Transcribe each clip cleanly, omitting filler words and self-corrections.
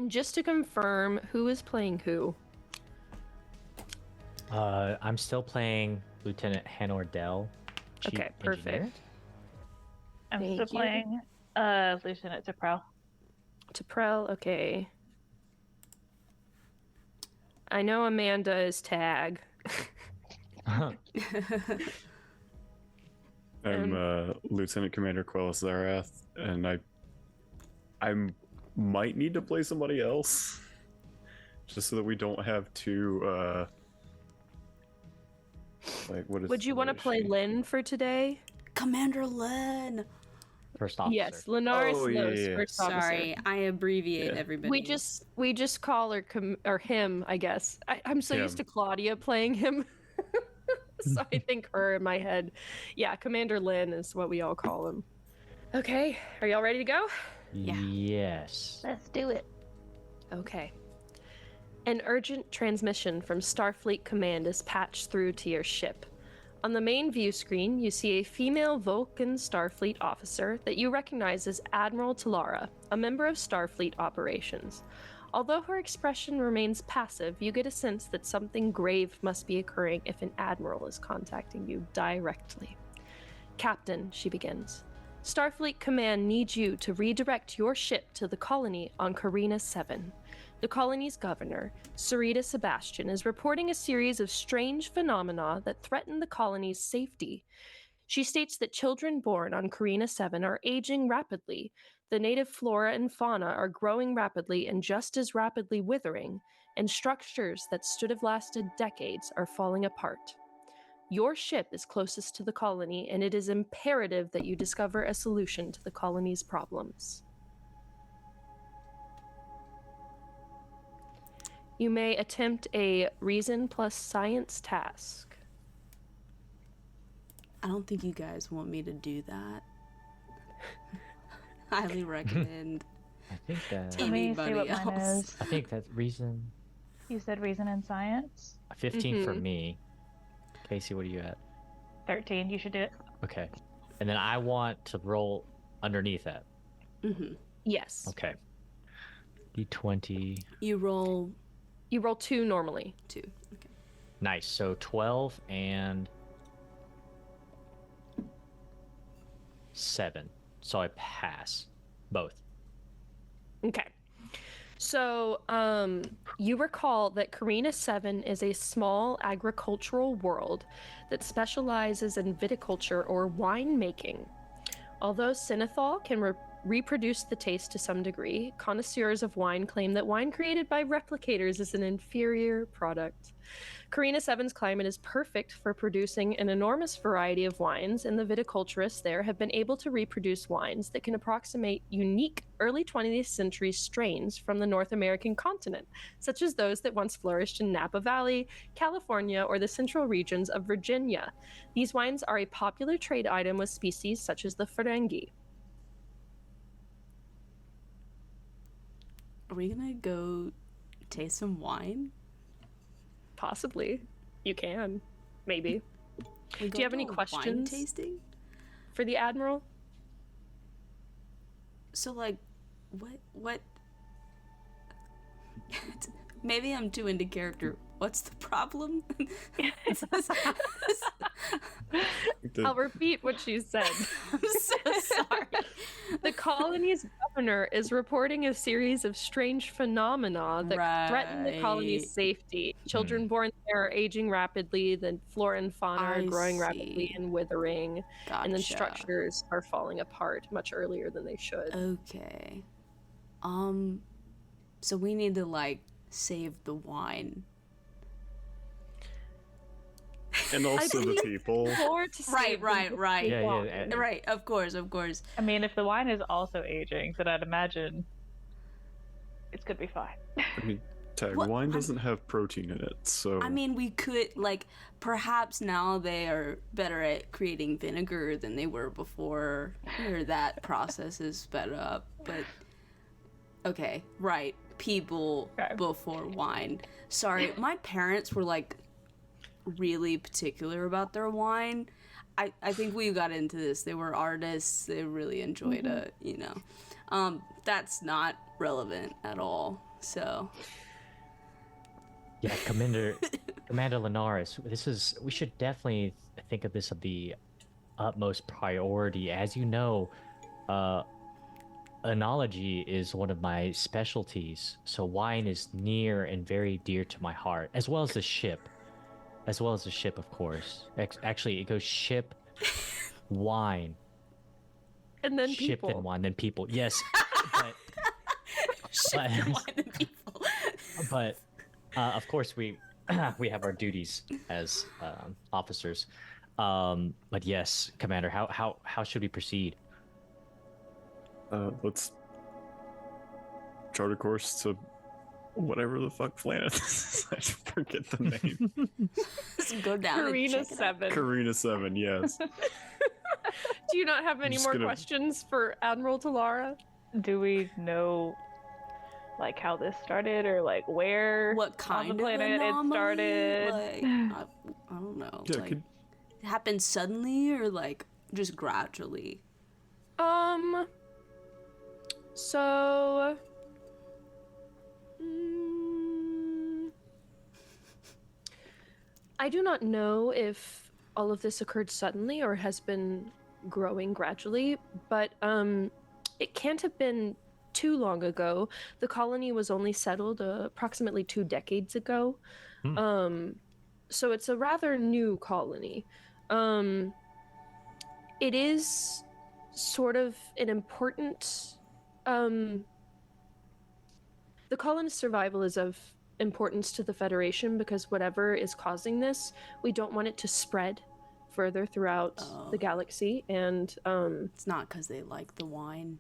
And just to confirm, who is playing who? I'm still playing Lieutenant Hanor Dell. Okay, perfect. I'm Thank still you. playing Lieutenant T'Prel. T'Prel, okay. I know Amanda is Tag. I'm Lieutenant Commander Quellis Zarath, and I might need to play somebody else, just so that we don't have two. Would you want to play Lynn for today? Commander Lynn. First officer. Yes, Linaris Los, first officer. Sorry, I abbreviate everybody. We just call her or him, I guess. I'm so used to Claudia playing him, so I think her in my head. Yeah, Commander Lynn is what we all call him. Okay, are y'all ready to go? Yeah. Yes. Let's do it. Okay. An urgent transmission from Starfleet Command is patched through to your ship. On the main view screen, you see a female Vulcan Starfleet officer that you recognize as Admiral Talara, a member of Starfleet operations. Although her expression remains passive, you get a sense that something grave must be occurring if an admiral is contacting you directly. Captain, she begins. Starfleet Command needs you to redirect your ship to the colony on Carina 7. The colony's governor, Sarita Sebastian, is reporting a series of strange phenomena that threaten the colony's safety. She states that children born on Carina 7 are aging rapidly, the native flora and fauna are growing rapidly and just as rapidly withering, and structures that should have lasted decades are falling apart. Your ship is closest to the colony, and it is imperative that you discover a solution to the colony's problems. You may attempt a reason plus science task. I don't think you guys want me to do that. Highly recommend. I think that. Let me see what else. mine is. I think that's reason. You said reason and science? 15 for me. Casey, what are you at? 13, you should do it. Okay. And then I want to roll underneath that. Yes. Okay. D20. You roll You roll 2 normally. 2. Okay. Nice. So 12 and 7. So I pass both. Okay. So, you recall that Carina 7 is a small agricultural world that specializes in viticulture or winemaking. Although Synethol can reproduce the taste to some degree, connoisseurs of wine claim that wine created by replicators is an inferior product. Carina 7's climate is perfect for producing an enormous variety of wines, and the viticulturists there have been able to reproduce wines that can approximate unique early 20th century strains from the North American continent, such as those that once flourished in Napa Valley, California, or the central regions of Virginia. These wines are a popular trade item with species such as the Ferengi. Are we gonna go taste some wine? Possibly. You can. Maybe. Do you have any questions? Wine tasting? For the Admiral? So, like, what? Maybe I'm too into character. What's the problem? I'll repeat what she said. I'm so sorry. The colony's governor is reporting a series of strange phenomena that threaten the colony's safety. Children born there are aging rapidly, the flora and fauna are growing rapidly and withering, and then structures are falling apart much earlier than they should. Okay. So we need to, like, save the wine. And also the people. Right. Yeah. Right, of course. I mean, if the wine is also aging, then I'd imagine it's gonna be fine. I mean, wine doesn't have protein in it, so... I mean, we could, like, perhaps now they are better at creating vinegar than they were before, or that process is sped up, but... Okay, right. People before wine. Sorry, my parents were, like, really particular about their wine. I think we got into this. They were artists. They really enjoyed it, you know. That's not relevant at all. So Yeah, Commander Linares, we should definitely think of this of the utmost priority. As you know, enology is one of my specialties, so wine is near and very dear to my heart, as well as the ship. Of course. Actually, it goes ship, wine, And then ship, people. then wine, then people. Yes, but shit, wine and people. but of course we we have our duties as officers. But yes, Commander, how should we proceed? Let's chart a course to whatever the fuck planet this is. I forget the name. Just go down Karina and check it out. 7. Karina 7, yes. Do you not have any just more gonna- questions for Admiral Talara? Do we know, like, how this started, or like where What kind on the planet of anomaly? it started? Like, I don't know. Yeah, like, it happened suddenly or like just gradually? So mm, I do not know if all of this occurred suddenly or has been growing gradually, but it can't have been too long ago. The colony was only settled approximately 2 decades ago. So it's a rather new colony. It is sort of an important the colonist survival is of importance to the Federation because whatever is causing this, we don't want it to spread further throughout the galaxy, and It's not because they like the wine.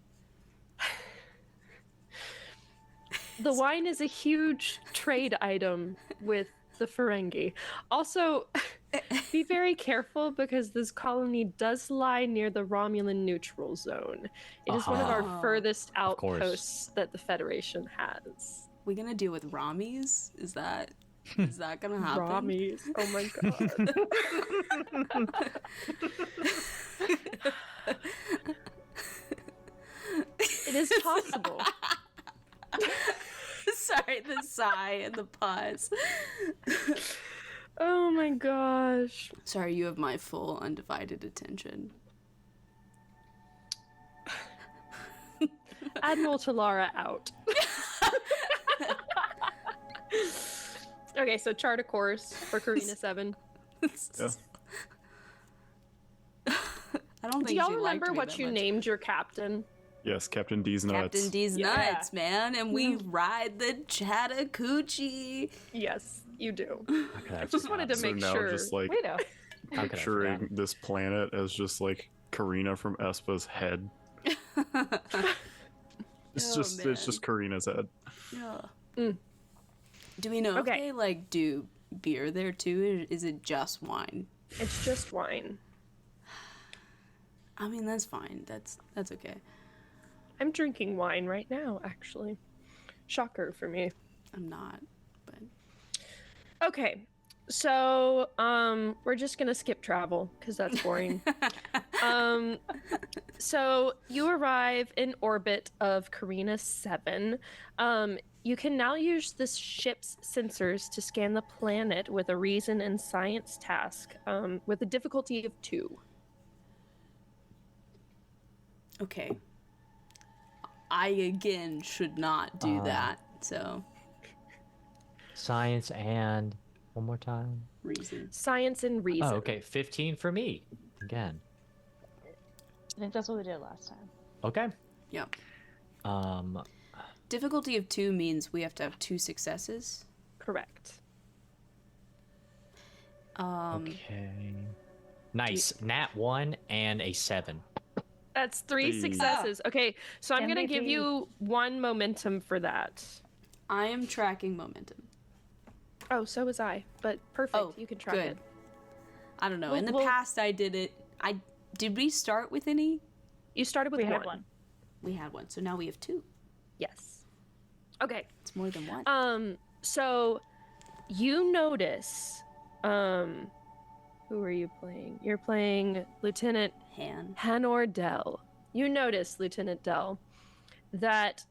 the wine is a huge trade item with the Ferengi. Also, be very careful because this colony does lie near the Romulan neutral zone. It is one of our Oh. furthest course. outposts that the Federation has. We gonna deal with Ramis? Is that gonna happen? Ramis. Oh my god. It is possible. Sorry, the sigh and the pause. Oh my gosh. Sorry, you have my full undivided attention. Admiral Talara out. Okay, so chart a course for Karina 7. Yeah. I don't think Do y'all she liked remember me what that you much. named your captain? Yes, Captain D's nuts. Captain D's Yeah. nuts, man, and we ride the Chattahoochee. Yes, you do. How could I have Just wanted to forgotten? So make now sure. just like We know. How could I have picturing forgotten? this planet as just like Karina from Espa's head. It's Oh, it's just Karina's head. Yeah. Mm. Do we know Okay. if they like do beer there too, or is it just wine? It's just wine. I mean, that's fine. That's okay. I'm drinking wine right now, actually. Shocker for me. I'm not, but Okay, so we're just gonna skip travel because that's boring. So you arrive in orbit of Karina 7. You can now use this ship's sensors to scan the planet with a reason and science task with a difficulty of 2. okay. I again should not do that. So Science and one more time. reason. Science and reason. Oh, okay. 15 for me. Again. I think that's what we did last time. Okay. Yep. Um, Difficulty of 2 means we have to have 2 successes. Correct. okay. Nice. Nat 1 and a 7. That's 3 Hey. successes. Okay, so I'm gonna give MVP. you 1 momentum for that. I am tracking momentum. Oh, so was I. But perfect. Oh, You can track good. it. I don't know. In the Well- past, I did it. Did we start with any? You started with We 1. had one. We had one, so now we have 2. Yes. Okay. It's more than 1. So you notice, who are you playing? You're playing Lieutenant Han. Hanor Dell. You notice, Lieutenant Dell, that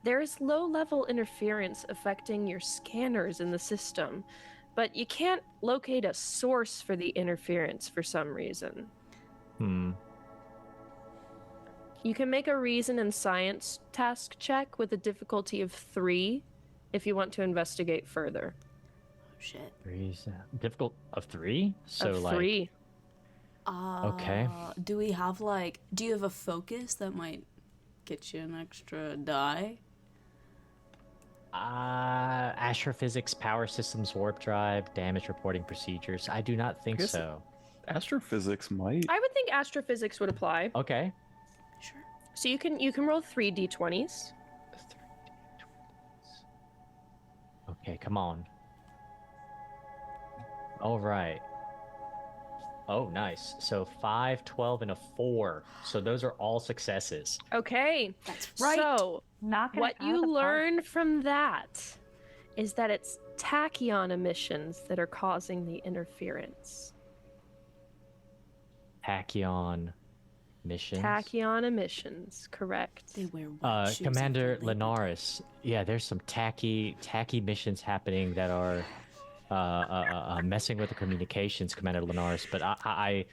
There is low-level interference affecting your scanners in the system, but you can't locate a source for the interference for some reason. You can make a reason and science task check with a difficulty of 3 if you want to investigate further. Shit. Reason difficult of 3. So Of like 3. okay. Do we have like? Do you have a focus that might get you an extra die? Astrophysics, power systems, warp drive, damage reporting procedures. I do not think guess- so. Astrophysics might. I would think astrophysics would apply. Okay. Sure. So you can roll 3 d20s. Okay, come on. All right. Oh, nice. So 5, 12, and a 4. So those are all successes. Okay. That's right. So Knocking what it out you of the park. learn from that is that it's tachyon emissions that are causing the interference. Tachyon missions. Tachyon emissions, correct. They wear white shoes Commander after Labor Day. Linares. Yeah, there's some tacky missions happening that are messing with the communications, Commander Linares. But I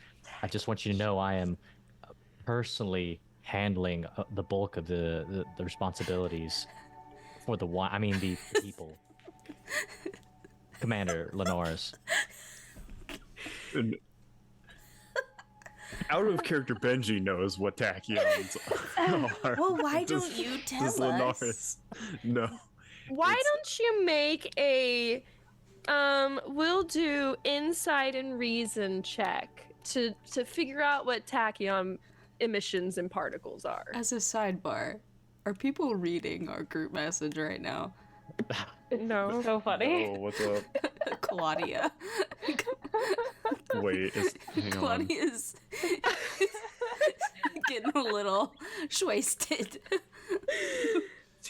just want you to know I am personally handling the bulk of the responsibilities for the the people. Commander Linares. And out of character Benji knows what tachyons are. Well, why Does- don't you does tell Linares us? No. Why It's- don't you make a we'll do insight and reason check to figure out what tachyon emissions and particles are. As a sidebar, are people reading our group message right now? No. So funny. Oh, what's up? Claudia. Wait, hang on. Claudia's getting a little wasted.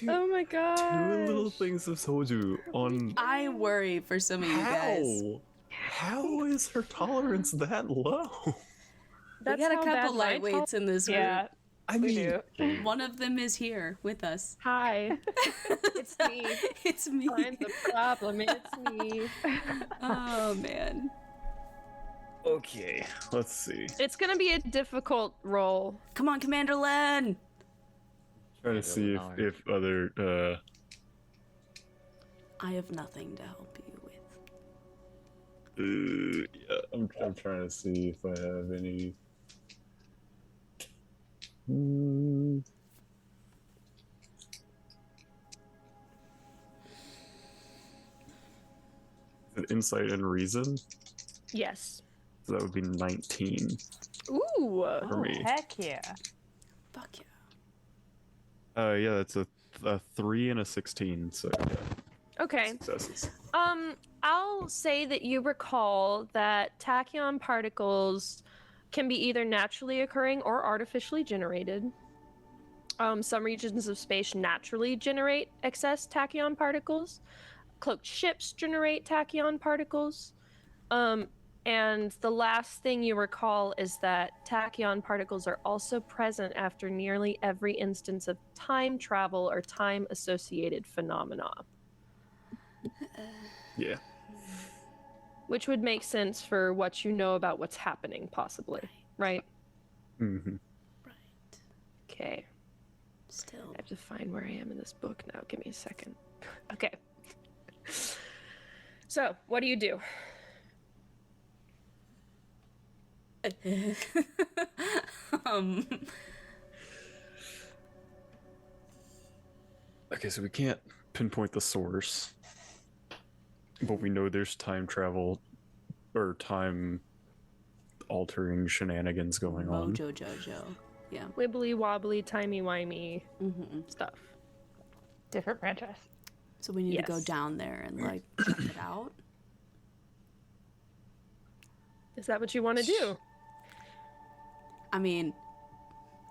Oh my god. Two little things of soju on I worry for some of you guys. How is her tolerance that low? We got a couple lightweights in this group. Yeah, I we mean, do. One of them is here with us. Hi. It's me. It's me. I'm the problem. It's me. Oh man. okay, let's see. It's gonna be a difficult roll. Come on, Commander Len. Trying to see if other I have nothing to help you with. yeah, I'm trying to see if I have any. Insight and reason. Yes. So that would be 19 Ooh. for me. Heck yeah. Fuck yeah. Yeah, that's a 3 and a 16. So yeah, Okay. successes. I'll say that you recall that tachyon particles can be either naturally occurring or artificially generated. Some regions of space naturally generate excess tachyon particles. Cloaked ships generate tachyon particles. And the last thing you recall is that tachyon particles are also present after nearly every instance of time travel or time-associated phenomena. Yeah. Which would make sense for what you know about what's happening, possibly. Right? Mm-hmm. Right. Okay. Still. I have to find where I am in this book now. Give me a second. Okay. So, what do you do? um. Okay, so we can't pinpoint the source, but we know there's time travel or time altering shenanigans going on. Mojo Jojo. Yeah. Wibbly wobbly, timey wimey Mm-hmm. stuff. Different franchise. So we need to go Yes. down there and like check it out. Is that what you want to do? I mean,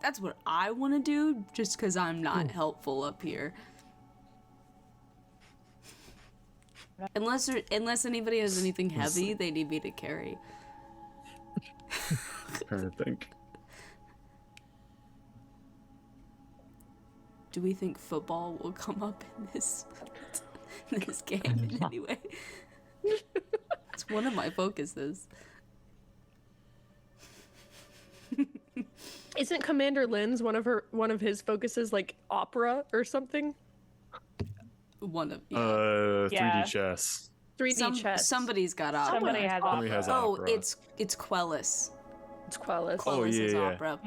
that's what I want to do, just because I'm not helpful up here. Unless anybody has anything heavy they need me to carry. Trying to think. Do we think football will come up in this game in any way? It's one of my focuses. Isn't Commander Lynn's one of his focuses like opera or something? One of 3D chess. 3D chess. Somebody's got opera. Somebody has Somebody opera. has Oh, opera. it's Quellis. It's Quellis. Oh, Quellis is yeah. opera.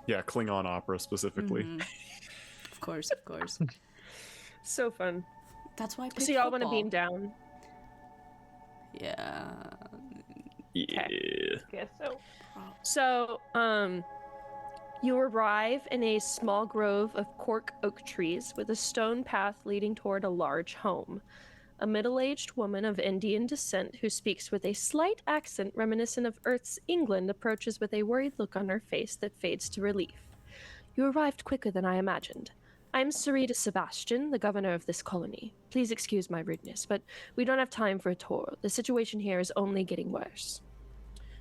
Yeah, Klingon opera specifically. Of course, of course. So fun. That's why I picked So y'all want to football. beam down? Yeah. Yeah. Guess so. So, you arrive in a small grove of cork oak trees with a stone path leading toward a large home. A middle-aged woman of Indian descent who speaks with a slight accent reminiscent of Earth's England approaches with a worried look on her face that fades to relief. You arrived quicker than I imagined. I'm Sarita Sebastian, the governor of this colony. Please excuse my rudeness, but we don't have time for a tour. The situation here is only getting worse.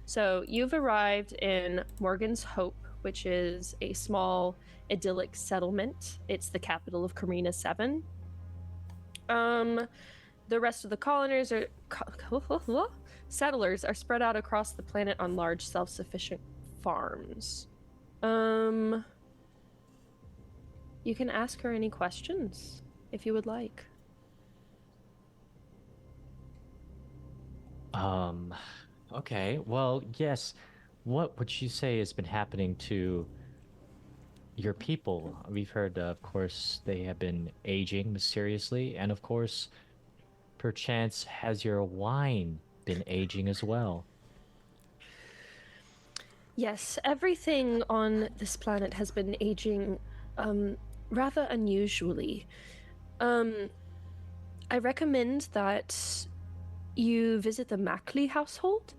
So you've arrived in Morgan's Hope, which is a small idyllic settlement. It's the capital of Carina 7. The rest of the settlers are spread out across the planet on large self-sufficient farms. You can ask her any questions if you would like. Okay. Well, yes. What would you say has been happening to your people? We've heard, of course, they have been aging mysteriously, and of course, perchance, has your wine been aging as well? Yes, everything on this planet has been aging rather unusually. I recommend that you visit the Mackley household.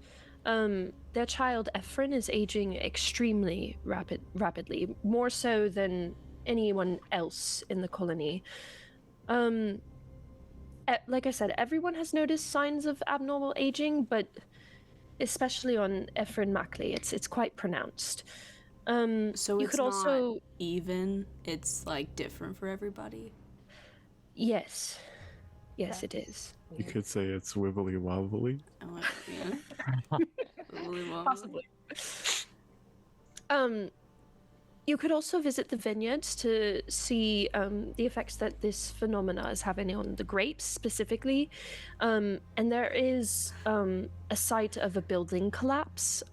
Their child Ephraim is aging extremely rapidly, more so than anyone else in the colony. Like I said, everyone has noticed signs of abnormal aging, but especially on Ephraim Mackley, it's quite pronounced. So you it's could also not even. It's like different for everybody. yes, it is. You could say it's wibbly wobbly. Oh, yeah. Really well. Possibly. You could also visit the vineyards to see the effects that this phenomena is having on the grapes specifically. And there is a site of a building collapse.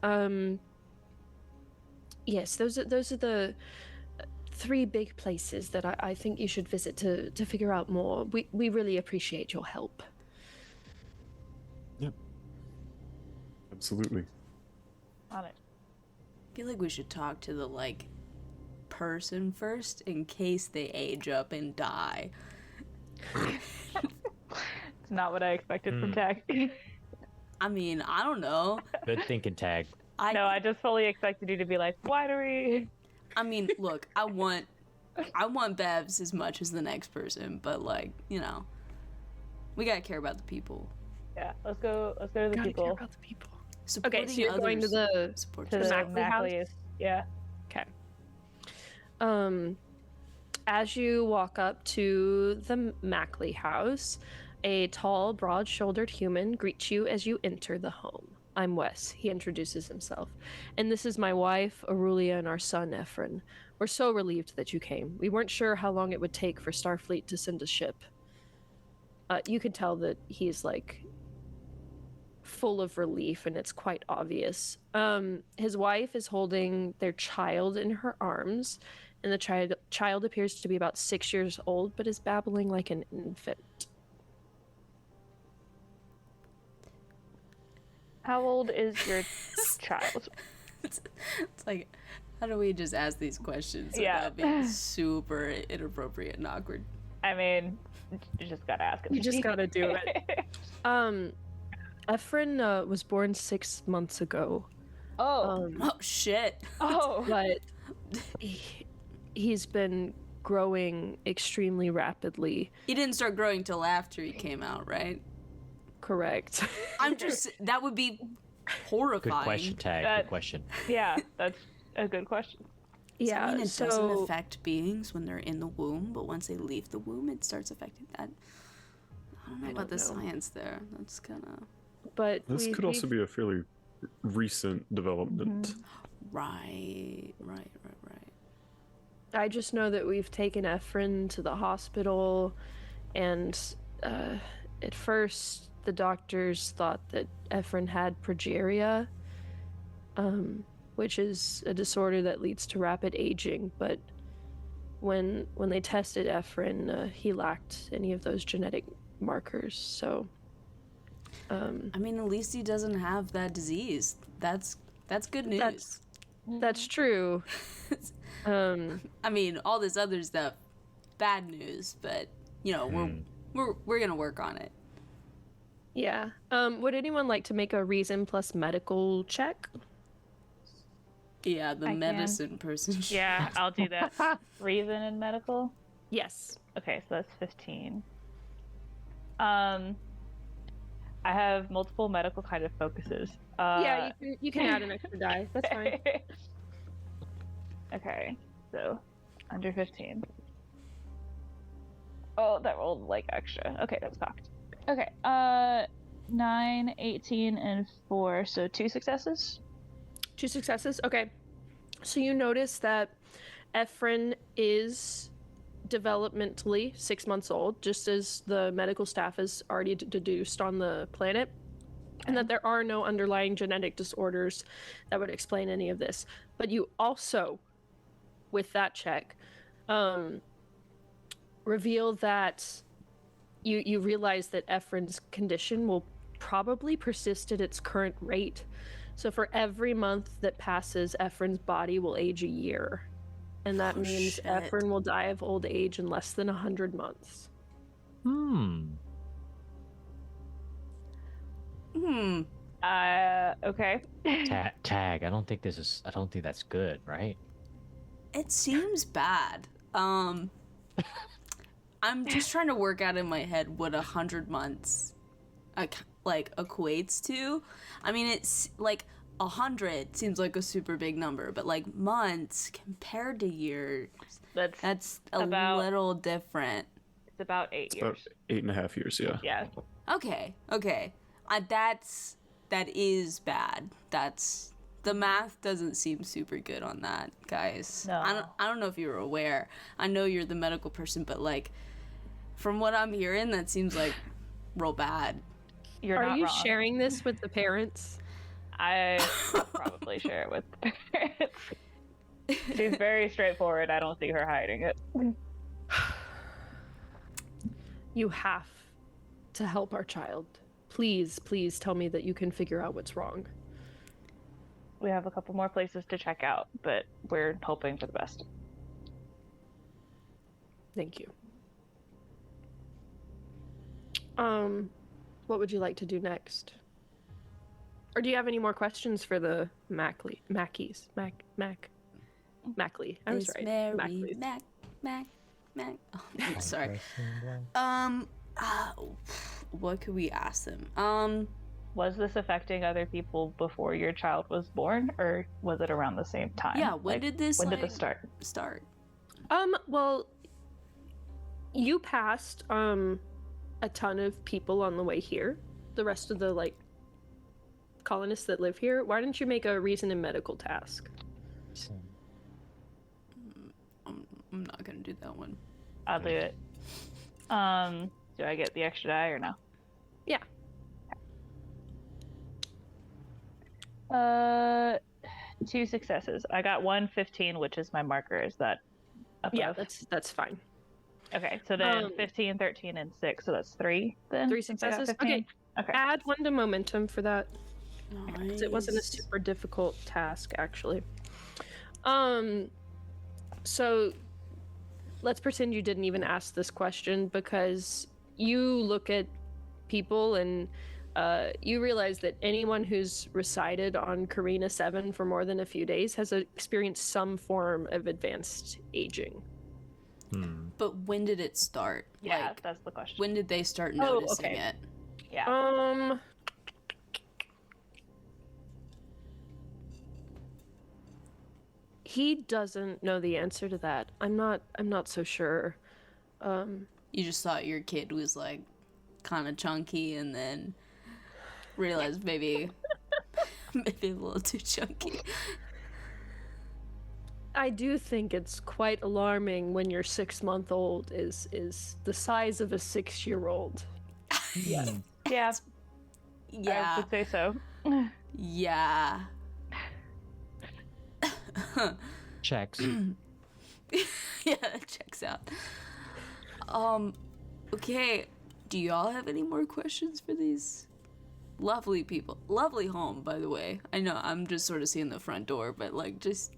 Yes, those are the three big places that I think you should visit to figure out more. We really appreciate your help. Yep. Absolutely. On it. I feel like we should talk to the person first in case they age up and die. It's not what I expected from Tag. I mean, I don't know. Good thinking, Tag. No, I just fully expected you to be like, winery. I mean, look, I want Bevs as much as the next person, but we gotta care about the people. Yeah, let's go to the Gotta care people. about the people. Supporting Okay, so you're going to the support To the Mackley house? Macleys. Yeah. Okay. As you walk up to the Mackley house, a tall, broad-shouldered human greets you as you enter the home. I'm Wes, he introduces himself. And this is my wife, Aurelia, and our son, Ephraim. We're so relieved that you came. We weren't sure how long it would take for Starfleet to send a ship. You can tell that he's, full of relief, and it's quite obvious. His wife is holding their child in her arms, and the child appears to be about 6 years old, but is babbling like an infant. How old is your child? It's like, how do we just ask these questions Yeah. without being super inappropriate and awkward? I mean, you just gotta ask it. You just gotta do it. Ephraim was born 6 months ago. Oh. Oh shit! Oh. But he's been growing extremely rapidly. He didn't start growing till after he came out, right? Correct. That would be horrifying. Good question, Tag. That- Good question. Yeah, that's a good question. Does Yeah, that mean it doesn't so affect beings when they're in the womb, but once they leave the womb, it starts affecting that? I don't know about the science there. That's kind of... but This could also be a fairly recent development. Right. I just know that we've taken Efren to the hospital, and at first the doctors thought that Efren had progeria, which is a disorder that leads to rapid aging. But when they tested Efren, he lacked any of those genetic markers. So, I mean, at least he doesn't have that disease. That's good news. that's true. I mean, all this other stuff, bad news. But you know, we're gonna work on it. Yeah. Would anyone like to make a reason plus medical check? Yeah, the I medicine can. person. Yeah, I'll do that. Reason in medical. Yes. Okay, so that's 15. I have multiple medical kind of focuses. Yeah, you can add an extra die. That's fine. Okay, so under 15. Oh, that rolled like extra. Okay, that's cocked. Okay, 9, 18, and 4, so 2 successes. 2 successes. Okay. So you notice that Efren is developmentally 6 months old, just as the medical staff has already deduced on the planet, and that there are no underlying genetic disorders that would explain any of this. But you also, with that check, reveal that you realize that Efren's condition will probably persist at its current rate. So for every month that passes, Efren's body will age a year. And that means shit. Efren will die of old age in less than 100 months. Okay. Tag. I don't think that's good, right? It seems bad. I'm just trying to work out in my head what 100 months like equates to. I mean, it's like 100 seems like a super big number, but like months compared to years, that's about- little different. It's about 8 It's years. about 8.5 years, yeah. Yeah. Okay. That is bad. The math doesn't seem super good on that, guys. No. I don't know if you were aware. I know you're the medical person, but like from what I'm hearing, that seems like real bad. You're Are not you wrong. sharing this with the parents? I will probably share it with parents. She's very straightforward. I don't see her hiding it. You have to help our child. Please, please tell me that you can figure out what's wrong. We have a couple more places to check out, but we're hoping for the best. Thank you. What would you like to do next? Or do you have any more questions for the Macleys? Mackley. I was Miss right. Mary Mackleys. Mac. Oh, I'm sorry. What could we ask them? Was this affecting other people before your child was born, or was it around the same time? Yeah, when did this start? Well, you passed a ton of people on the way here. The rest of the colonists that live here. Why don't you make a reason and medical task? I'm not gonna do that one. I'll do it. Do I get the extra die or no? Yeah. 2 successes. I got 1 15, which is my marker. Is that above? Yeah, that's fine. Okay, so then 15, 13, and 6. So that's 3 then? 3 since I got successes. 15? Okay. Add 1 to momentum for that. Nice. 'Cause it wasn't a super difficult task, actually. So let's pretend you didn't even ask this question, because you look at people and you realize that anyone who's resided on Karina 7 for more than a few days has experienced some form of advanced aging. But when did it start? Yeah, Like, that's the question. when did they start noticing okay. it? Yeah. He doesn't know the answer to that. I'm not so sure. You just thought your kid was like kind of chunky, and then realized maybe maybe a little too chunky. I do think it's quite alarming when your 6-month-old is the size of a 6-year-old. Yeah, I Yeah, would say so. yeah. Checks. Yeah, that checks out. Okay. Do y'all have any more questions for these lovely people? Lovely home, by the way. I know I'm just sort of seeing the front door, but like just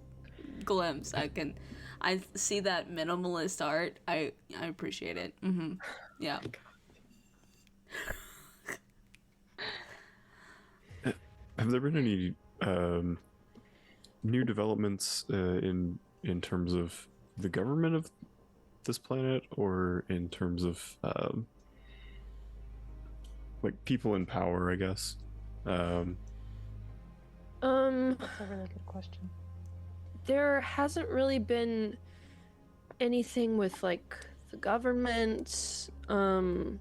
glimpse. I see that minimalist art. I appreciate it. Yeah. Have there been any new developments in terms of the government of this planet, or in terms of like people in power, I guess? That's a really good question. There hasn't really been anything with like the government, Any or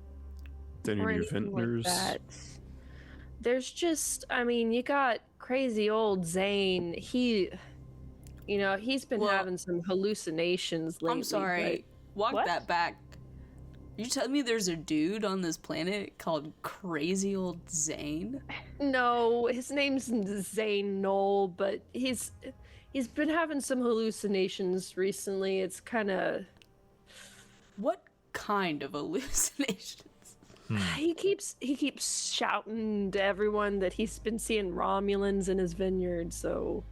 new anything like vendors? that. There's just, I mean, you got crazy old Zane. He's been Well, having some hallucinations lately. I'm sorry. Walk What? that back. You telling me there's a dude on this planet called Crazy Old Zane? But no, his name's Zane Knoll, but he's been having some hallucinations recently. It's kind of What kind of hallucinations? he keeps shouting to everyone that he's been seeing Romulans in his vineyard. So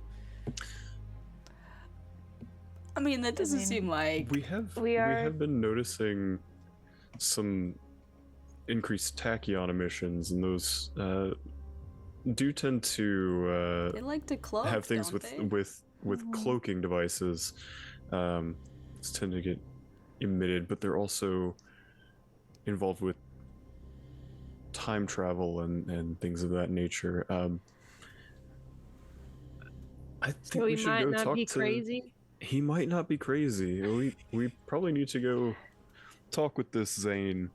I mean, that doesn't mean, seem like. We have We are- have been noticing some increased tachyon emissions, and those do tend to They like to cloak. have things don't with they? cloaking devices. These tend to get emitted, but they're also involved with time travel and things of that nature. I think so we he should might go not talk be to. crazy. He might not be crazy. We probably need to go talk with this Zane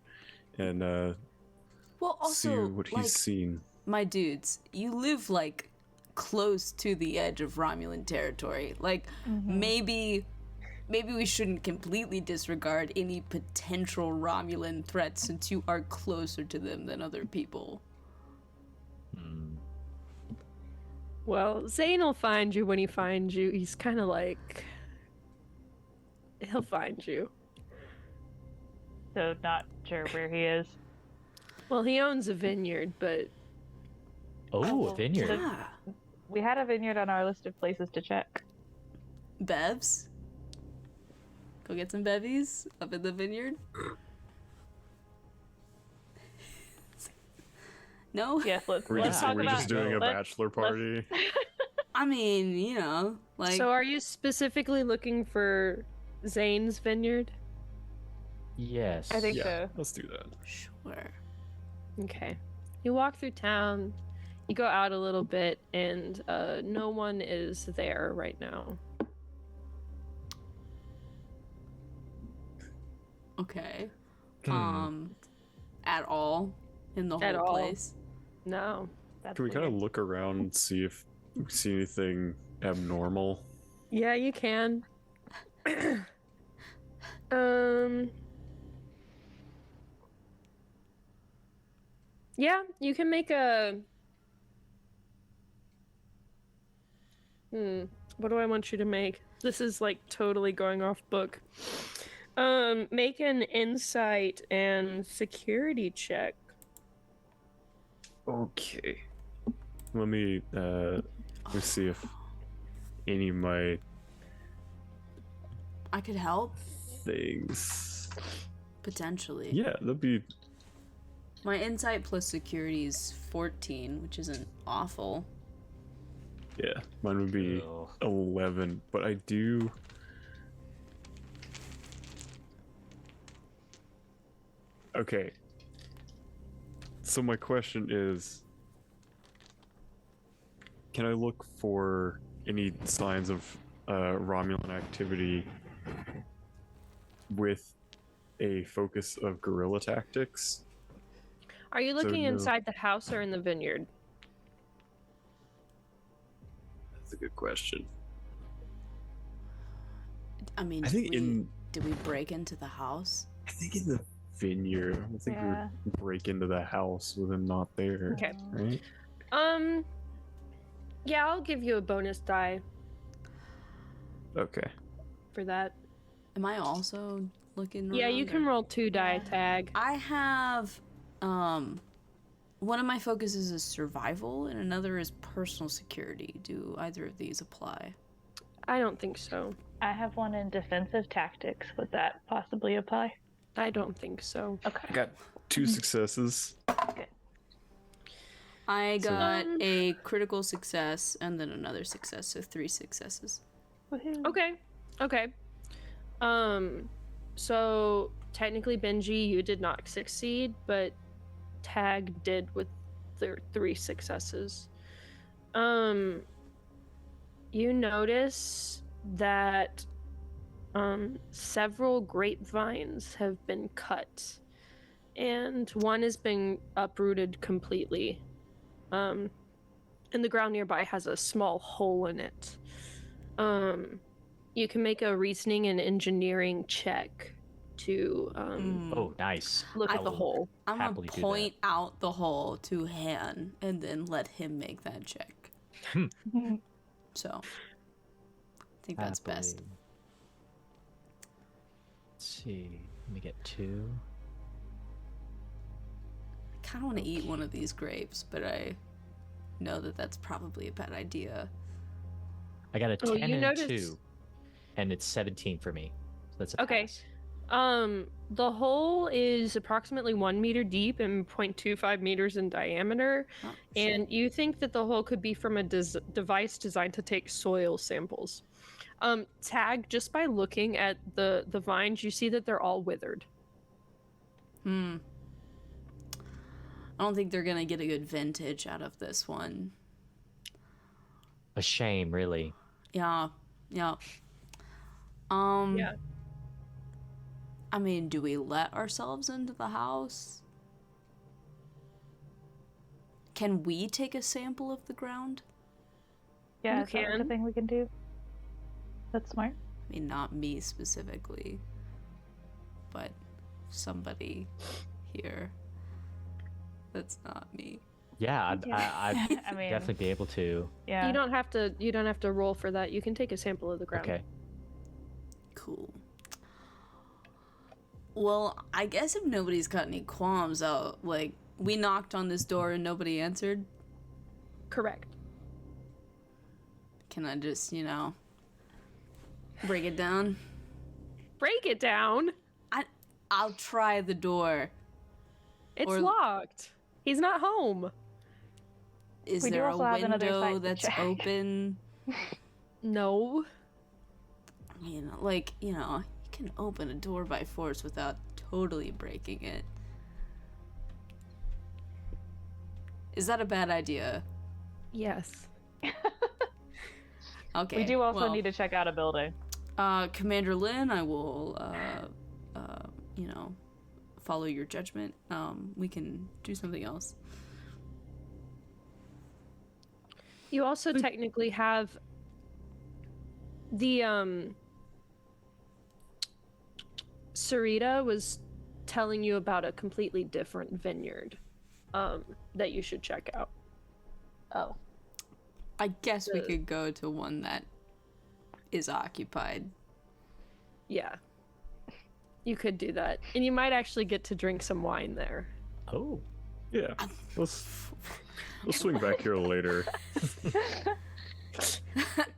and Well, see also, what like, he's seen. my dudes, you live like close to the edge of Romulan territory. Like, maybe we shouldn't completely disregard any potential Romulan threats, since you are closer to them than other people. Well, Zane will find you when he finds you. He's kind of like he'll find you. So not sure where he is. Well, he owns a vineyard, but Oh, a vineyard. Yeah. We had a vineyard on our list of places to check. Bevs? Go get some bevies up in the vineyard? No? Yes, let's We're let's just talk we're about just doing a let's- bachelor party. I mean, like. so are you specifically looking for Zane's vineyard? Yes. I think Yeah, so. let's do that. Sure. Okay. You walk through town. You go out a little bit, and no one is there right now. Okay. Hmm. At all in the At whole all. place. No. That's Can we kind of weird. look around and see if we see anything abnormal? Yeah, you can. um. Yeah, you can make a. What do I want you to make? This is like totally going off book. Make an insight and security check. Okay. Let me see if any of my I could help, things. potentially. Yeah, that'd be. My insight plus security is 14, which isn't awful. Yeah, mine would be Ugh. 11, but I do. Okay. So my question is, can I look for any signs of Romulan activity with a focus of guerrilla tactics. Are you So looking no. inside the house or in the vineyard? That's a good question. I mean, I think did we break into the house? I think in the vineyard. I don't think Yeah. we would break into the house with him not there. Okay. Right? Yeah, I'll give you a bonus die Okay. for that. Am I also looking Yeah, you around, can or- roll 2 die Yeah. tag. I have one of my focuses is survival and another is personal security. Do either of these apply? I don't think so. I have one in defensive tactics. Would that possibly apply? I don't think so. I Okay. got 2 successes. I So- got a critical success and then another success, so 3 successes. Woohoo. Okay. Okay. So technically, Benji, you did not succeed, but Tag did with their 3 successes. You notice that several grapevines have been cut, and one has been uprooted completely. And the ground nearby has a small hole in it. You can make a reasoning and engineering check to Oh, nice. look at the I- hole. I'm Happily gonna do point out the hole to Han and then let him make that check. So, I think that's best. Happily. Let's see. Let me get 2. I kind of want to eat one of these grapes, but I know that that's probably a bad idea. I got a Oh, 10 you and noticed- 2, and it's 17 for me. So that's a Okay. pass. The hole is approximately 1 meter deep and 0.25 meters in diameter, Oh, and you think that the hole could be from a device designed to take soil samples. Tag, just by looking at the vines, you see that they're all withered. I don't think they're gonna get a good vintage out of this one. A shame, really. Yeah, yeah. Yeah. I mean, do we let ourselves into the house? Can we take a sample of the ground? Yeah, You is that like a can. thing we can do? That's smart. I mean, not me specifically, but somebody here. That's not me. Yeah, I'd I mean, definitely be able to. yeah. You don't have to roll for that. You can take a sample of the ground. Okay. Cool. Well, I guess if nobody's got any qualms out, like, we knocked on this door and nobody answered, Correct. can I just, break it down? Break it down. I'll try the door. It's Or- locked. He's not home. Is We do there a also have another site window to that's check. open? No. You can open a door by force without totally breaking it. Is that a bad idea? Yes. Okay. We do also well, need to check out a building. Commander Lin, I will, follow your judgment. We can do something else. You also technically have the Sarita was telling you about a completely different vineyard that you should check out. Oh. I guess we The- could go to one that is occupied. Yeah. You could do that. And you might actually get to drink some wine there. Oh. Yeah. We'll swing back here later.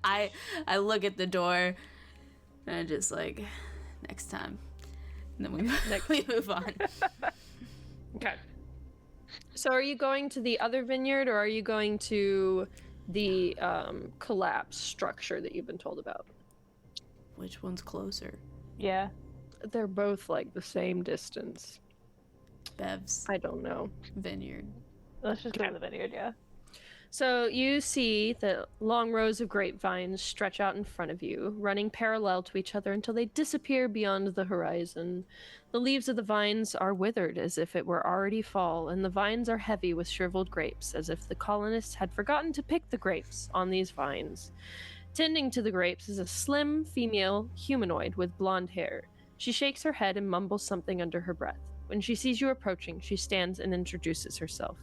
I look at the door and I just like, next time. And then we move on. Okay. So are you going to the other vineyard or are you going to the collapsed structure that you've been told about? Which one's closer? Yeah. They're both like the same distance. Bev's I don't know. vineyard. Let's just go to the vineyard, yeah. So you see the long rows of grapevines stretch out in front of you, running parallel to each other until they disappear beyond the horizon. The leaves of the vines are withered as if it were already fall, and the vines are heavy with shriveled grapes, as if the colonists had forgotten to pick the grapes on these vines. Tending to the grapes is a slim female humanoid with blonde hair. She shakes her head and mumbles something under her breath. When she sees you approaching, she stands and introduces herself.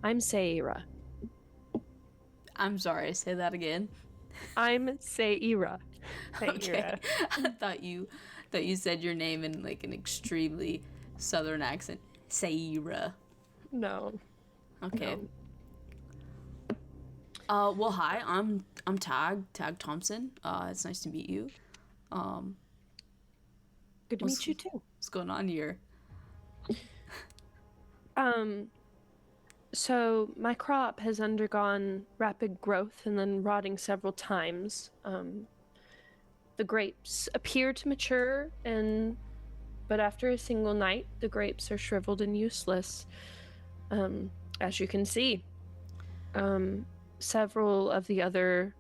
I'm Seira. I'm sorry, say that again. I'm Seira. Okay. I thought you said your name in like an extremely southern accent. Saira. No. Okay. No. Well, hi. I'm Tag Thompson. It's nice to meet you. Good to meet you too. What's going on here? So my crop has undergone rapid growth and then rotting several times. The grapes appear to mature, but after a single night, the grapes are shriveled and useless. As you can see, several of the other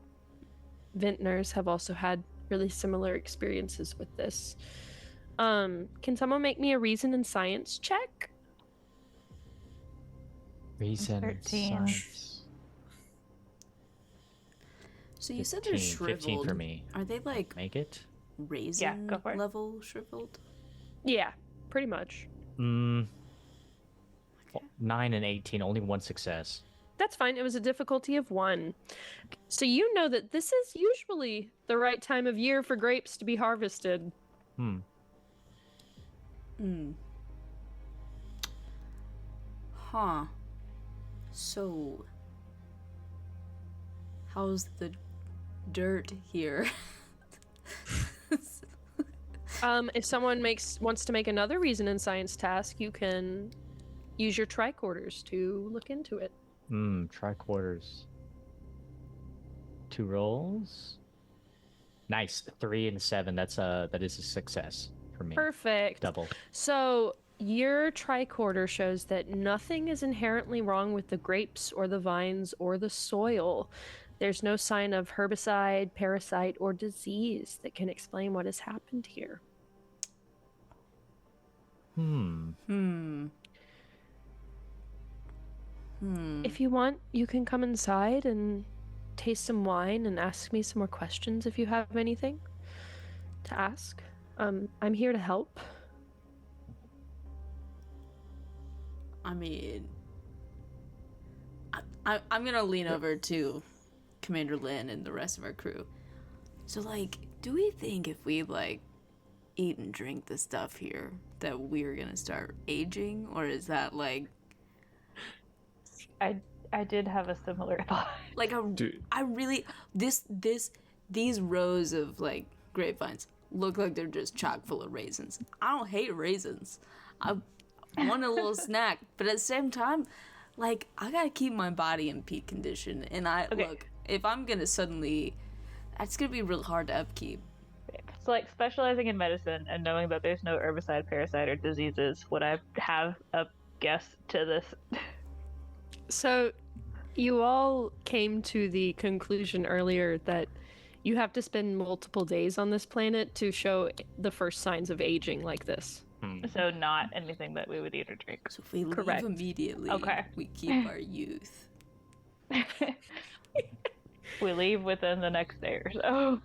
vintners have also had really similar experiences with this. Can someone make me a reason and science check? Reason. 13. Science. So you said they're 15 shriveled. for me. Are they like Make it? raisin go for it. level shriveled? Yeah, pretty much. 9 and 18, only one success. That's fine. It was a difficulty of 1. So you know that this is usually the right time of year for grapes to be harvested. Huh. So, how's the dirt here? If someone wants to make another reason and science task, you can use your tricorders to look into it. Tricorders. 2 rolls. Nice. 3 and 7. That is a success for me. Perfect. Double. So your tricorder shows that nothing is inherently wrong with the grapes or the vines or the soil. There's no sign of herbicide, parasite, or disease that can explain what has happened here. If you want, you can come inside and taste some wine and ask me some more questions if you have anything to ask. I'm here to help. I mean, I'm gonna lean over to Commander Lin and the rest of our crew. So, like, do we think if we, like, eat and drink the stuff here that we're gonna start aging? Or is that, like... I did have a similar thought. Like, I really... These rows of, like, grapevines look like they're just chock full of raisins. I don't hate raisins. I want a little snack. But at the same time, like, I gotta keep my body in peak condition. And look, if I'm gonna suddenly... That's gonna be real hard to upkeep. So, like, specializing in medicine and knowing that there's no herbicide, parasite, or diseases, would I have a guess to this? So, you all came to the conclusion earlier that you have to spend multiple days on this planet to show the first signs of aging like this. So not anything that we would eat or drink. So if we Correct. leave immediately, Okay. we keep our youth. We leave within the next day or so.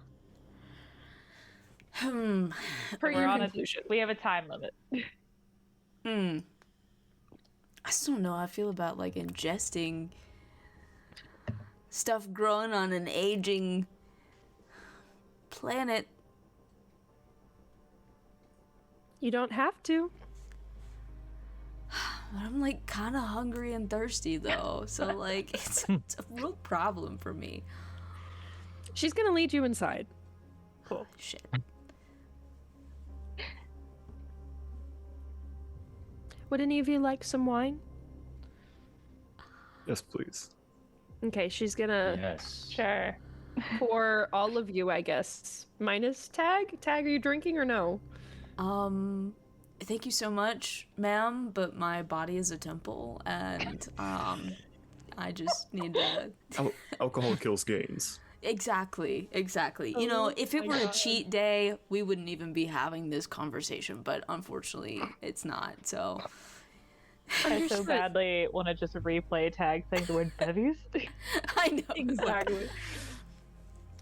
Per We're your on conclusion. we have a time limit. I just don't know how I feel about, like, ingesting stuff growing on an aging planet. You don't have to. But I'm, like, kind of hungry and thirsty, though. So, like, it's a real problem for me. She's gonna lead you inside. Cool. Shit. Would any of you like some wine? Yes, please. Okay, she's gonna Yes. Sure. pour all of you, I guess. Minus Tag? Tag, are you drinking or no? Thank you so much, ma'am, but my body is a temple, and, I just need to. Alcohol kills gains. Exactly. You know, if it were a cheat day, we wouldn't even be having this conversation, but unfortunately, it's not. So, I so Understood. badly want to just replay tag saying the word bevies. I know. Exactly.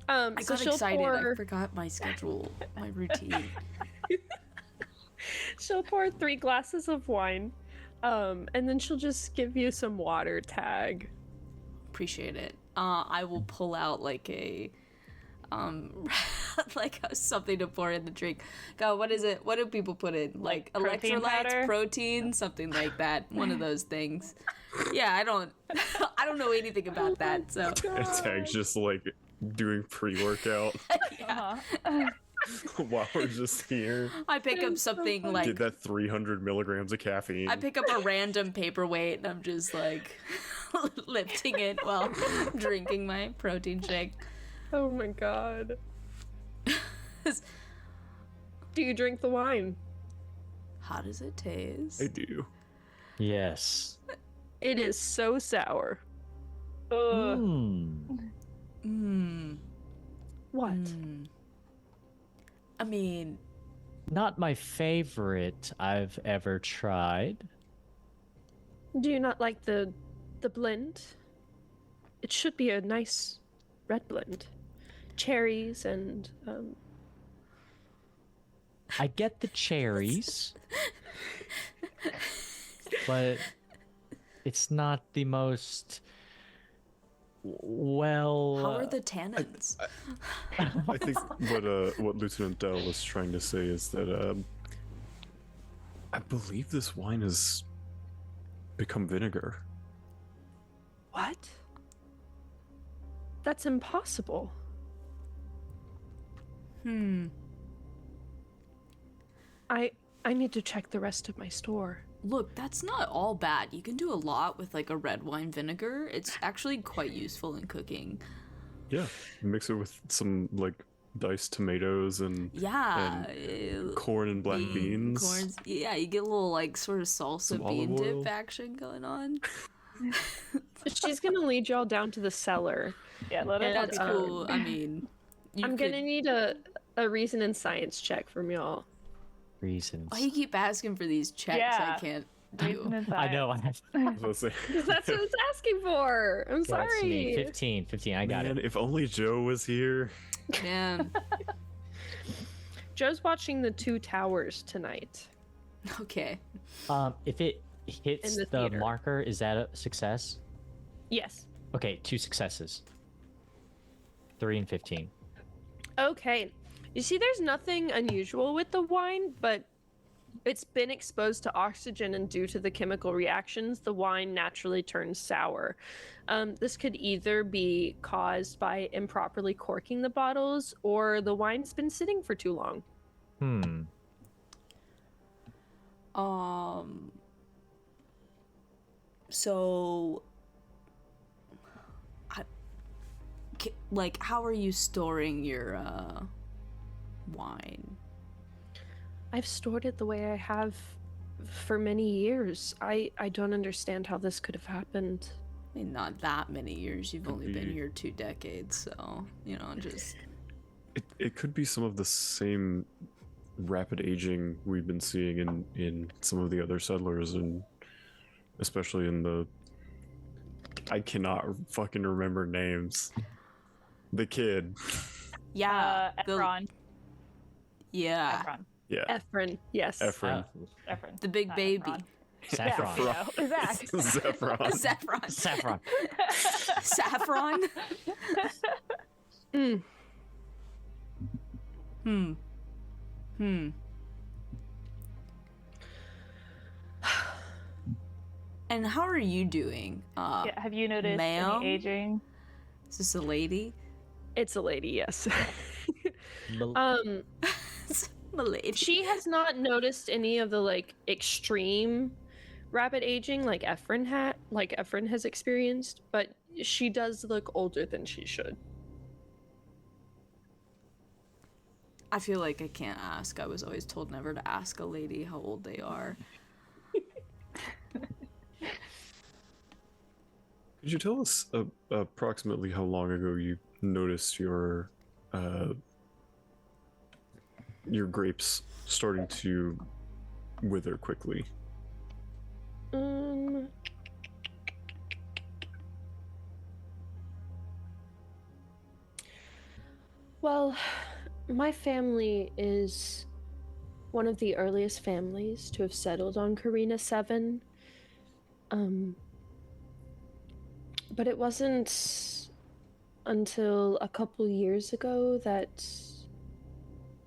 I So got she'll excited. pour. I forgot my schedule, my routine. She'll pour 3 glasses of wine, and then she'll just give you some water, Tag. Appreciate it. I will pull out like a, something to pour in the drink. God, what is it? What do people put in? Like protein electrolytes, powder? protein, something like that. One of those things. Yeah, I don't know anything about that. So And Tag's just like doing pre-workout while we're just here. I pick up something Get like that 300 milligrams of caffeine. I pick up a random paperweight and I'm just like lifting it while drinking my protein shake. Oh my god. Do you drink the wine? How does it taste? I do. Yes. It is so sour. Ugh. Mmm. What? I mean, Not my favorite I've ever tried. Do you not like the blend? It should be a nice red blend. Cherries and I get the cherries, but it's not the most well. how are the tannins? I think what Lieutenant Dell was trying to say is that I believe this wine has become vinegar. what? That's impossible. I need to check the rest of my store. Look, that's not all bad. You can do a lot with like a red wine vinegar. It's actually quite useful in cooking. Yeah, mix it with some like diced tomatoes and Yeah. corn and black beans. Corns. Yeah, you get a little like sort of salsa Some bean olive dip oil. action going on. She's gonna lead y'all down to the cellar. Yeah, let us That's Um, cool. I mean, I'm gonna need a reason and science check from y'all. Reasons. Why you keep asking for these checks? Yeah. I can't do. I know. I was gonna say, Because that's what it's asking for. I'm Yeah, it's me. sorry. 15. I got man, it. if only Joe was here. Man. Joe's watching the Two Towers tonight. Okay. If it hits In the the theater. marker, is that a success? Yes. Okay, 2 successes. 3 and 15. Okay. You see, there's nothing unusual with the wine, but it's been exposed to oxygen, and due to the chemical reactions, the wine naturally turns sour. This could either be caused by improperly corking the bottles, or the wine's been sitting for too long. So, like, how are you storing your wine? I've stored it the way I have for many years. I don't understand how this could have happened. I mean, not that many years. You've only been be. here 2 decades, so you know, just It could be some of the same rapid aging we've been seeing in some of the other settlers, and especially in the I cannot fucking remember names. The kid. yeah, Efron. yeah, Efron. Yeah. Ephron, yes. Efren. Efron. the big Not baby, Efron. Saffron. Yeah, you know, Zach. Zephron. saffron, Saffron. saffron. And how are you doing? Yeah, have you noticed Ma'am? any aging? Is this a lady? It's a lady, yes. Mel- Milady. She has not noticed any of the like extreme rapid aging like Ephron has experienced, but she does look older than she should. I feel like I can't ask. I was always told never to ask a lady how old they are. Could you tell us approximately how long ago you noticed your grapes starting to wither quickly? Um. Well, my family is one of the earliest families to have settled on Karina 7. But it wasn't until a couple years ago that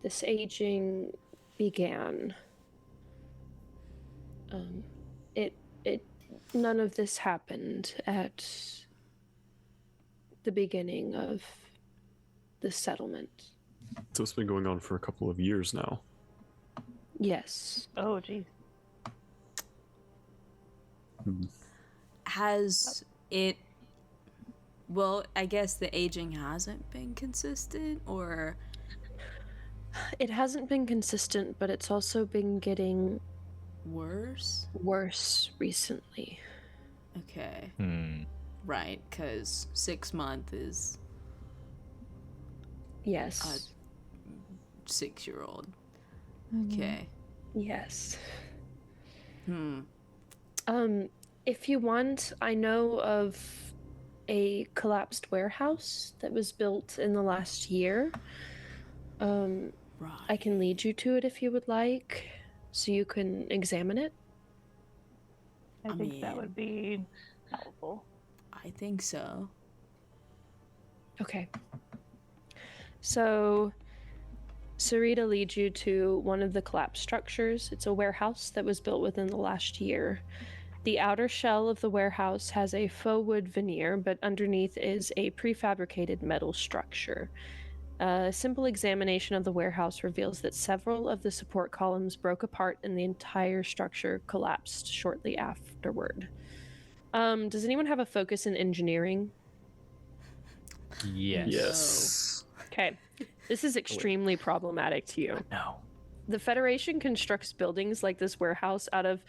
this aging began. It none of this happened at the beginning of the settlement. So it's been going on for a couple of years now. Yes. Oh, geez. Has it? Well, I guess the aging hasn't been consistent, or It hasn't been consistent, but it's also been getting worse. worse recently. Okay, Hmm. right? Because 6 month is Yes. 6-year-old. Mm-hmm. Okay. Yes. Hmm. If you want, I know of a collapsed warehouse that was built in the last year. I Right. can lead you to it if you would like, so you can examine it. I think that mean- would be helpful. I think so. Okay. So, Sarita leads you to one of the collapsed structures. It's a warehouse that was built within the last year. The outer shell of the warehouse has a faux wood veneer, but underneath is a prefabricated metal structure. A simple examination of the warehouse reveals that several of the support columns broke apart and the entire structure collapsed shortly afterward. Does anyone have a focus in engineering? Yes. Yes. Okay. This is extremely problematic to you. No. The Federation constructs buildings like this warehouse out of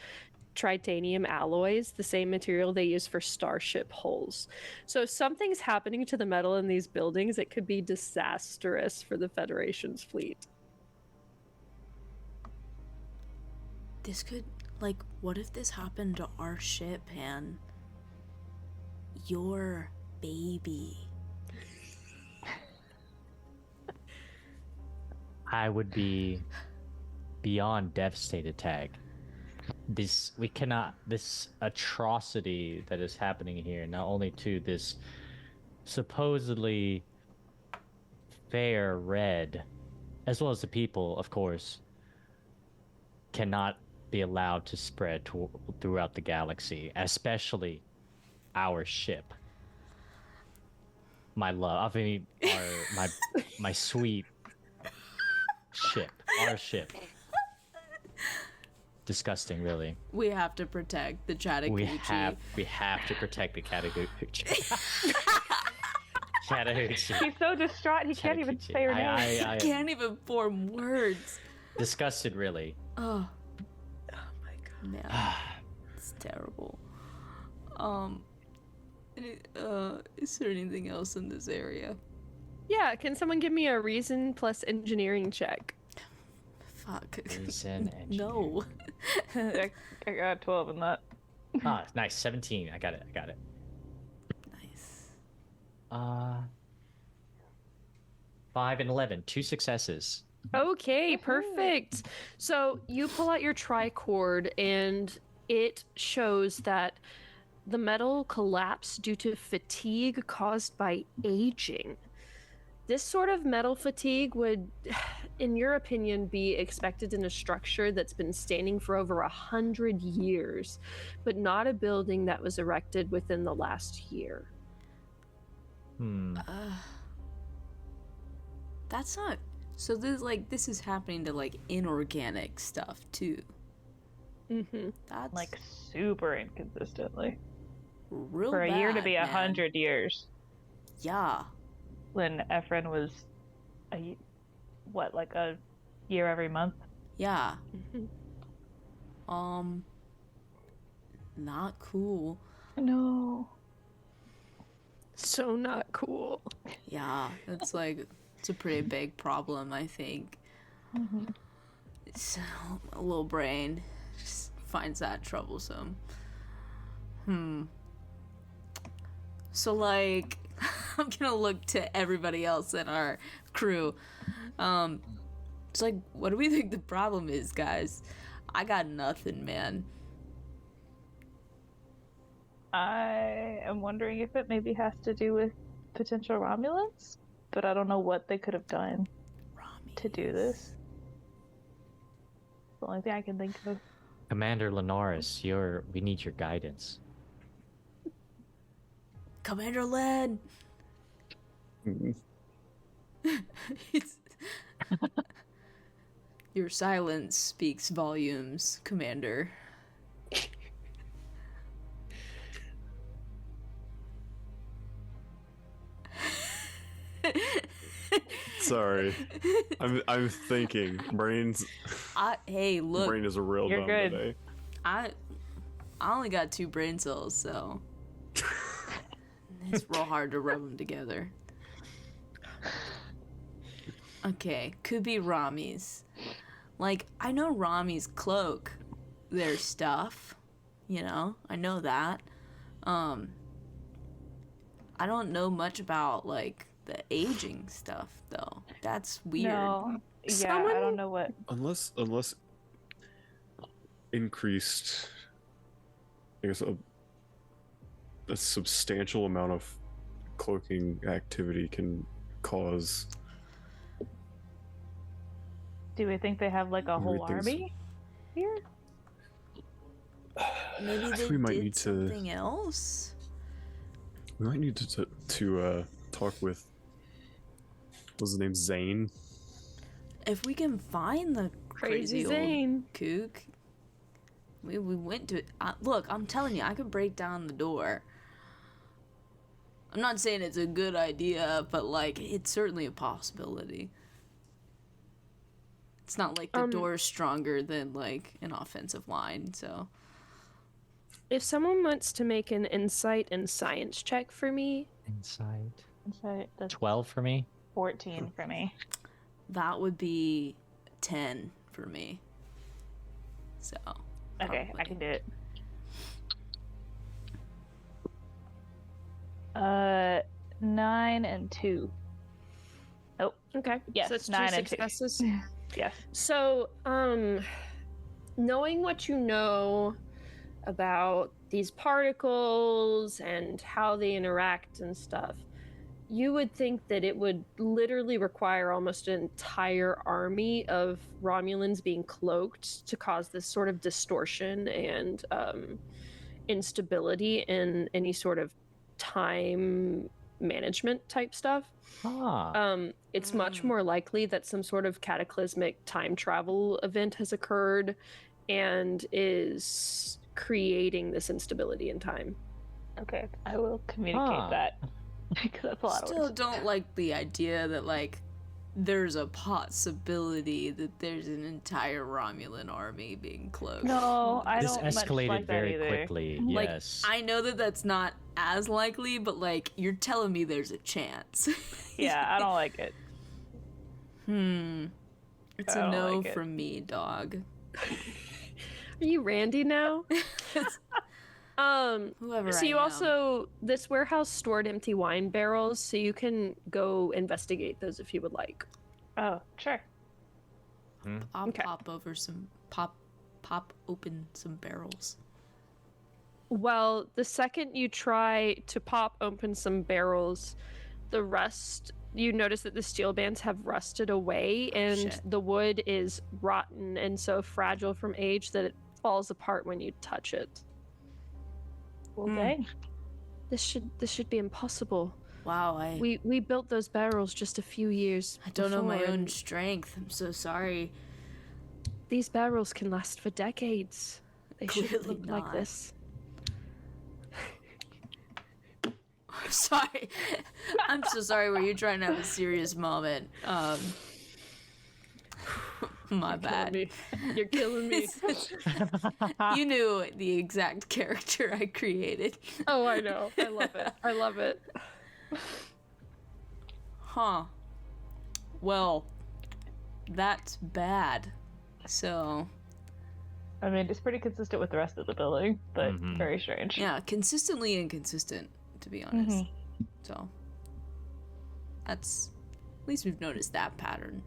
titanium alloys, the same material they use for starship hulls. So if something's happening to the metal in these buildings, it could be disastrous for the Federation's fleet. This could, like, what if this happened to our ship and your baby? I would be beyond devastated, Tag. This atrocity that is happening here, not only to this supposedly fair red, as well as the people, of course, cannot be allowed to spread throughout the galaxy, especially our ship. My love, I mean, my sweet ship, our ship. Disgusting, really. We have to protect the Chattahoochee. We have to protect the Chattahoochee. Chattahoochee. He's so distraught he can't even say her name. I Can't even form words. disgusted, really. Oh my god. man, it's terrible. Is there anything else in this area? Yeah, can someone give me a reason plus engineering check? Fuck. Reason engineer. No. I got 12 in that. Ah, nice. 17. I got it. Nice. 5 and 11. 2 successes. Okay, perfect. So you pull out your tricord and it shows that the metal collapsed due to fatigue caused by aging. This sort of metal fatigue would, in your opinion, be expected in a structure that's been standing for over 100 years, but not a building that was erected within the last year. That's not. So this is happening to like inorganic stuff too. Mm-hmm. That's Like, super inconsistently. real For a year to bad, be man. 100 years. Yeah. When Efren was, like a year every month? Yeah. Mm-hmm. Not cool. No. So not cool. Yeah, it's it's a pretty big problem, I think. So, a little brain just finds that troublesome. So, like, I'm gonna look to everybody else in our crew. It's like, what do we think the problem is, guys? I got nothing, man. I am wondering if it maybe has to do with potential Romulans, but I don't know what they could have done to do this. It's the only thing I can think of. Commander Linares, we need your guidance. Commander Len! Your silence speaks volumes, Commander. Sorry, I'm thinking. Brains. Hey, look, Brain is a real You're dumb good. today. I only got 2 brain cells, so it's real hard to rub them together. Okay, could be Rami's. Like, I know Rami's cloak their stuff, you know, I know that. I don't know much about, like, the aging stuff, though. That's weird. No, yeah, Someone- I don't know what. Unless increased, I guess a substantial amount of cloaking activity can cause. Do we think they have like a whole Everything's- army here? Maybe I they think we might did need to- something else? We might need to talk with. What's his name? Zane. If we can find the Crazy old Zane. kook, we went to. Look, I'm telling you, I could break down the door. I'm not saying it's a good idea, but like it's certainly a possibility. It's not like the door's stronger than like an offensive line, so. If someone wants to make an insight and science check for me, Insight. So that's 12 for me. 14 for me. That would be 10 for me. So. Okay, I probably. can do it. 9 and 2. okay. Yes, so it's 9 2 and 2. successes. Yes. So, knowing what you know about these particles and how they interact and stuff, you would think that it would literally require almost an entire army of Romulans being cloaked to cause this sort of distortion and instability in any sort of time management type stuff. It's much more likely that some sort of cataclysmic time travel event has occurred and is creating this instability in time. Okay, I will communicate that. Because that's a lot of Still words. don't like the idea that like there's a possibility that there's an entire Romulan army being cloaked. No, I This don't much escalated like that very either. quickly. Like, Yes. I know that that's not as likely, but like you're telling me there's a chance. Yeah, I don't like it. It's I a don't no like it. from me, dog. Are you Randy now? Whoever So I you am. also, this warehouse stored empty wine barrels, so you can go investigate those if you would like. Oh, sure. I'll Okay. pop open some barrels. Well, the second you try to pop open some barrels, the rust, you notice that the steel bands have rusted away and shit. the wood is rotten and so fragile from age that it falls apart when you touch it. Well, dang. This should be impossible. Wow, I We built those barrels just a few years don't know my before, own and strength. I'm so sorry. these barrels can last for decades. They shouldn't Clearly look like not. this. I'm sorry. I'm so sorry. Were you trying to have a serious moment? My bad. You're killing me. You knew the exact character I created. Oh, I know. I love it. I love it. Huh. Well, that's bad. So, I mean, it's pretty consistent with the rest of the building, but very strange. yeah, consistently inconsistent, to be honest. So, that's... At least we've noticed that pattern.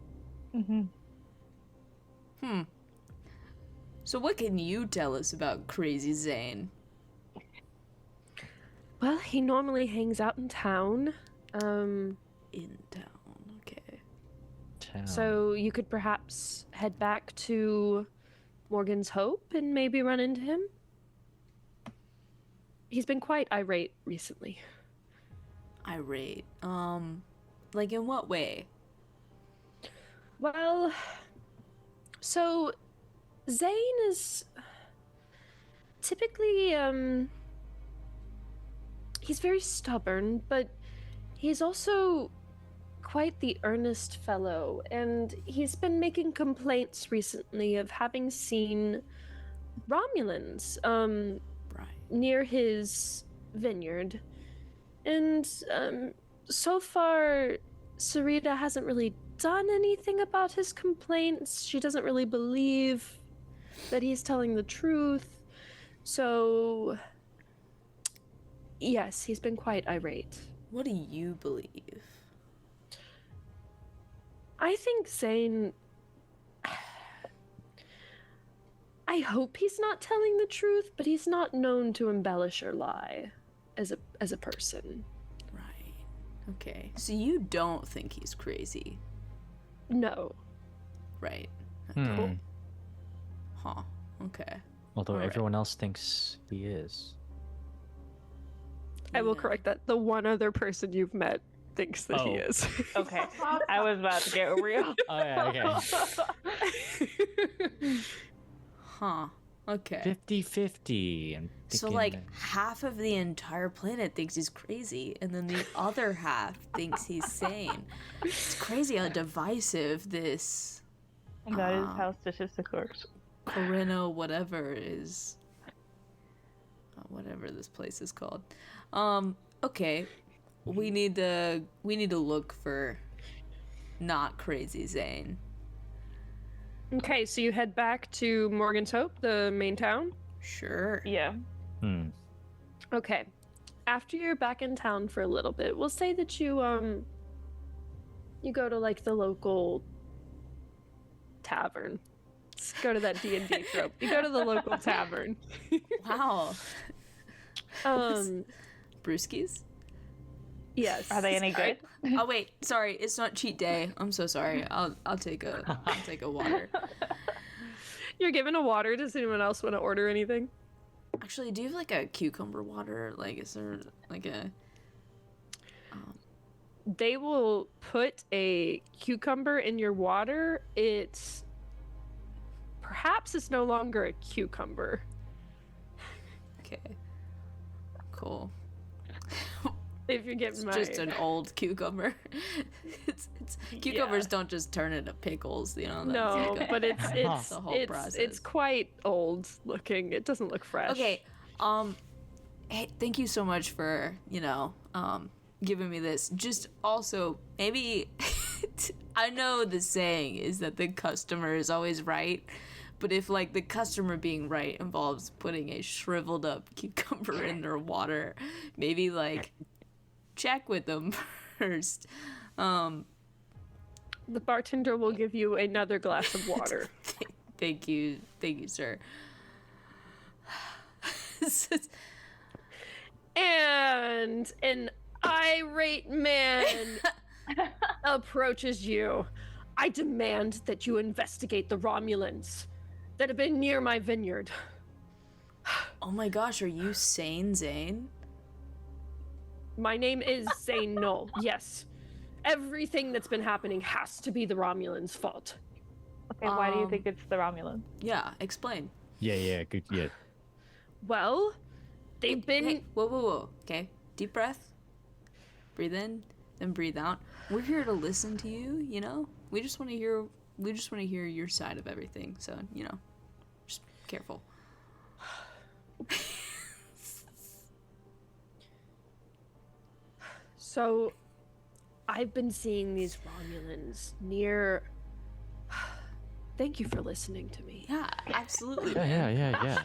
So what can you tell us about Crazy Zane? Well, he normally hangs out in town. In town, okay. So you could perhaps head back to Morgan's Hope and maybe run into him. He's been quite irate recently. Irate. Like in what way? Well, so Zane is typically, he's very stubborn, but he's also quite the earnest fellow, and he's been making complaints recently of having seen Romulans, Right. near his vineyard. And, so far, Sarita hasn't really done anything about his complaints. She doesn't really believe that he's telling the truth. So, yes, he's been quite irate. What do you believe? I think Zane... I hope he's not telling the truth, but he's not known to embellish or lie as a person. Right. Okay. So you don't think he's crazy? No. Right. Hmm. Huh. Okay. Although Alright. everyone else thinks he is. I will Yeah. correct that. The one other person you've met thinks that he Oh. is. Okay, I was about to get real. Oh yeah, okay. Huh. Okay. 50-50. I'm So thinking like that- half of the entire planet thinks he's crazy, and then the other half thinks he's sane. It's crazy how divisive this That is how statistics works. Corinna whatever is. Whatever this place is called. Okay. We need to look for not crazy Zane. Okay, so you head back to Morgan's Hope, the main town? Sure. Yeah. Okay. After you're back in town for a little bit, we'll say that you go to like the local tavern. Let's go to that D&D trope. You go to the local tavern. Wow. Um Brewskis? yes. Are they any good? Oh wait, sorry, it's not cheat day. I'm so sorry. I'll take a water. You're given a water. Does anyone else want to order anything? Actually, do you have like a cucumber water? Like, is there like a? They will put a cucumber in your water. Perhaps it's no longer a cucumber. Okay. Cool. If you're getting It's my... just an old cucumber. it's cucumbers don't just turn into pickles, you know. No, like but it's the whole it's process. quite old looking. It doesn't look fresh. Okay. Hey, thank you so much for giving me this. Just also maybe I know the saying is that the customer is always right, but if like the customer being right involves putting a shriveled up cucumber in their water, maybe like check with them first. The bartender will give you another glass of water. Thank you, sir. And an irate man approaches you. I demand that you investigate the Romulans that have been near my vineyard. Oh my gosh, are you sane, Zane? My name is Zane Null. Yes. Everything that's been happening has to be the Romulans' fault. Okay, why do you think it's the Romulan? Yeah, explain. Yeah, good. Yeah. Well, they've been... Hey, whoa. Okay, deep breath. Breathe in, then breathe out. We're here to listen to you, you know? We just want to hear your side of everything. So, you know, just careful. So, I've been seeing these Romulans near. Thank you for listening to me. Yeah, absolutely. Yeah.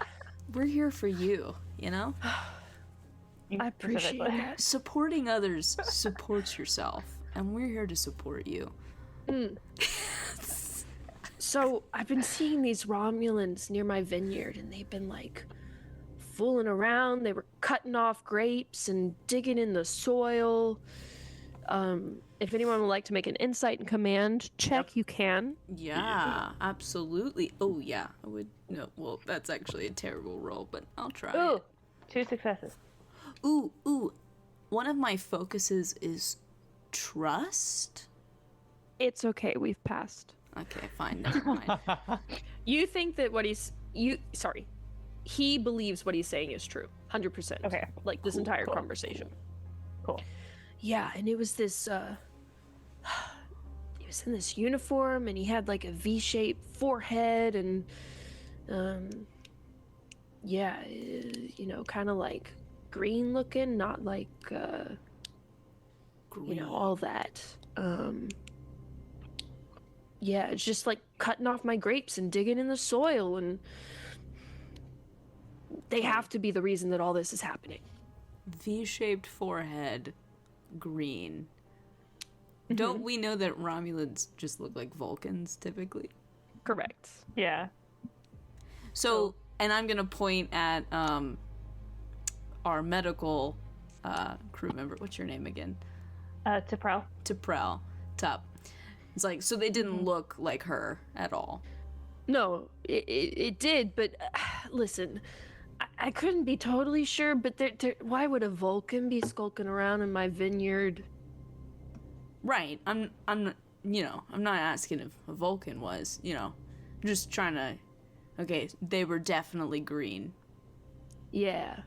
We're here for you, you know? You I appreciate specifically. that. Supporting others supports yourself, and we're here to support you. So, I've been seeing these Romulans near my vineyard, and they've been like fooling around. They were cutting off grapes and digging in the soil. If anyone would like to make an insight and command check, you can. Yeah, absolutely. Oh, yeah, I would. No, well, that's actually a terrible roll, but I'll try Ooh, it. 2 successes. Ooh. One of my focuses is trust. It's okay, we've passed. Okay, fine, never mind. You think that he believes what he's saying is true. 100%. Okay. Like this entire conversation. Cool. Yeah, and it was this, he was in this uniform and he had like a V-shaped forehead and, kind of like green looking, not like, all that. It's just like cutting off my grapes and digging in the soil, and they have to be the reason that all this is happening. V-shaped forehead, green. Don't we know that Romulans just look like Vulcans typically? Correct. Yeah. So, and I'm gonna point at our medical crew member. What's your name again? T'Prel. T'Prel. Tup. It's like, so they didn't look like her at all. No, it did, but listen, I couldn't be totally sure, but why would a Vulcan be skulking around in my vineyard? Right. I'm not asking if a Vulcan was, I'm just trying to. Okay, they were definitely green. Yeah.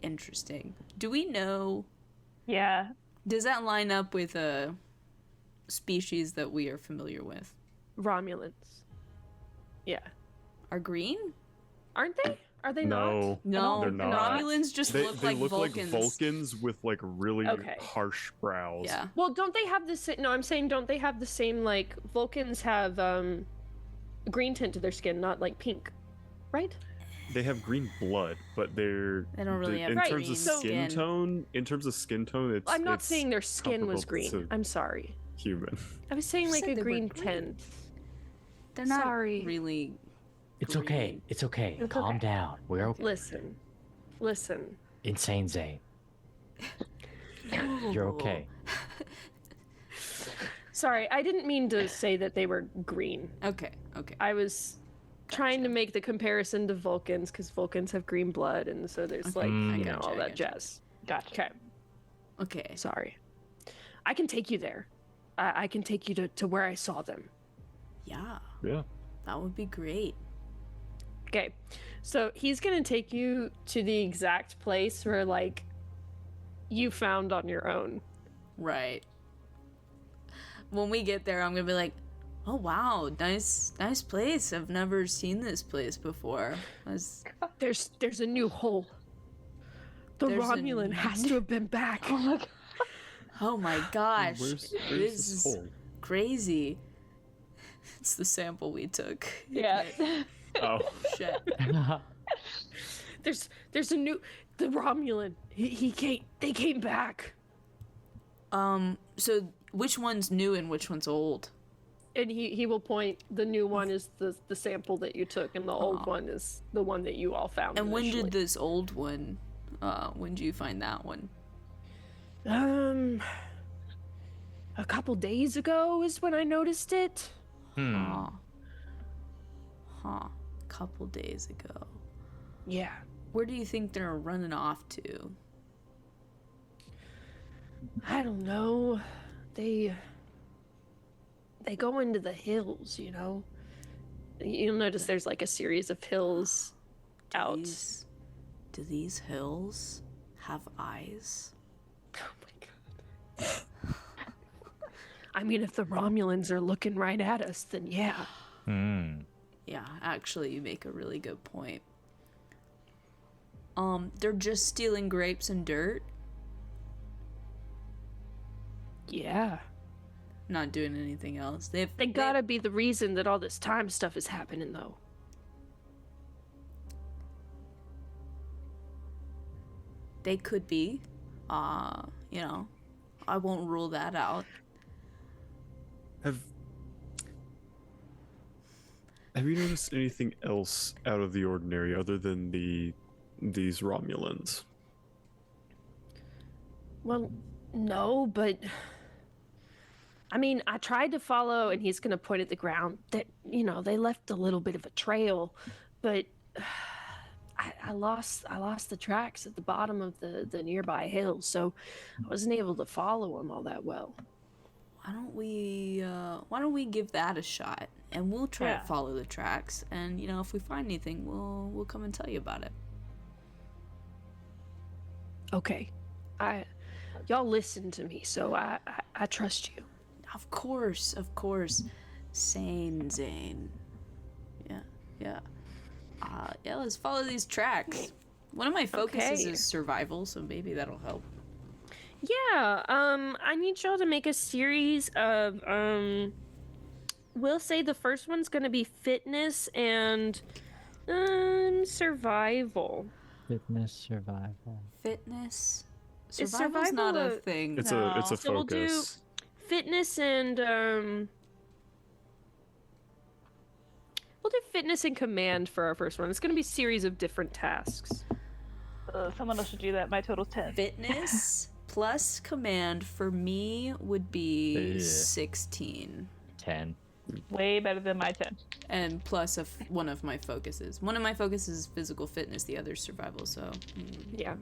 Interesting. Do we know? Yeah. Does that line up with a species that we are familiar with? Romulans. Yeah. Are green? Aren't they? Are they not? No, they're not. Romulans just They look like look Vulcans. like Vulcans with like really Okay. harsh brows. Yeah. Well, don't they have the same? No, I'm saying don't they have the same, like, Vulcans have a green tint to their skin, not like pink, right? They have green blood, but They don't really have in Right, terms of so- skin tone. In terms of skin tone, it's I'm not it's saying their skin was comparable green. to I'm sorry. human. I was saying You like said a they were green green. tint. They're not Sorry. really. It's okay. Green. It's okay. It's Calm okay. down. We're okay. Listen. Insane Zane. You're okay. Sorry, I didn't mean to say that they were green. Okay. I was trying to make the comparison to Vulcans because Vulcans have green blood, and so there's Okay, like I gotcha, all I that gotcha. jazz. Gotcha. Okay, Okay. sorry. I can take you there. I can take you to where I saw them. Yeah, Yeah. that would be great. Okay, so he's gonna take you to the exact place where like you found on your own. Right. When we get there, I'm gonna be like, "Oh wow, nice place. I've never seen this place before." There's a new hole. The There's a Romulan has to have been back. Oh my god. Oh my gosh, Where's this this is hole? crazy. It's the sample we took. Yeah. Oh, Shit. There's a new the Romulan. They came back. So which one's new and which one's old? And he will point. The new one is the sample that you took, and the old one is the one that you all found. And when initially. did this old one? When did you find that one? A couple days ago is when I noticed it. Huh. Couple days ago. Yeah. Where do you think they're running off to? I don't know. They go into the hills, you know. You'll notice there's like a series of hills out. Do these hills have eyes? Oh my god. I mean, if the Romulans are looking right at us, then yeah. Yeah, actually, you make a really good point. They're just stealing grapes and dirt. Yeah. Not doing anything else. They gotta be the reason that all this time stuff is happening, though. They could be. You know, I won't rule that out. Have you noticed anything else out of the ordinary other than these Romulans? Well, no, but I mean, I tried to follow, and he's gonna point at the ground. That they left a little bit of a trail, but I lost the tracks at the bottom of the nearby hill, so I wasn't able to follow them all that well. Why don't we give that a shot, and we'll try to follow the tracks, and if we find anything, we'll come and tell you about it. Okay, y'all listen to me, so I trust you. Of course. Zane. Yeah. Let's follow these tracks. One of my focuses is survival, so maybe that'll help. Yeah, I need y'all to make a series of, we'll say the first one's gonna be fitness and, survival. Fitness, survival. Fitness? Is Survival's survival not a thing. It's No. a So we'll do focus. fitness and, we'll do fitness and command for our first one. It's gonna be a series of different tasks. Someone else should do that. My total's 10. Fitness plus command for me would be Ugh. 16. 10. Way better than my 10. And plus one of my focuses. One of my focuses is physical fitness, the other is survival, so... Yeah.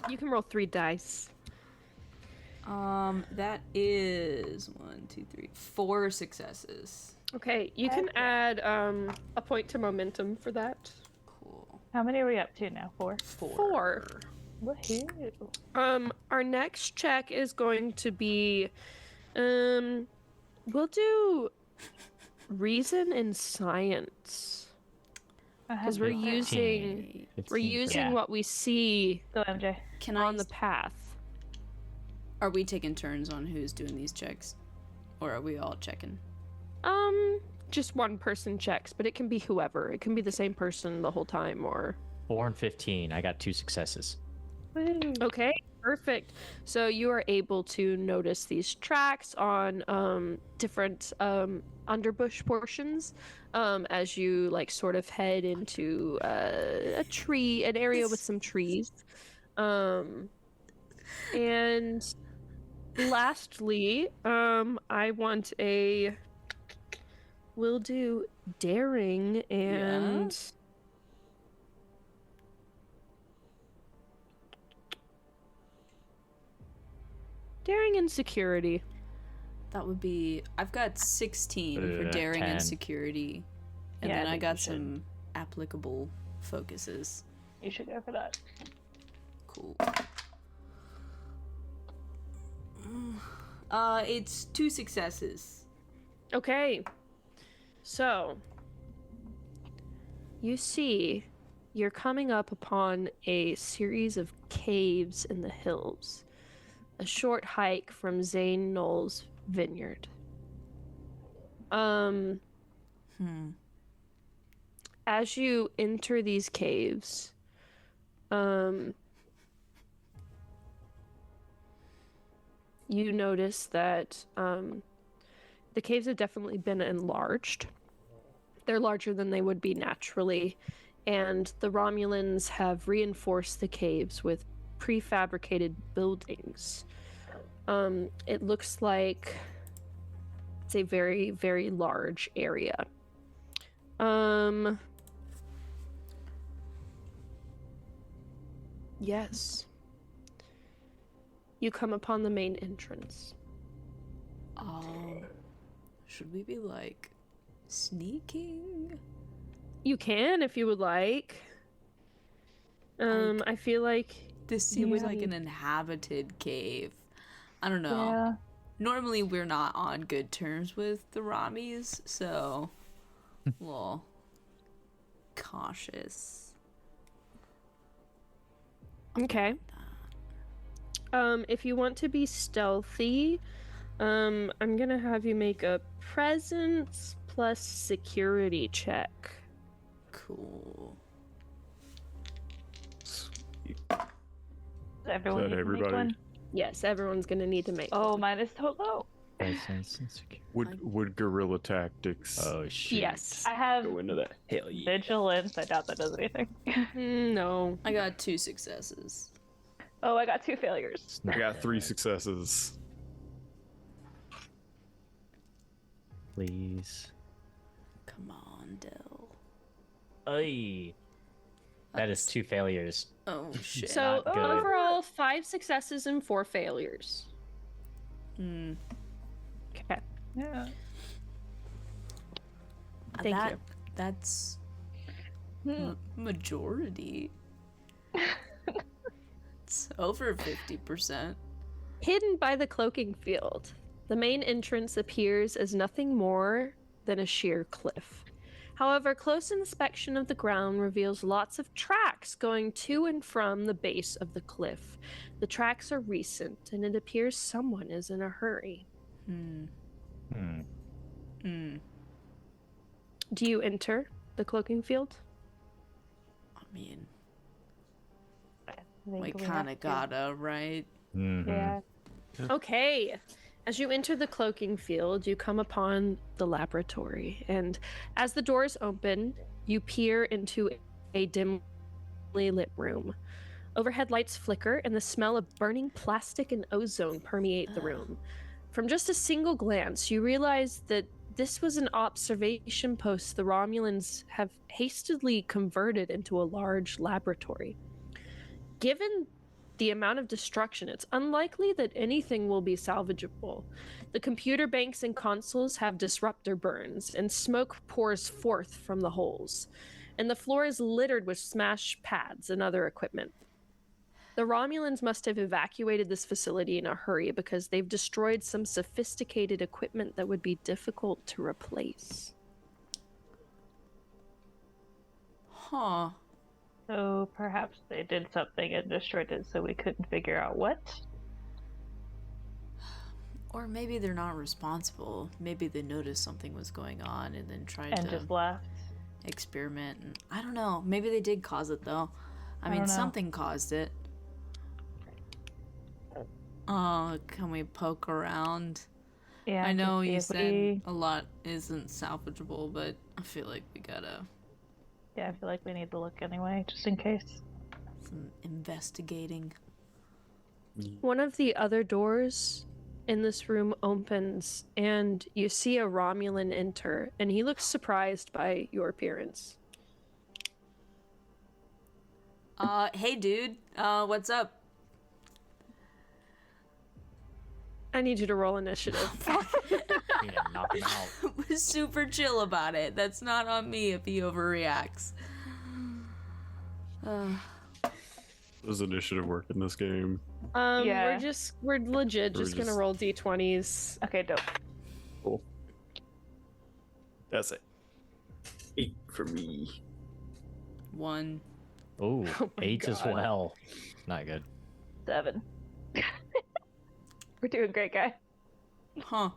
You can roll 3 dice. That is 4 successes. Okay, you can add a point to momentum for that. Cool. How many are we up to now? 4? 4. Woohoo. Our next check is going to be, we'll do reason and science, because we're 15. using 15. what we see Go, MJ. Can on the path. Are we taking turns on who's doing these checks? Or are we all checking? Just one person checks, but it can be whoever. It can be the same person the whole time, or 4 and 15. I got 2 successes. Woo. okay, perfect. So you are able to notice these tracks on different underbush portions as you sort of head into an area with some trees. And lastly, we'll do daring and daring and security. That would be... I've got 16 for daring 10. and security. And Yeah, I then I think got you should. some applicable focuses. You should go for that. Cool. It's 2 successes. Okay. So, you see, you're coming up upon a series of caves in the hills. A short hike from Zane Knoll's vineyard. As you enter these caves, you notice that the caves have definitely been enlarged. They're larger than they would be naturally, and the Romulans have reinforced the caves with prefabricated buildings. It looks like it's a very, very large area. Yes. You come upon the main entrance. Should we be sneaking? You can if you would like. I feel like This You seems would like need- an inhabited cave. I don't know. Yeah. Normally we're not on good terms with the Ramis, so a little cautious. okay. If you want to be stealthy, I'm gonna have you make a presence plus security check. Cool. Sweet. Everyone that need to make everybody? one. Yes, everyone's gonna need to make Oh, one. mine is so low. Presence and security. Would guerrilla tactics Oh shit. Yes. I have go into that? Hell yeah. vigilance. I doubt that does anything. No. I got 2 successes. Oh, I got 2 failures. It's I not got 3 bad. successes. Please. Come on, Dill. Ay. That is 2 failures. Oh shit. So Not good. overall, 5 successes and 4 failures. Hmm. Okay. Yeah. Thank you. That's majority. It's over 50%. Hidden by the cloaking field, the main entrance appears as nothing more than a sheer cliff. However, close inspection of the ground reveals lots of tracks going to and from the base of the cliff. The tracks are recent, and it appears someone is in a hurry. Hmm. Hmm. Hmm. Do you enter the cloaking field? I mean, I we think kind have of to. gotta, right? Mhm. Yeah. Okay. As you enter the cloaking field, you come upon the laboratory, and as the doors open, you peer into a dimly lit room. Overhead lights flicker, and the smell of burning plastic and ozone permeate the room. From just a single glance, you realize that this was an observation post the Romulans have hastily converted into a large laboratory. Given the amount of destruction, it's unlikely that anything will be salvageable. The computer banks and consoles have disruptor burns, and smoke pours forth from the holes. And the floor is littered with smashed pads and other equipment. The Romulans must have evacuated this facility in a hurry because they've destroyed some sophisticated equipment that would be difficult to replace. Huh. So perhaps they did something and destroyed it so we couldn't figure out what? Or maybe they're not responsible. Maybe they noticed something was going on and then tried And to just left. experiment. And I don't know. Maybe they did cause it though. I mean, don't know. something caused it. Can we poke around? Yeah. I know to see you if said a lot isn't salvageable, but I feel like we gotta Yeah, I feel like we need to look anyway, just in case. some investigating. One of the other doors in this room opens, and you see a Romulan enter, and he looks surprised by your appearance. Hey dude, what's up? I need you to roll initiative. You need to knock him out. Was super chill about it. That's not on me if he overreacts. Does initiative work in this game? Yeah. We're legit We're just gonna just- roll d20s. Okay, dope. Cool. That's it. 8 for me. 1. Ooh, Oh my 8 as God. well. Not good. 7. We're doing great, guy. Huh.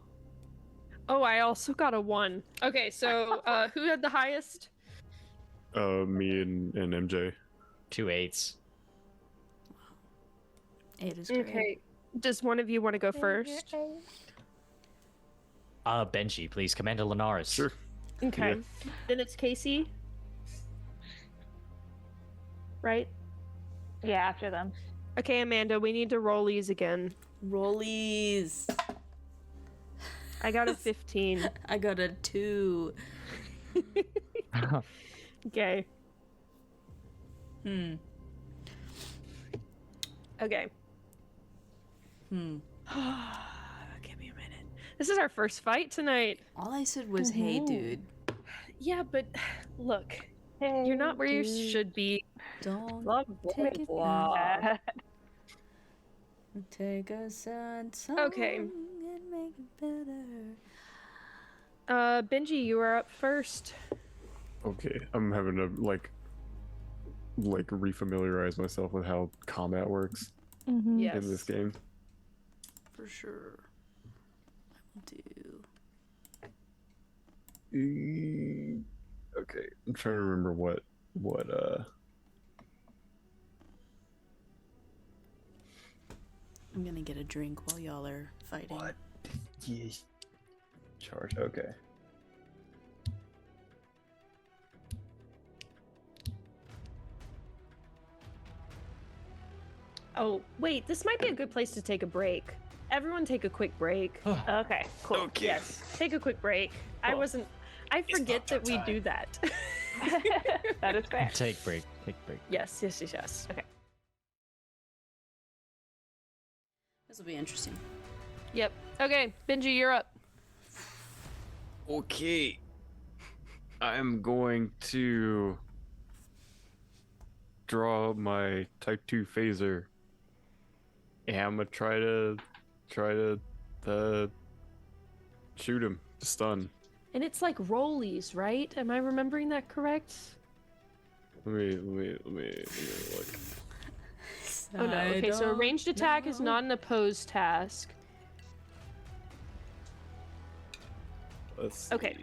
Oh, I also got a 1. Okay, so who had the highest? Me and MJ. 2 8s. 8 is great. Okay. Does one of you want to go first? Benji, please. Commander Linares. Sure. Okay. Yeah. Then it's Casey. Right? Yeah, after them. Okay, Amanda, we need to rollies again. Rollies. I got a 15. I got a 2. Okay. Hmm. Okay. Hmm. Give me a minute. This is our first fight tonight. All I said was, hey dude. Yeah, but look, Hey, you're not where you dude. should be. Don't Blah, take it blah. take a sad song Okay. and make it better. Benji, you are up first. Okay, I'm having to like refamiliarize myself with how combat works Mhm. Yes. in this game. For sure. do. Okay, I'm trying to remember what I'm gonna get a drink while y'all are fighting. Yes. Charge. Okay. Oh, wait, this might be a good place to take a break. Everyone take a quick break. Okay, cool. Yes, take a quick break. I forget that we do that. That is fair. Take break. Take break. Yes. Okay. This will be interesting. Yep. Okay, Benji, you're up. Okay. I'm going to draw my type 2 phaser. And I'm gonna try to shoot him, stun. And it's like rollies, right? Am I remembering that correct? Let me look. Oh no. Okay, so a ranged attack is not an opposed task. Let's see. Okay.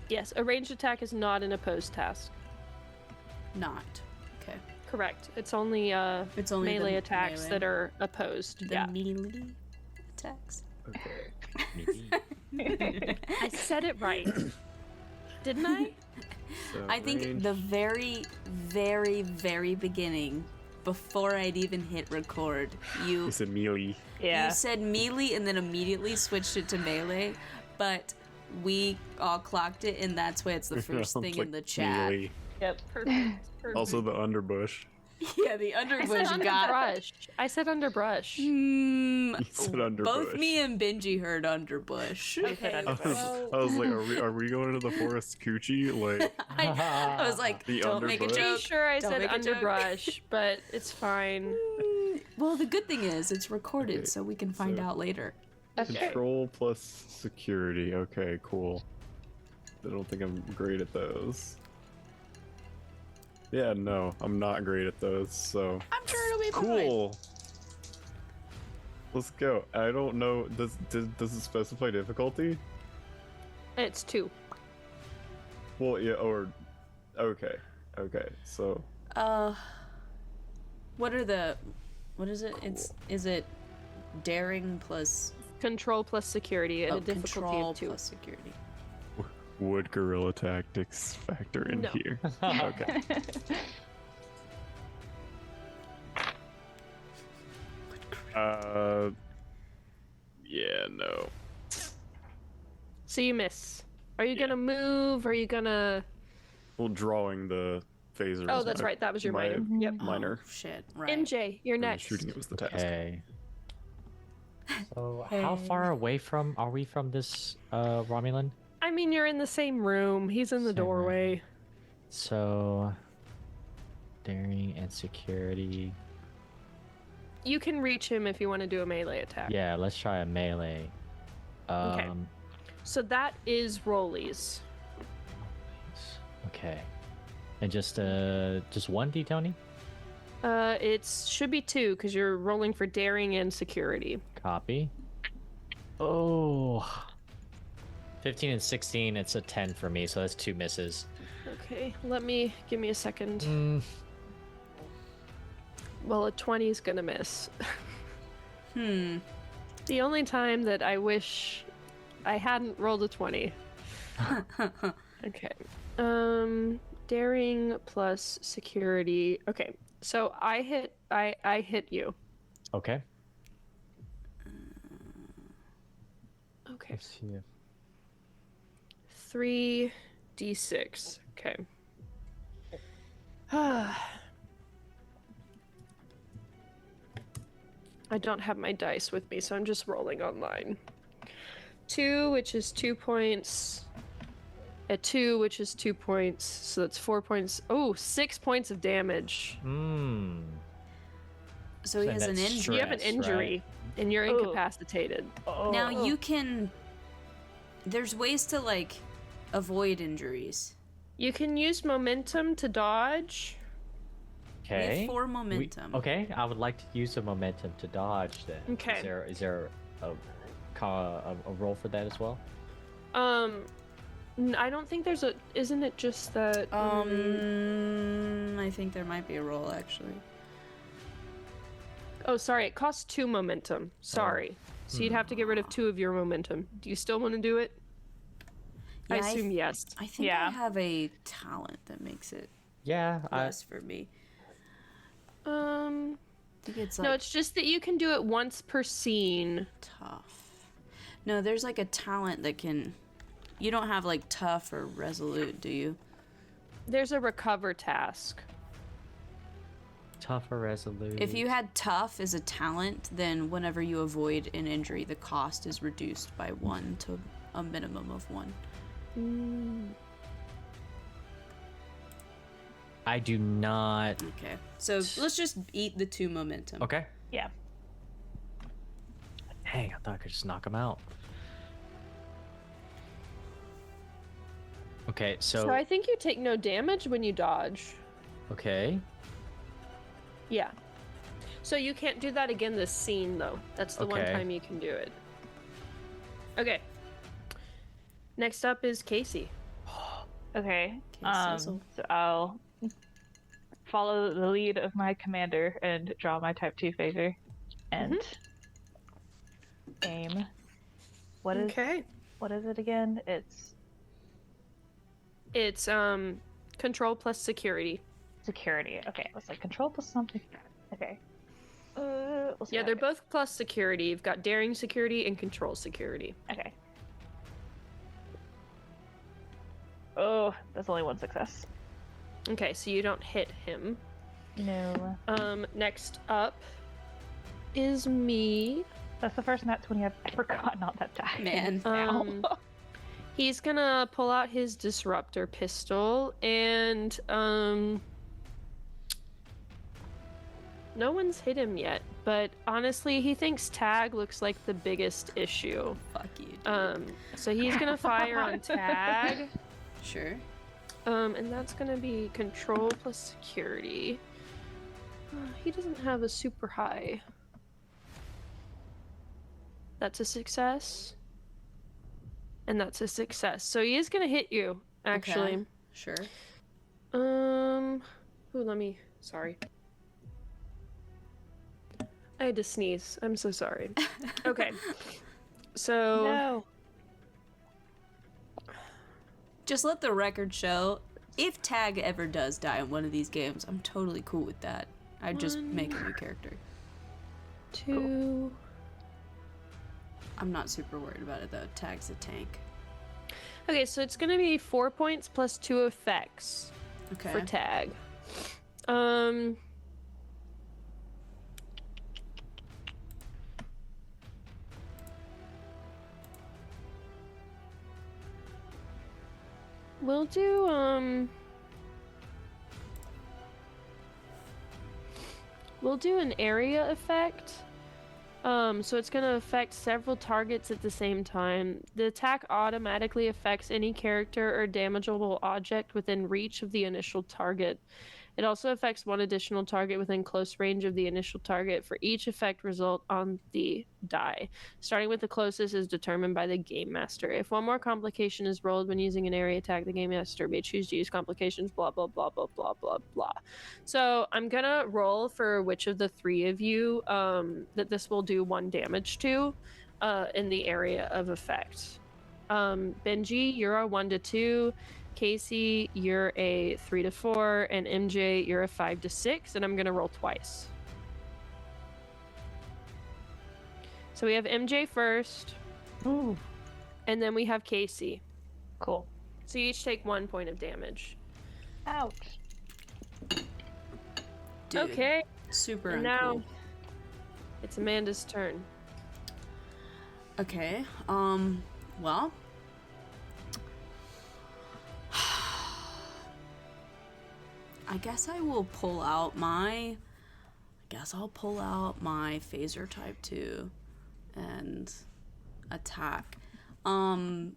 Yes, a ranged attack is not an opposed task. Not. Okay. Correct. It's only It's only melee the attacks melee. that are opposed. The Yeah. melee attacks. Okay. I said it right. Didn't I? So I think range. the very, very, very beginning, before I'd even hit record, you It's a melee. Yeah. you said melee and then immediately switched it to melee, but we all clocked it, and that's why it's the first Sounds thing like in the chat. melee. Yep. Perfect. Also the underbush. Yeah, the I said underbush got. underbrush. I said underbrush. Mm, You said underbush. both me and Benji heard underbush. Okay. I was like, are we going to the forest coochie? Like, I was like, The don't make a underbush? Pretty joke. sure I Don't said make a joke. underbrush, but it's fine. Well, the good thing is it's recorded, Okay, so we can find so- out later. Okay. control plus security. Okay, cool. I don't think I'm great at those. Yeah, no, I'm not great at those, so. I'm sure it'll be fine. Cool! Let's go. I don't know, does it specify difficulty? It's 2. Well, yeah, or. Okay, so. What is it? Is it daring plus Control plus security and a difficulty control of 2. plus security? Would guerrilla tactics factor in No. here? Okay. Yeah, no. So you miss. Are you gonna move? Are you gonna? Well, drawing the phaser. Oh, is that's my- right. That was your my minor. Yep. minor. Oh, shit. Right. MJ, you're and next. Shooting it was the task. Okay. So how far away are we from this Romulan? I mean, you're in the same room. He's in the Same room. doorway. So daring and security. You can reach him if you want to do a melee attack. Yeah, let's try a melee. Okay. So that is rollies. Okay. And just one D, Tony? It should be 2 because you're rolling for daring and security. Copy. Oh. 15 and 16, it's a 10 for me, so that's 2 misses. Okay, give me a second. Mm, Well, a 20 is gonna miss. Hmm. The only time that I wish I hadn't rolled a 20. Okay. Daring plus security. Okay. So I hit you. okay. Okay. Let's see if 3d6. Okay. I don't have my dice with me, so I'm just rolling online. 2, which is 2 points. A 2, which is 2 points. So that's 4 points. Oh, 6 points of damage. So he And has an that's injury. You have an Stress, injury, and you're Ooh. incapacitated. Now you can. There's ways to like avoid injuries. You can use momentum to dodge. We have okay. 4 momentum. Okay, I would like to use the momentum to dodge then. Okay. Is there a a roll for that as well? I don't think there's a. Isn't it just that? I think there might be a roll actually. Oh, sorry. It costs 2 momentum. Sorry. So you'd have to get rid of 2 of your momentum. Do you still want to do it? I Yeah, assume yes. I think Yeah. I have a talent that makes it Yeah, less for me. Um. I think it's like No, it's just that you can do it once per scene. tough. No, there's like a talent that can. You don't have like tough or resolute, do you? There's a recover task. tough or resolute. If you had tough as a talent, then whenever you avoid an injury, the cost is reduced by 1 to a minimum of 1. I do not. Okay, so let's just eat the 2 momentum. Okay. Yeah. Dang, I thought I could just knock him out. Okay, So I think you take no damage when you dodge. okay. Yeah. So you can't do that again this scene, though. That's the one Okay. time you can do it. Okay. Next up is Casey. Okay. Sizzle. So I'll follow the lead of my commander and draw my type 2 phaser and aim. What is it again? It's control plus security. Security. Okay, it was like control plus something. Okay. We'll see Yeah, how they're it goes. both plus security. You've got daring security and control security. Okay. Oh, that's only 1 success. Okay, so you don't hit him. No. Next up is me. That's the first nat 20 I've ever gotten on that die. Man. He's gonna pull out his disruptor pistol and no one's hit him yet, but honestly he thinks tag looks like the biggest issue. Fuck you, dude. So he's gonna fire on tag. Sure. And that's gonna be control plus security. He doesn't have a super high. That's a success. And that's a success. So he is gonna hit you, actually. Okay. Sure. Sorry. I had to sneeze. I'm so sorry. Okay. So No. Just let the record show, if Tag ever does die in one of these games, I'm totally cool with that. I'd just make a new character. 2. I'm not super worried about it though. Tag's a tank. Okay, so it's gonna be 4 points plus 2 effects Okay. for tag. We'll do an area effect. So it's gonna affect several targets at the same time. The attack automatically affects any character or damageable object within reach of the initial target. It also affects 1 additional target within close range of the initial target for each effect result on the die. Starting with the closest is determined by the Game Master. If 1 more complication is rolled when using an area attack, the Game Master may choose to use complications, blah, blah, blah, blah, blah, blah, blah. So I'm gonna roll for which of the 3 of you that this will do 1 damage to in the area of effect. Benji, you're a 1 to 2. Casey, you're a 3 to 4, and MJ, you're a 5 to 6, and I'm gonna roll twice. So we have MJ first, Ooh. and then we have Casey. Cool. So you each take 1 point of damage. Ouch. Dude, Okay, super and uncool. now it's Amanda's turn. Okay. Well. I guess I'll pull out my phaser type 2 and attack. One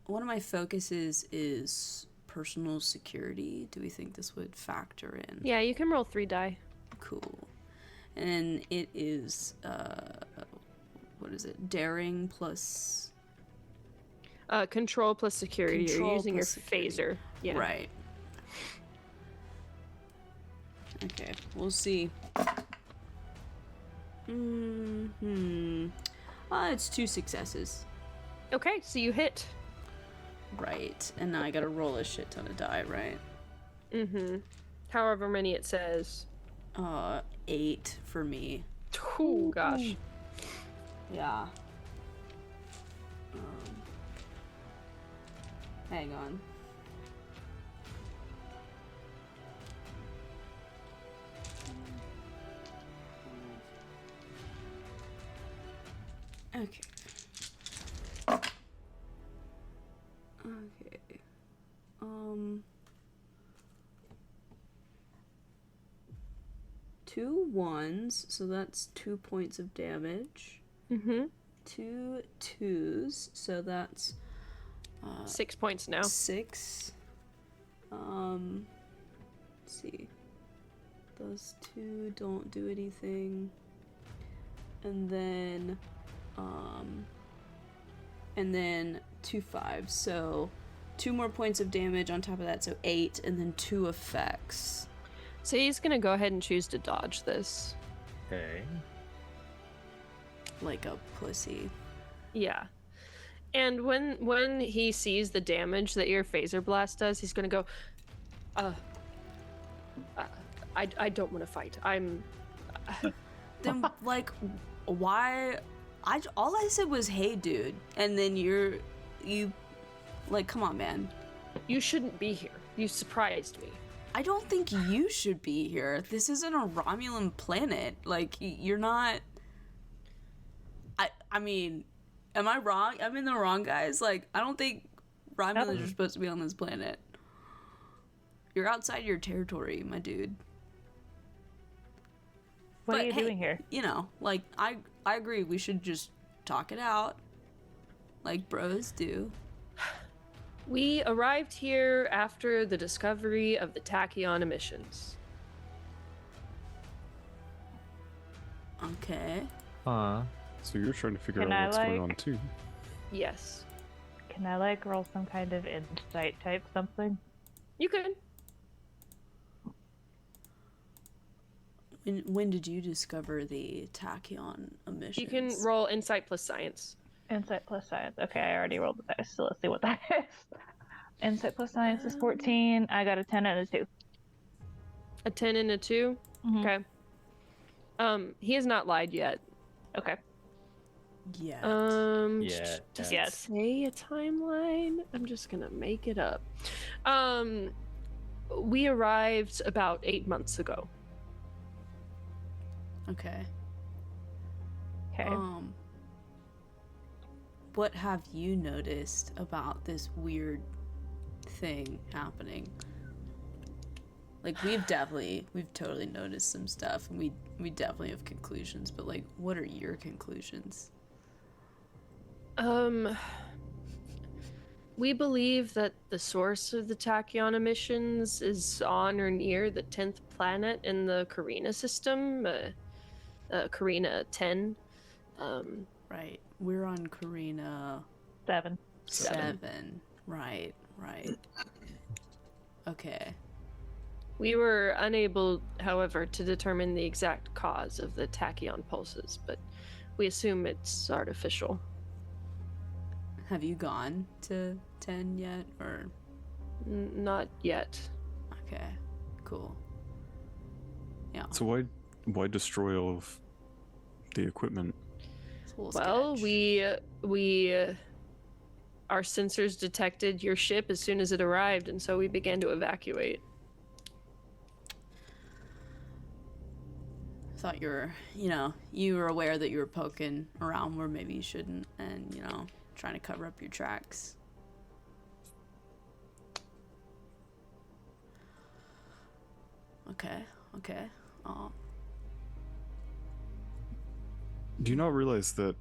of my focuses is personal security. Do we think this would factor in? Yeah, you can roll 3 die. Cool. And it is what is it? Daring plus Control plus security. You're Control using your plus security. phaser. Yeah. Right. Okay, we'll see. It's 2 successes. Okay, so you hit. Right, and now I gotta roll a shit ton of die, right? However many it says. 8 for me. Oh gosh. Yeah. Hang on. Okay. Okay. 2 1s, so that's 2 points of damage. 2 2s, so that's 6 points now. 6. Let's see. Those 2 don't do anything. And then 2 5s. So 2 more points of damage on top of that, so 8, and then 2 effects. So he's gonna go ahead and choose to dodge this. Okay. Like a pussy. Yeah. And when he sees the damage that your phaser blast does, he's gonna go, I don't want to fight. I'm. Then, like, why? All I said was, "Hey, dude," and then you, like, come on, man. You shouldn't be here. You surprised me. I don't think you should be here. This isn't a Romulan planet. Like, you're not. I mean, am I wrong? I'm in the wrong, guys. Like, I don't think Romulans are supposed to be on this planet. You're outside your territory, my dude. What are you doing here? You know, like, I agree. We should just talk it out, like bros do. We arrived here after the discovery of the tachyon emissions. Okay. So you're trying to figure Can out I, what's going like- on too. Yes. Can I like roll some kind of insight type something? You could. When did you discover the tachyon emissions? You can roll insight plus science. Insight plus science. Okay, I already rolled the dice, so let's see what that is. Insight plus science is 14. I got a 10 and a 2. A 10 and a 2? Mhm. Okay. He has not lied yet. Okay. Yeah. Yeah. Does Yes. it say a timeline? I'm just gonna make it up. We arrived about 8 months ago. Okay. Okay. What have you noticed about this weird thing happening? Like, we've totally noticed some stuff, and we definitely have conclusions, but, like, what are your conclusions? We believe that the source of the tachyon emissions is on or near the 10th planet in the Carina system, Carina 10. Right. We're on Carina 7. 7. Right. Okay. We were unable, however, to determine the exact cause of the tachyon pulses, but we assume it's artificial. Have you gone to 10 yet, or? Not yet. Okay. Cool. Yeah. So why destroy all of the equipment? It's a little Well, sketch. our sensors detected your ship as soon as it arrived, and so we began to evacuate. Thought you were aware that you were poking around where maybe you shouldn't, and, trying to cover up your tracks. Okay. Do you not realize that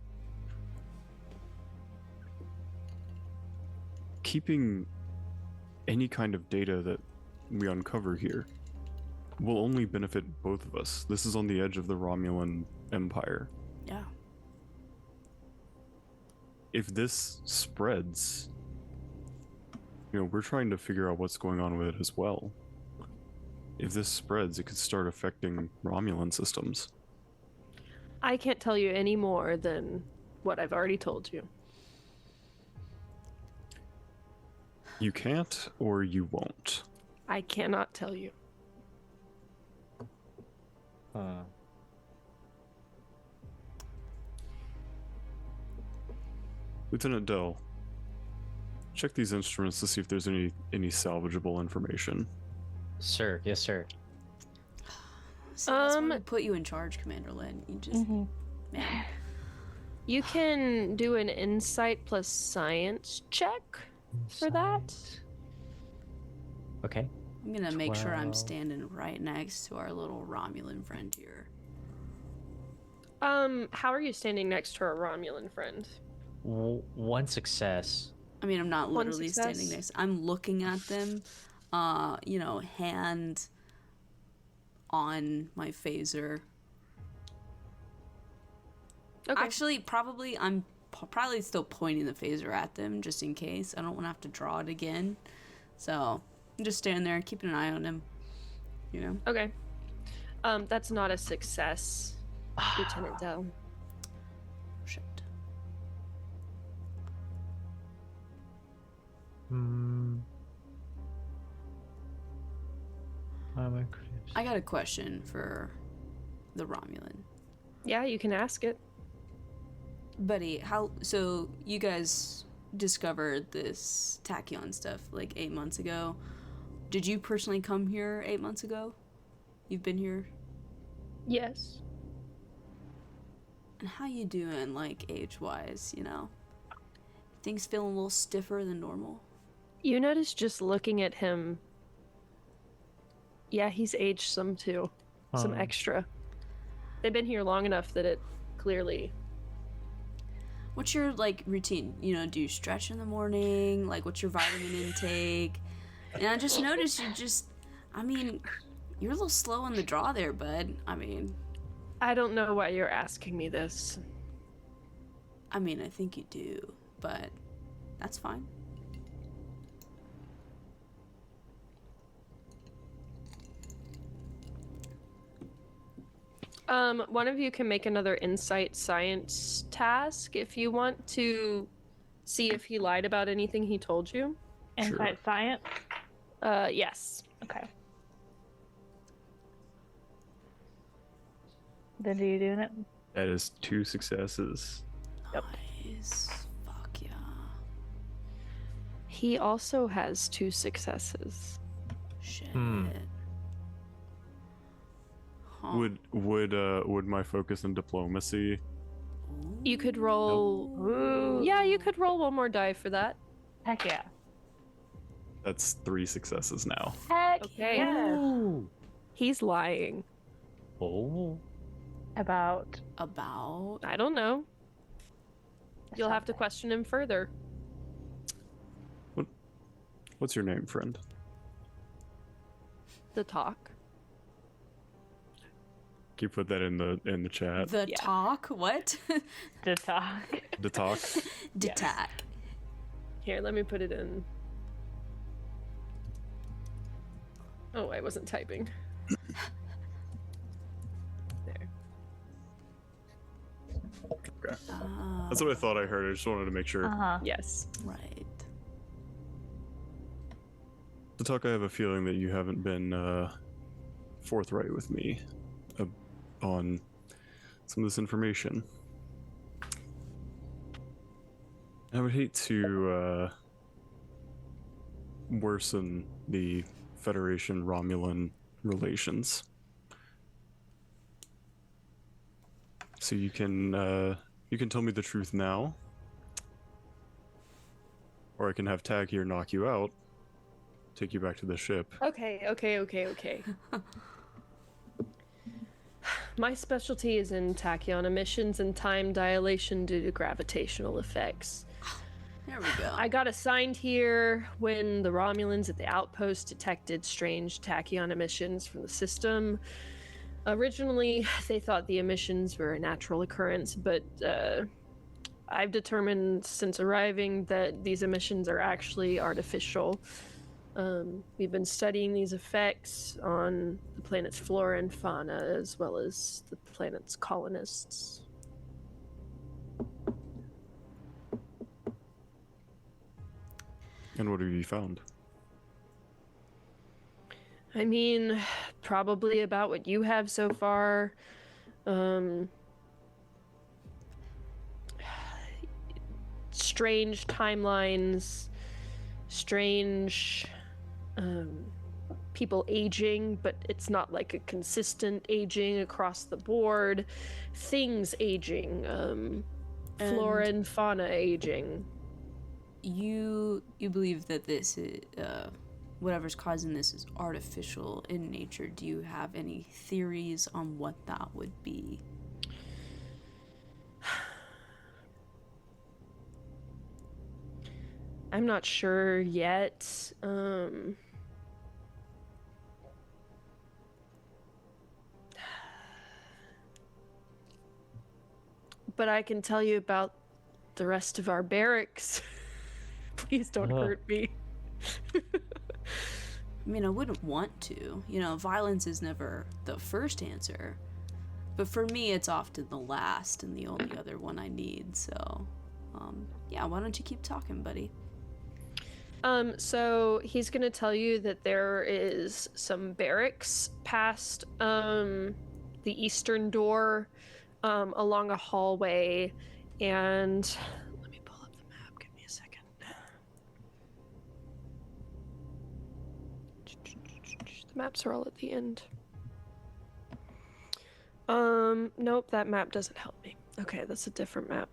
keeping any kind of data that we uncover here will only benefit both of us? This is on the edge of the Romulan Empire. Yeah. if this spreads, we're trying to figure out what's going on with it as well. If this spreads, it could start affecting Romulan systems. I can't tell you any more than what I've already told you. You can't, or you won't. I cannot tell you. Lieutenant Dell, check these instruments to see if there's any salvageable information. Sir, yes, sir. So that's why we put you in charge, Commander Lin. You just, man. You can do an insight plus science check for that. Okay. I'm gonna make sure I'm 12. standing right next to our little Romulan friend here. How are you standing next to our Romulan friend? One success. I mean, I'm not One literally success? standing next. I'm looking at them, hand on my phaser. Okay. Actually, I'm probably still pointing the phaser at them just in case. I don't want to have to draw it again. So I'm just standing there, keeping an eye on him. Okay. That's not a success, Lieutenant Dell. Shit. I got a question for the Romulan. Yeah, you can ask it. Buddy, so you guys discovered this tachyon stuff like 8 months ago. Did you personally come here 8 months ago? You've been here? Yes. And how you doing, like, age-wise, Things feeling a little stiffer than normal? You notice just looking at him. Yeah, he's aged some too. Some extra. They've been here long enough that it clearly. What's your, routine? Do you stretch in the morning? What's your vitamin intake? And I just noticed you're a little slow on the draw there, bud. I don't know why you're asking me this. I think you do, but that's fine. One of you can make another insight science task if you want to see if he lied about anything he told you. Insight science. Yes. Okay. Then do you doing it? That is 2 successes. Yep. Nice. Fuck yeah. He also has 2 successes. Shit. Huh. Would my focus in diplomacy? You could roll. Ooh. Yeah, you could roll one more die for that. Heck yeah. That's 3 successes now. Heck Okay. yes. He's lying. Oh. About I don't know. You'll have to something. question him further. What's your name, friend? The talk. Can you put that in the chat? The Yeah. talk? What? to talk. The talk. Detac. Here, let me put it in. Oh, I wasn't typing. There. Okay. That's what I thought I heard. I just wanted to make sure. Uh-huh. Yes. Right. The talk. I have a feeling that you haven't been forthright with me on some of this information. I would hate to worsen the Federation Romulan relations. So you can tell me the truth now, or I can have Tag here knock you out, take you back to the ship. Okay. My specialty is in tachyon emissions and time dilation due to gravitational effects. There we go. I got assigned here when the Romulans at the outpost detected strange tachyon emissions from the system. Originally, they thought the emissions were a natural occurrence, but I've determined since arriving that these emissions are actually artificial. We've been studying these effects on the planet's flora and fauna, as well as the planet's colonists. And what have you found? I mean, probably about what you have so far. Strange timelines, strange people aging, but it's not like a consistent aging across the board. Things aging, flora and fauna aging. You believe that this is, whatever's causing this is artificial in nature. Do you have any theories on what that would be? I'm not sure yet. But I can tell you about the rest of our barracks. Please don't hurt me. I mean, I wouldn't want to. You know, violence is never the first answer. But for me, it's often the last and the only other one I need. So, yeah, why don't you keep talking, buddy? So he's gonna tell you that there is some barracks past the eastern door, along a hallway, and let me pull up the map. Give me a second. The maps are all at the end. Nope, that map doesn't help me. Okay, that's a different map.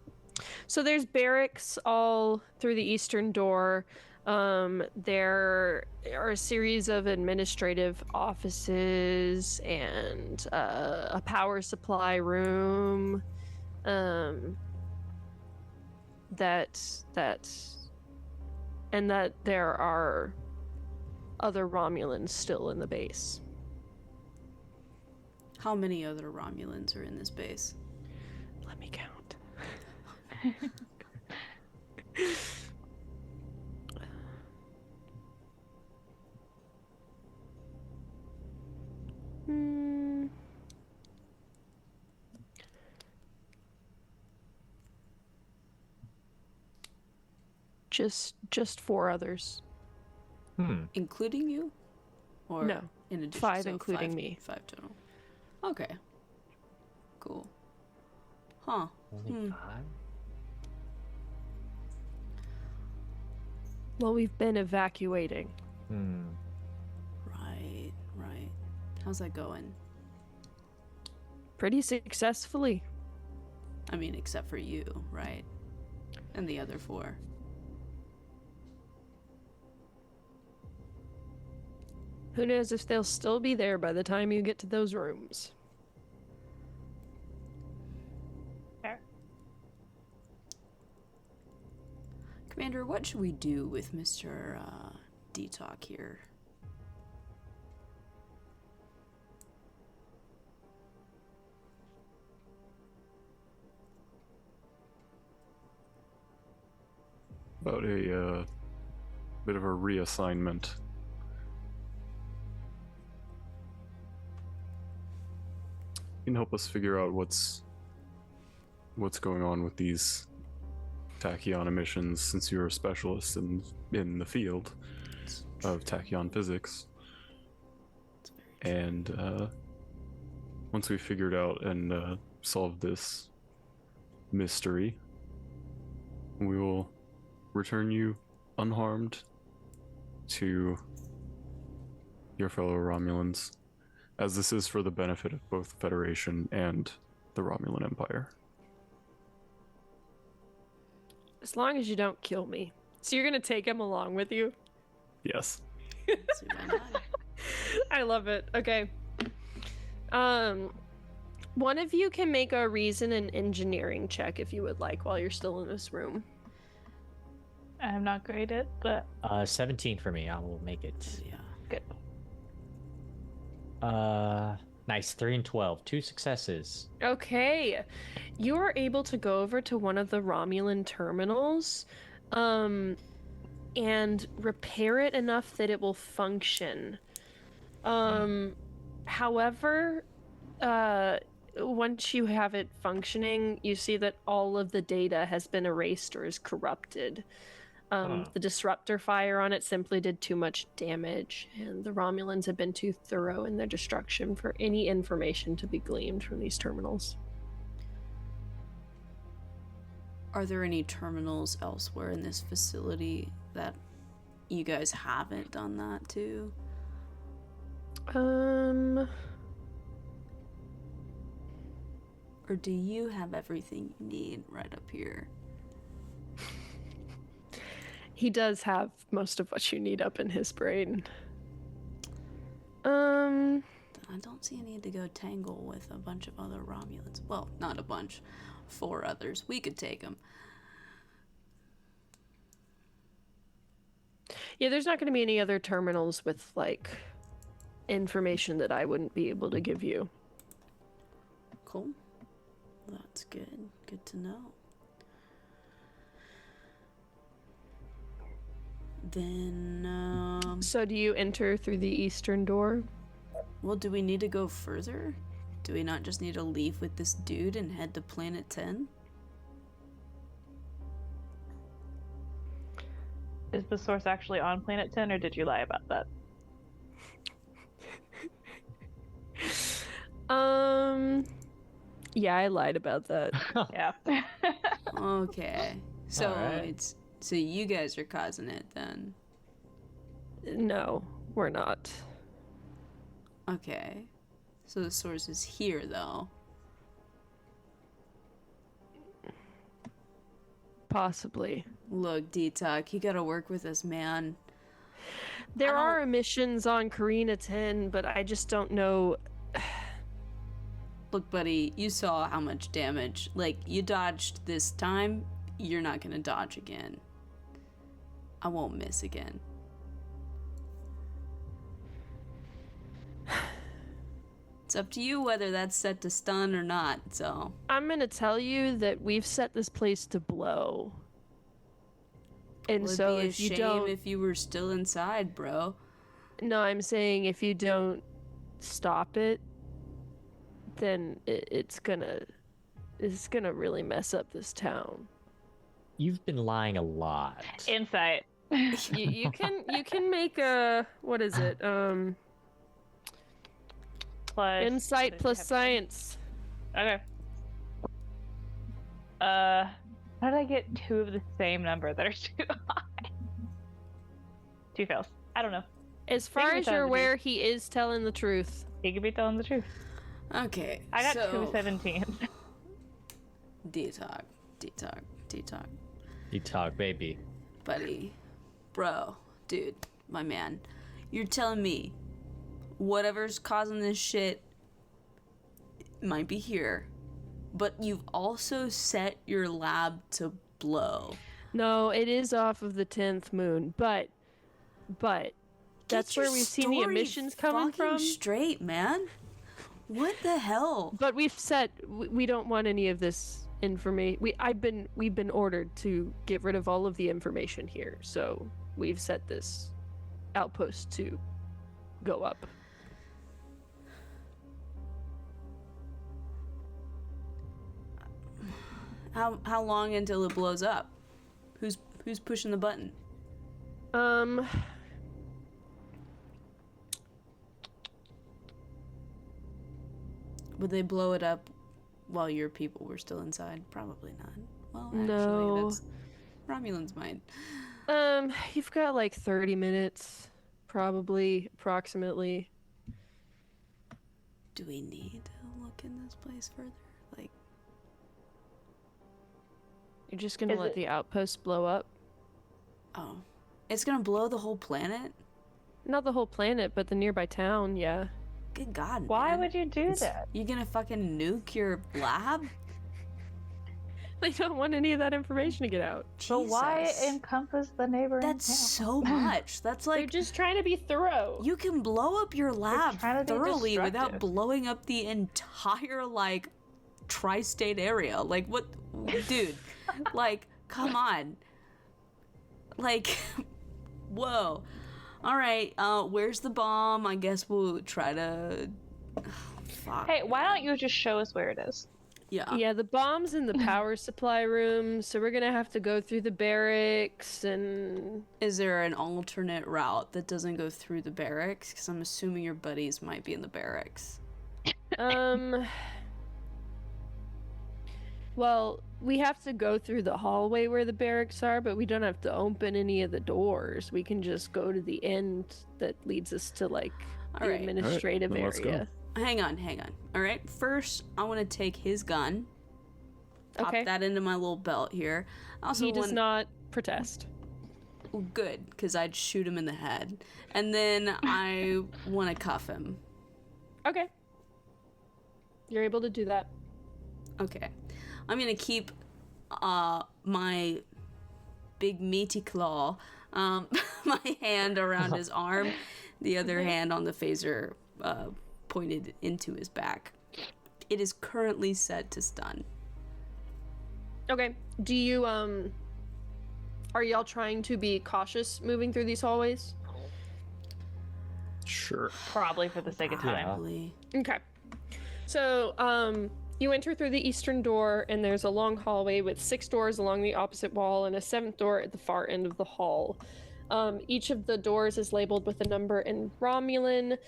So there's barracks all through the eastern door. There are a series of administrative offices and a power supply room. That there are other Romulans still in the base. How many other Romulans are in this base? Let me count. Just 4 others. Including you? Or No, in addition, 5 so including 5, me. 5 total. Okay. Cool. Huh. Only 5? Well, we've been evacuating. Right. How's that going? Pretty successfully. I mean, except for you, right? And the other 4. Who knows if they'll still be there by the time you get to those rooms. Fair. Commander, what should we do with Mr. Detox here? About a bit of a reassignment. You can help us figure out what's going on with these tachyon emissions, since you're a specialist in the field of tachyon physics. And once we figured out and solved this mystery, we will return you unharmed to your fellow Romulans, as this is for the benefit of both the Federation and the Romulan Empire. As long as you don't kill me. So you're gonna take him along with you? Yes. See, why not? I love it. Okay. One of you can make a reason and engineering check if you would like while you're still in this room. I'm not great at, but 17 for me. I will make it. Yeah. good. Nice, 3 and 12. 2 successes. Okay. You are able to go over to one of the Romulan terminals and repair it enough that it will function. However, once you have it functioning, you see that all of the data has been erased or is corrupted. The disruptor fire on it simply did too much damage, and the Romulans have been too thorough in their destruction for any information to be gleaned from these terminals. Are there any terminals elsewhere in this facility that you guys haven't done that to? Or do you have everything you need right up here? He does have most of what you need up in his brain. Um, I don't see a need to go tangle with a bunch of other Romulans. Well, not a bunch. 4 others. We could take them. yeah, there's not going to be any other terminals with, like, information that I wouldn't be able to give you. Cool. That's good. Good to know. Then, So do you enter through the eastern door? well, do we need to go further? Do we not just need to leave with this dude and head to Planet 10? Is the source actually on Planet 10, or did you lie about that? Yeah, I lied about that. Yeah. Okay. So Alright. so you guys are causing it then. No, we're not. Okay. So the source is here though. Possibly. Look, D-Talk, you gotta work with us, man. There I are emissions on Karina 10, but I just don't know. Look, buddy, you saw how much damage. Like, you dodged this time, you're not gonna dodge again. I won't miss again. It's up to you whether that's set to stun or not, so. I'm gonna tell you that we've set this place to blow. And Would so be a if you shame don't, if you were still inside, bro. no, I'm saying if you don't stop it, then it's gonna really mess up this town. You've been lying a lot. Insight. You can make a, what is it? Plus, Insight what did plus you have? science. Okay. How did I get 2 of the same number that are too high? 2 fails. I don't know. As far Maybe as telling you're the aware, he is telling the truth. He could be telling the truth. Okay, I got so... 2 17s. D-Talk, D-Talk, D-Talk. You talk, baby. Buddy, bro, dude, my man, you're telling me whatever's causing this shit might be here, but you've also set your lab to blow. No, it is off of the 10th moon, but that's Get your where we've seen the story emissions coming fucking from. straight, man. What the hell? But we've set we don't want any of this information. We've been ordered to get rid of all of the information here, so we've set this outpost to go up. How long until it blows up? Who's pushing the button? Would they blow it up while your people were still inside? Probably not. Well, actually, No. that's Romulans might. You've got like 30 minutes, probably, approximately. Do we need to look in this place further? Like, You're just gonna Is let it- the outpost blow up? oh, it's gonna blow the whole planet? Not the whole planet, but the nearby town, yeah. Good God, Why man. would you do that? You gonna fucking nuke your lab? They don't want any of that information to get out. So why Jesus. encompass the neighboring That's town? so much. That's They're like just trying to be thorough. you can blow up your lab trying to be thoroughly without destructive. blowing up the entire like tri-state area. Like what, dude? Like come on. Like whoa. All right. Where's the bomb? I guess we'll try to. Fuck. Hey, why don't you just show us where it is? Yeah. Yeah, the bomb's in the power supply room, so we're gonna have to go through the barracks and... Is there an alternate route that doesn't go through the barracks? Because I'm assuming your buddies might be in the barracks. Well, we have to go through the hallway where the barracks are, but we don't have to open any of the doors. We can just go to the end that leads us to, like, the Alright. administrative Alright, then let's area. Hang on. All right. First, I want to take his gun. Pop Okay. that into my little belt here. I also He does want... not protest. Good, because I'd shoot him in the head. And then I want to cuff him. Okay. You're able to do that. Okay. I'm going to keep my big meaty claw, my hand around his arm, the other hand on the phaser pointed into his back. It is currently set to stun. Okay. Do you, are y'all trying to be cautious moving through these hallways? Sure. Probably for the sake of time. Probably. Okay. So, you enter through the eastern door, and there's a long hallway with 6 doors along the opposite wall and a 7th door at the far end of the hall. Each of the doors is labeled with a number in Romulan,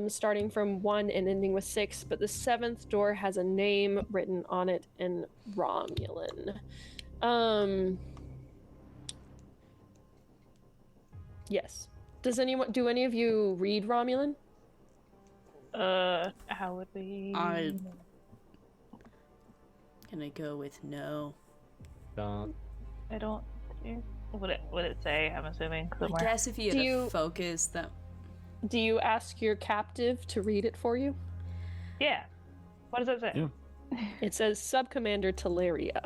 starting from 1 and ending with 6, but the 7th door has a name written on it in Romulan. Yes. Do any of you read Romulan? How would we? I'm gonna go with no. Don't. I don't. Would it say? I'm assuming I somewhere. guess if you Do had you- a focus, that Do you ask your captive to read it for you? Yeah. What does it say? Yeah. It says Subcommander Teleria.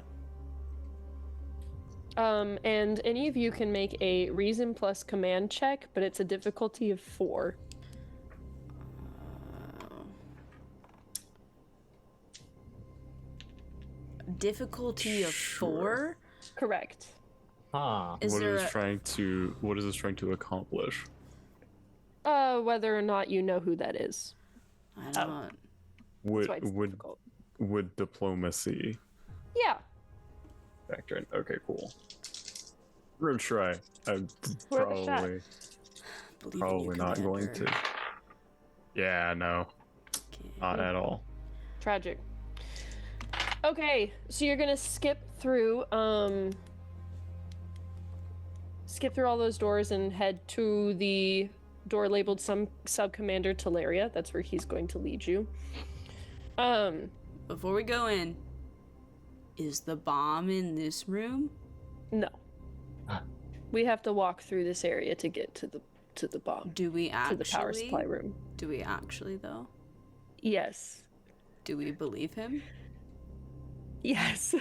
And any of you can make a reason plus command check, but it's a difficulty of 4. difficulty of Sure. 4. Correct. Huh. Is What there is a, this trying to accomplish? Whether or not you know who that is. I don't. That's Would why it's would difficult. would diplomacy Yeah. factor in? Okay, cool. We're gonna try. I'm Worth a shot. Believe in you, probably not going Commander. to. Yeah, no, Okay. not at all. Tragic. Okay, so you're gonna skip through all those doors and head to the door labeled Subcommander Teleria. That's where he's going to lead you. Before we go in, is the bomb in this room? No. Huh. We have to walk through this area to get to the bomb. Do we To actually? the power supply room. Do we actually though? Yes. Do we believe him? Yes.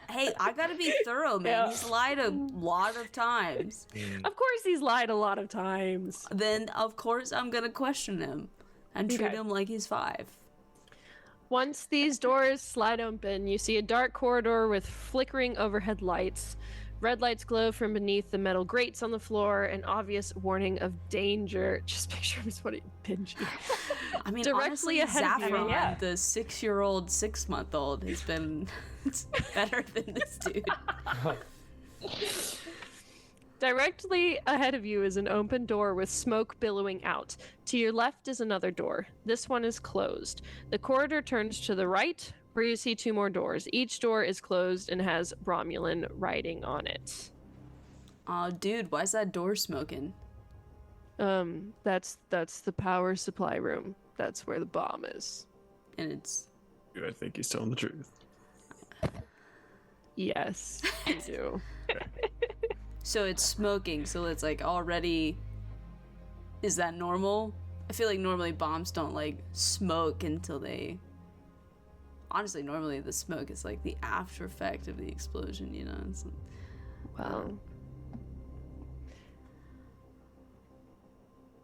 Hey, I gotta be thorough, man. Yeah. He's lied a lot of times. Of course he's lied a lot of times. Then, of course, I'm gonna question him and treat Okay. him like he's 5. Once these doors slide open, you see a dark corridor with flickering overhead lights. Red lights glow from beneath the metal grates on the floor, an obvious warning of danger. Just picture him sweating Benji. I mean, Directly honestly, ahead of you. Zaffron, Yeah. the 6-year-old, 6-month-old, has been better than this dude. Directly ahead of you is an open door with smoke billowing out. To your left is another door. This one is closed. The corridor turns to the right, where you see 2 more doors. Each door is closed and has Romulan writing on it. Aw, dude, why is that door smoking? That's the power supply room. That's where the bomb is. And it's Dude, I think he's telling the truth. Yes, you do. so it's smoking. So it's like already. Is that normal? I feel like normally bombs don't like smoke until they honestly, normally the smoke is like the after effect of the explosion, you know? It's, Well,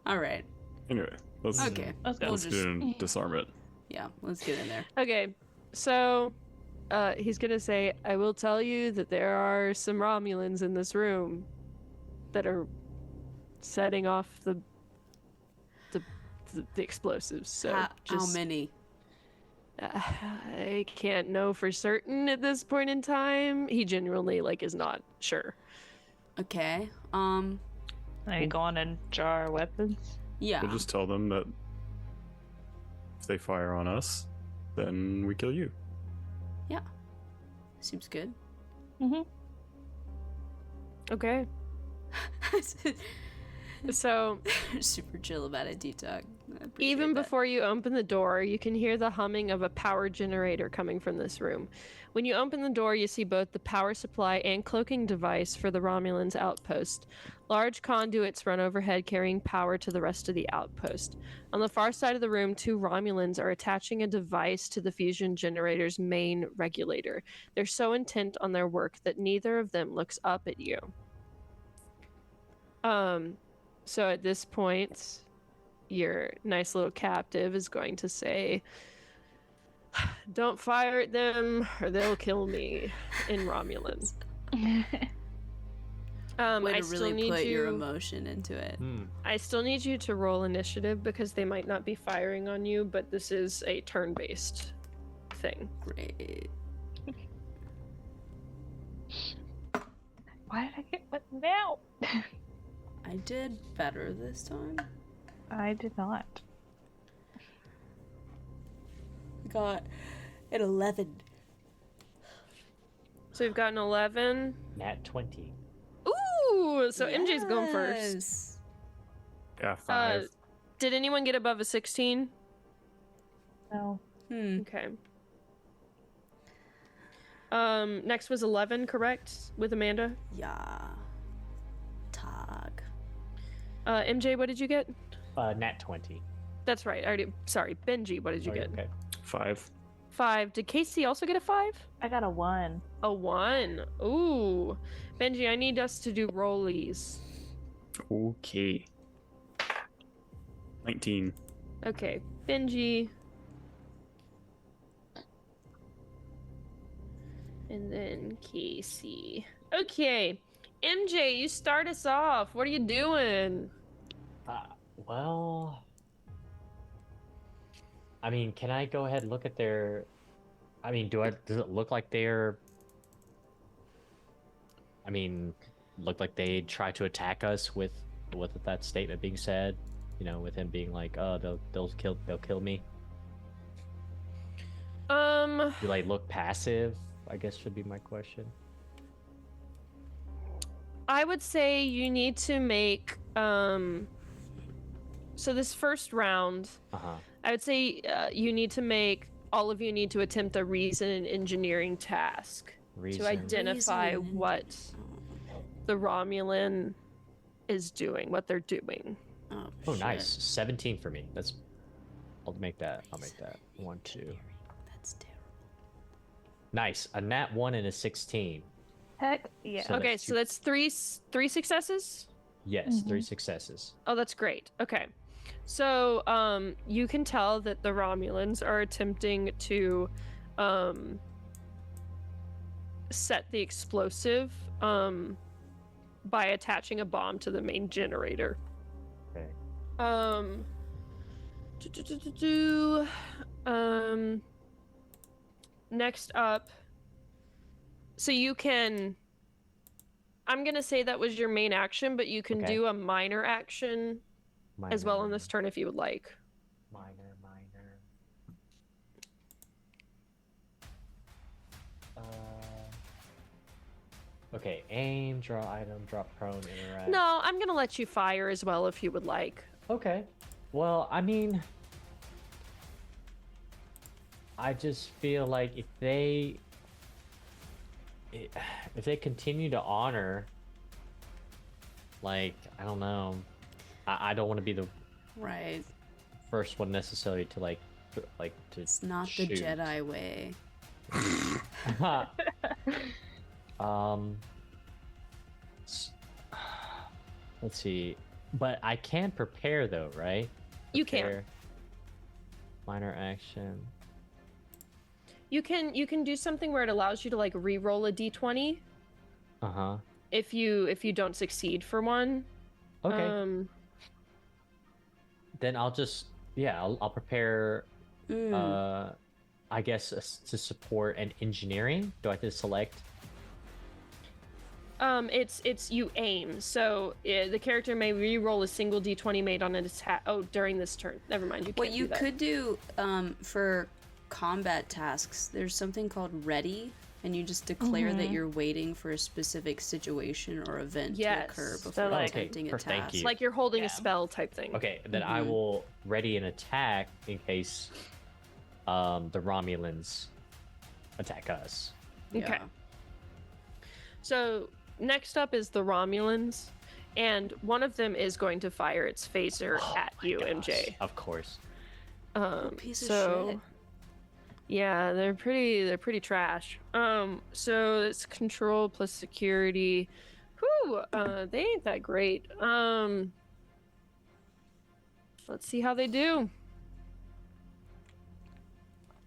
all right. Anyway, let's Okay. Let's go. We'll let's just, get in and disarm it. yeah, let's get in there. okay. So, he's gonna say, "I will tell you that there are some Romulans in this room that are setting off the explosives." So How just many? I can't know for certain at this point in time. He genuinely is not sure. Okay. Are you going and jar our weapons? Yeah. We'll just tell them that if they fire on us, then we kill you. Yeah. Seems good. Mm-hmm. Okay. So Super chill about it, D-Talk. even before you open the door, you can hear the humming of a power generator coming from this room. When you open the door, you see both the power supply and cloaking device for the Romulans' outpost. Large conduits run overhead, carrying power to the rest of the outpost. On the far side of the room, 2 Romulans are attaching a device to the fusion generator's main regulator. They're so intent on their work that neither of them looks up at you. So at this point, your nice little captive is going to say, "Don't fire at them or they'll kill me," in Romulan. Way I to still really need put your you. emotion into it. I still need you to roll initiative because they might not be firing on you, but this is a turn-based thing. Great. Why did I get what now? I did better this time. I did not. I got an 11. So you've got an 11. Nat 20. Ooh, so MJ's going first. Yes. Yeah, 5. Did anyone get above a 16? No. Okay. Next was 11, correct? With Amanda? Yeah. Tag. MJ, what did you get? Nat 20. That's right. Sorry, Benji, what did you Oh, get? okay. 5. 5. Did Casey also get a 5? I got a 1. A 1. Ooh. Benji, I need us to do rollies. Okay. 19. Okay, Benji. And then Casey. Okay, MJ, you start us off. What are you doing? Well, I mean, can I go ahead and look at their? I mean, does it look like they're? I mean, look like they try to attack us with that statement being said. You know, with him being like, "Oh, they'll kill me." Do they look passive? I guess should be my question. I would say you need to make so this first round, I would say all of you need to attempt a reason and engineering task to identify Reason and what the Romulan is doing, what they're doing. Oh, nice. 17 for me. I'll make that. 1, 2. That's terrible. Nice. A nat 1 and a 16. Heck yeah. So Okay, that's so that's three successes? Yes, 3 successes. Oh, that's great. Okay. So, you can tell that the Romulans are attempting to set the explosive by attaching a bomb to the main generator. Okay. Next up, so you can, I'm gonna say that was your main action, but you can Okay. do a minor action as well on this turn if you would like. Minor. Okay, aim, draw item, drop prone, interact. No, I'm gonna let you fire as well if you would like. Okay. Well, I mean, I just feel like if they continue to honor, like, I don't know, I don't want to be the Right. first one necessarily to like like to. It's not shoot. the Jedi way. um. Let's see. But I can prepare though, right? You can. Prepare. Minor action. You can do something where it allows you to like re-roll a d20 Uh-huh. if you don't succeed for one. Okay. Then I'll just I'll prepare I guess to support an engineering. Do I have to select? It's you aim. So the character may re-roll a single d20 made on an attack. Oh, during this turn. Never mind. You can't What you do that. could do for combat tasks, there's something called ready, and you just declare that you're waiting for a specific situation or event to Yes, occur so, before like- attempting a Thank task. you. Like you're holding Yeah. a spell type thing. Okay, then I will ready an attack in case the Romulans attack us. Okay. Yeah. So next up is the Romulans, and one of them is going to fire its phaser at you, MJ. Of course. Piece of So shit. yeah, they're pretty trash. So it's control plus security. Whew, they ain't that great. Let's see how they do.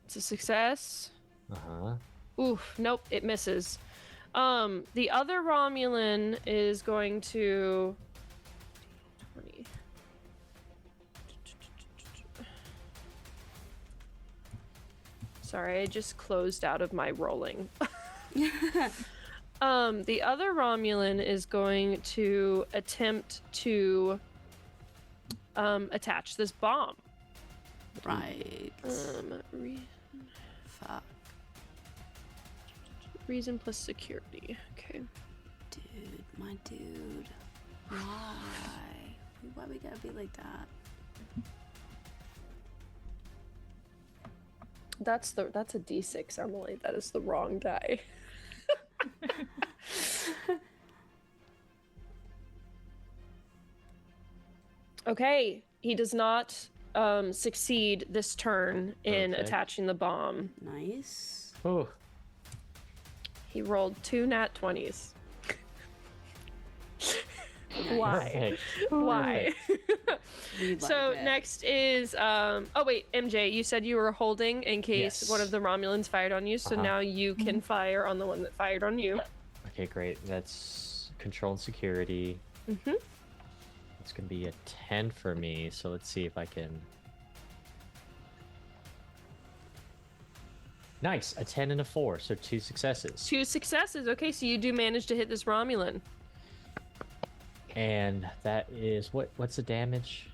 It's a success. Uh-huh. Oof, nope, it misses. The other Romulan is going to 20. Sorry, I just closed out of my rolling. The other Romulan is going to attempt to attach this bomb. Right. Fuck. Reason plus security. Okay. Dude, my dude. Why? Why we gotta be like that? That's a D6, Emily. That is the wrong die. Okay, he does not succeed this turn in Perfect. attaching the bomb. Nice. Oh, He rolled 2 nat 20s. Why? perfect. Why? We like So it. next is oh wait, MJ, you said you were holding in case Yes. one of the Romulans fired on you, so Uh-huh. now you can fire on the one that fired on you. Okay, great. That's control and security. Mhm. It's gonna be a 10 for me, so let's see if I can. Nice, a 10 and a 4, so 2 successes. 2 successes. Okay, so you do manage to hit this Romulan. And that is what's the damage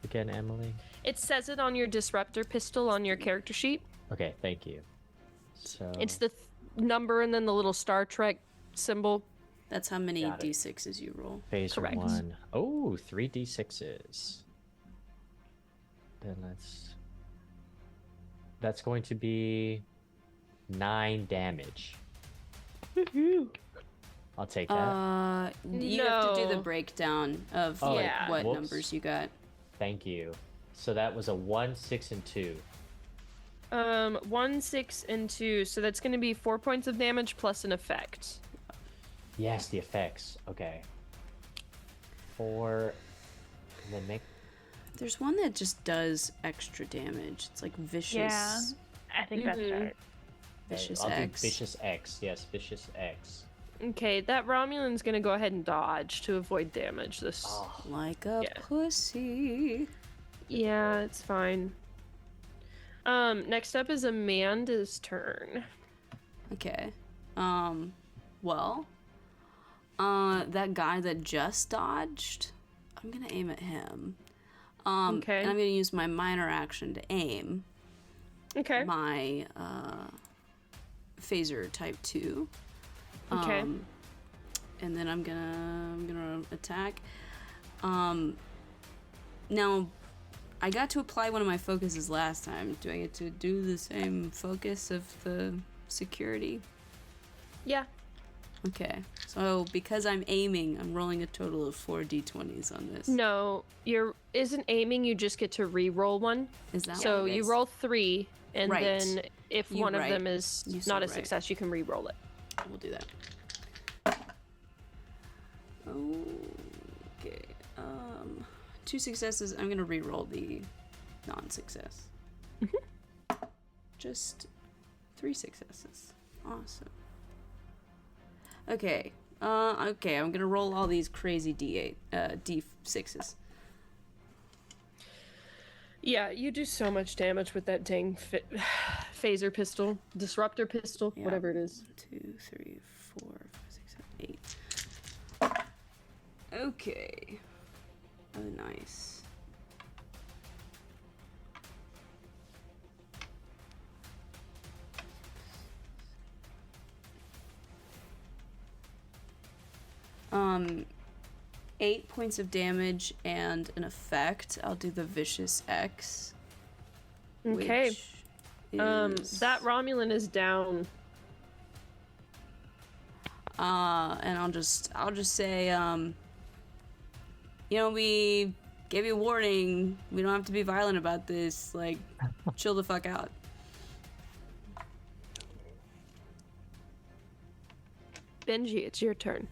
again, Emily? It says it on your disruptor pistol on your character sheet. Okay, thank you. So It's the number and then the little Star Trek symbol. That's how many Got it. d6s you roll. phaser correct. 1. Oh, 3 d6s. Then that's going to be 9 damage. I'll take that. You have to do the No. breakdown of Oh, like yeah. what Whoops. numbers you got. Thank you. So that was a 1, 6, and 2. 1, 6, and 2. So that's going to be 4 points of damage plus an effect. Yes, the effects. Okay. 4. And then make. There's one that just does extra damage. It's like vicious. Yeah. I think that's Mhm. right. Vicious I'll X. do Vicious X. Yes, Vicious X. Okay, that Romulan's going to go ahead and dodge to avoid damage. This. Oh, Like a Yeah. pussy. Yeah, it's fine. Next up is Amanda's turn. Okay. Well, that guy that just dodged, I'm gonna aim at him. Okay. And I'm gonna use my minor action to aim Okay. my phaser type 2. Okay. And then I'm gonna attack. Now, I got to apply one of my focuses last time. Do I get to do the same focus of the security? Yeah. Okay. So because I'm aiming, I'm rolling a total of 4 d20s on this. No, isn't aiming. You just get to re-roll one. Is that So what it you is? roll 3, and Right. then if You're one of right. them is You not said a right. success, you can re-roll it. We'll do that. Okay. 2 successes. I'm gonna re-roll the non-success. Just 3 successes. Awesome. Okay. Okay. I'm gonna roll all these crazy d6s. Yeah, you do so much damage with that dang phaser pistol, disruptor pistol, Yeah. whatever it is. 1, 2, 3, 4, 5, 6, 7, 8. Okay. Oh, nice. Um, 8 points of damage and an effect. I'll do the Vicious X. Okay. Which is, That Romulan is down. and I'll just say, we gave you a warning. We don't have to be violent about this. Like, chill the fuck out. Benji, it's your turn.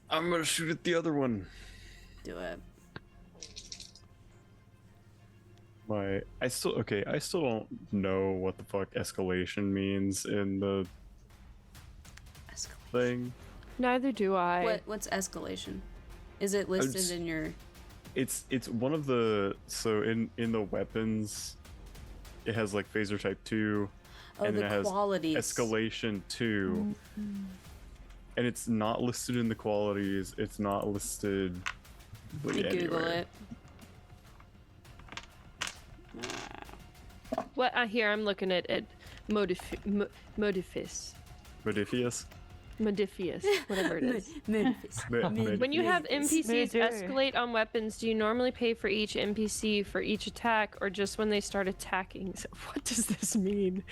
I'm gonna shoot at the other one. Do it. I still don't know what the fuck escalation means in the Escalate. thing. Neither do I. What's escalation? Is it listed in your? It's one of the in the weapons. It has like phaser type 2, Oh, and then it the has qualities. escalation 2. And it's not listed in the qualities. It's not listed Let me anywhere. Google it. What I hear, I'm looking at Modifius. Modifius? Modifius, whatever it is. When you have NPCs Murder. escalate on weapons, do you normally pay for each NPC for each attack, or just when they start attacking? So what does this mean?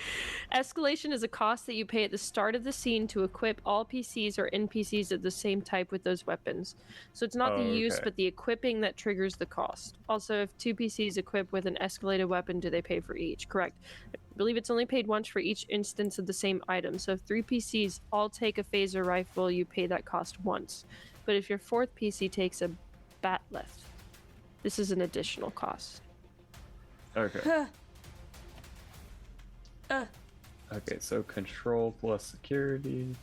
Escalation is a cost that you pay at the start of the scene to equip all PCs or NPCs of the same type with those weapons. So it's not the use, okay. but the equipping that triggers the cost. Also, if 2 PCs equip with an escalated weapon, do they pay for each? Correct. I believe it's only paid once for each instance of the same item. So if 3 PCs all take a phaser rifle, you pay that cost once. But if your 4th PC takes a bat lift, this is an additional cost. Okay. Okay, so control plus security.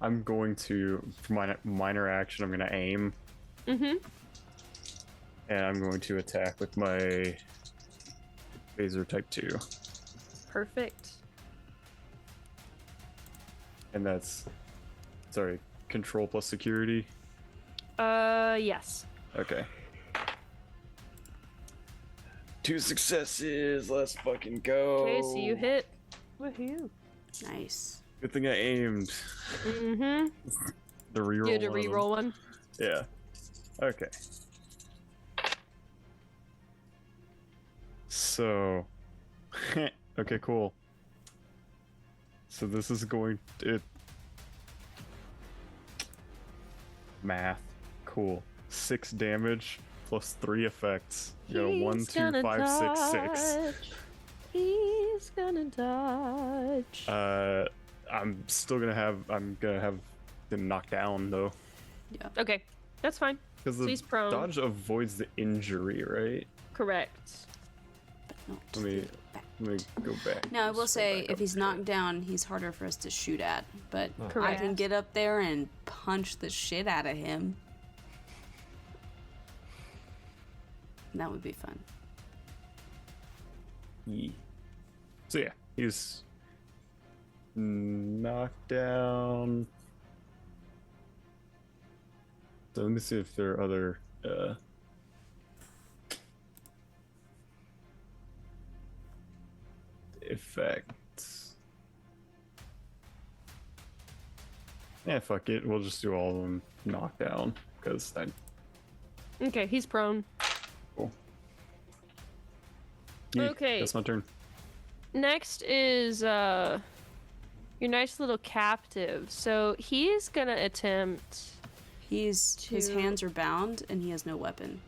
I'm going to, for my minor action, I'm going to aim. Mm-hmm. And I'm going to attack with my phaser type 2. Perfect. And that's, sorry, control plus security. Yes. Okay. 2 successes, let's fucking go. Okay, so you hit. Woohoo. Nice. Good thing I aimed. Mm-hmm. The reroll. You had to one of them. re-roll one. Yeah. Okay. So, okay, cool. So this is going to math. Cool. 6 damage plus 3 effects. You go 1, 2, 5, 6, 6. He's gonna dodge. I'm gonna have them knocked down though, Okay, that's fine. because So the he's prone. dodge avoids the injury, right? Correct. No, Let me go back. Now I will Just go say, back if up he's to knocked it. down, he's harder for us to shoot at. But I Correct. can get up there and punch the shit out of him. That would be fun. Yee. So yeah, he's knocked down. So let me see if there are other effects. Yeah, fuck it. We'll just do all of them knockdown because I Okay, he's prone. cool. Yee, Okay. that's my turn. Next is your nice little captive. So he's gonna attempt. His hands are bound and he has no weapon.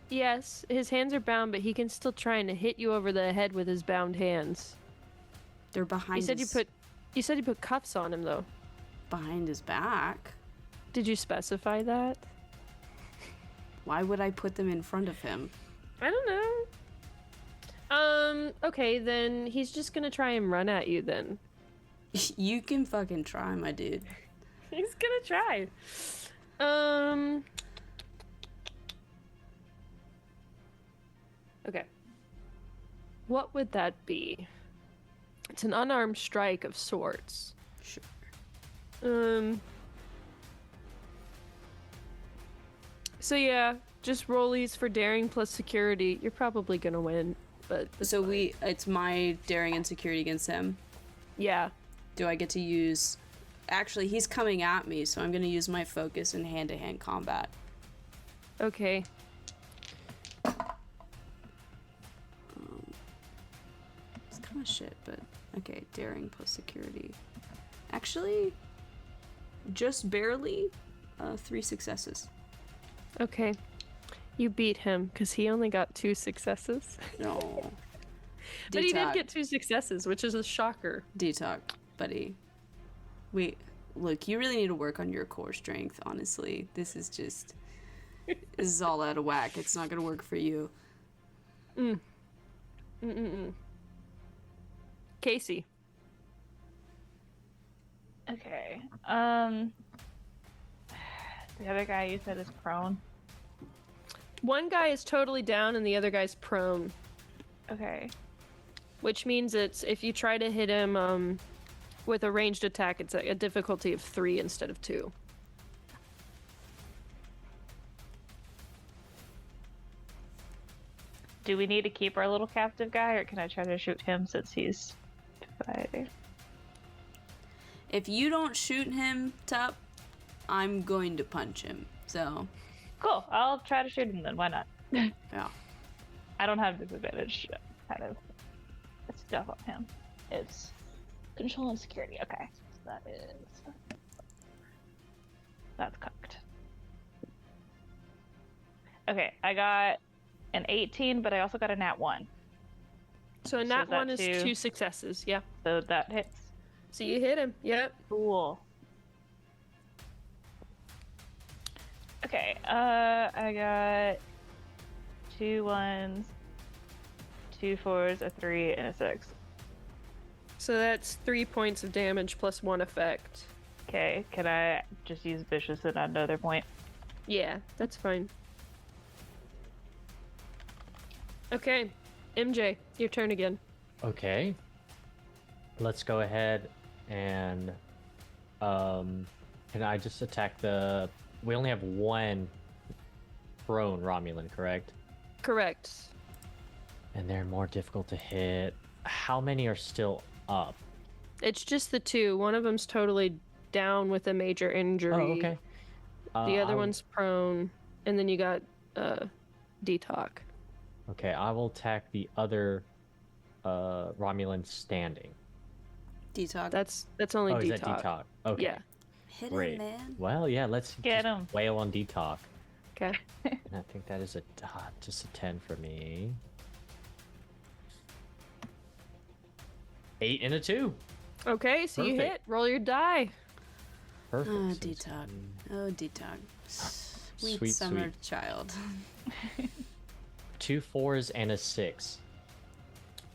Yes, his hands are bound, but he can still try and hit you over the head with his bound hands. They're behind. You said you put cuffs on him though. Behind his back. Did you specify that? Why would I put them in front of him? I don't know. Okay, then he's just gonna try and run at you then. You can fucking try, my dude. He's gonna try. Okay. What would that be? It's an unarmed strike of sorts. Sure. So yeah, just rollies for daring plus security. You're probably gonna win, but So it's my daring and security against him. yeah. Do I get to use... Actually, he's coming at me, so I'm going to use my focus in hand-to-hand combat. Okay. It's kind of shit, but... Okay, daring plus security. Actually, just barely 3 successes. Okay. You beat him because he only got 2 successes. No. But he did get 2 successes, which is a shocker. Detox, buddy. Wait, look, you really need to work on your core strength, honestly. This is all out of whack. It's not gonna work for you. Casey. Okay. The other guy you said is prone. One guy is totally down and the other guy's prone, Okay. which means it's if you try to hit him with a ranged attack, it's a difficulty of 3 instead of 2. Do we need to keep our little captive guy, or can I try to shoot him since he's fighting? If you don't shoot him, Tup, I'm going to punch him. So, Cool. I'll try to shoot him then. Why not? yeah. I don't have disadvantage. Kind of stuff on him. It's control and security. Okay. So that's cocked. Okay, I got an 18, but I also got a nat 1. So a So nat is that 1 is 2? 2 successes, yeah. So that hits. So you hit him, yep. Cool. Okay, I got 2 1s, 2 4s, a 3, and a 6. So that's 3 points of damage plus 1 effect. Okay, can I just use vicious at another point? Yeah, that's fine. Okay, MJ, your turn again. Okay. Let's go ahead and can I just attack the... We only have 1 prone Romulan, correct? Correct. And they're more difficult to hit. How many are still up? It's just the 2. One of them's totally down with a major injury. Oh, okay. The other one's prone, and then you got Detox. Okay, I will attack the other Romulan standing. Detox. That's only Oh, Detox. is that Detox? Okay. Yeah. Hit Great. him, man. Well, yeah, let's Get just him. wail on Detox. Okay. And I think that is just a 10 for me. 8 and a 2. Okay, so you Perfect. hit. Roll your die. Perfect. Oh, So it's Detox. Oh, Detox. Sweet, Sweet, summer sweet. child. 2 4s and a 6.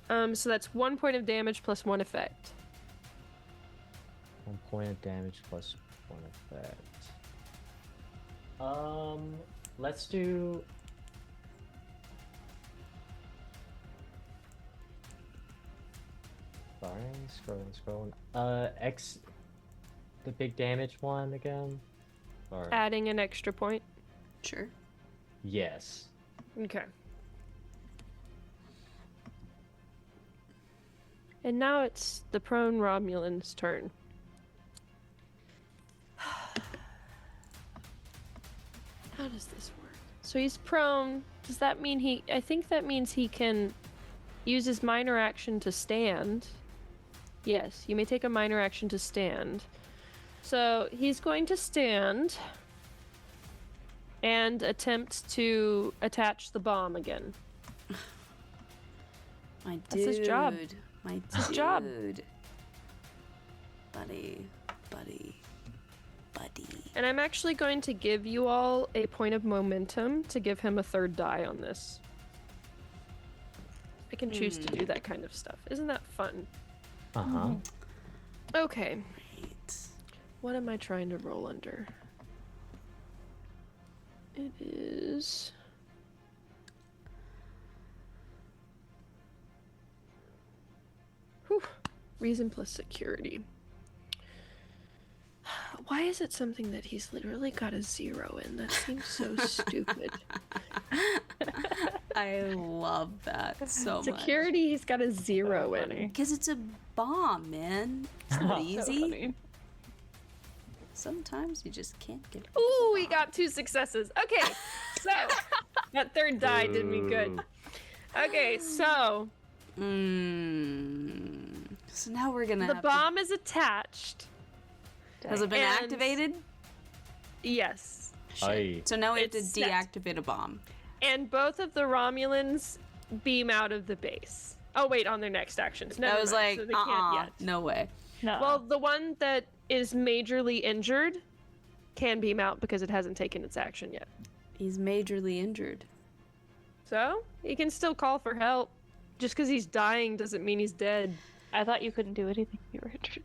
So that's 1 point of damage plus 1 effect. 1 point of damage plus 1 effect. Let's do... Sorry, scrolling. X... The big damage one again? Or... Adding an extra point. Sure. Yes. Okay. And now it's the prone Romulan's turn. How does this work? So he's prone. Does that mean I think that means he can use his minor action to stand. Yes, you may take a minor action to stand. So he's going to stand and attempt to attach the bomb again. My dude. That's his job. My dude. His job. Buddy. And I'm actually going to give you all a point of momentum to give him a third die on this. I can choose to do that kind of stuff. Isn't that fun? Uh-huh. Okay. Right. What am I trying to roll under? It is... Whew. Reason plus security. Why is it something that he's literally got a 0 in? That seems so stupid. I love that so much. Security, he's got a 0 in. Because it's a bomb, man. It's not So easy. funny. Sometimes you just can't get. Ooh, we got 2 successes. Okay, so that third die did me good. Okay, so So now we're gonna. the have bomb is attached. Has it been and- activated? Yes. Shit. Aye. So now we have to It's set. deactivate a bomb. And both of the Romulans beam out of the base. Oh wait, on their next actions. Never I was mind, like, so they can't yet. no way. No. Well, the one that is majorly injured can beam out because it hasn't taken its action yet. He's majorly injured. So he can still call for help. Just because he's dying doesn't mean he's dead. I thought you couldn't do anything. You were injured.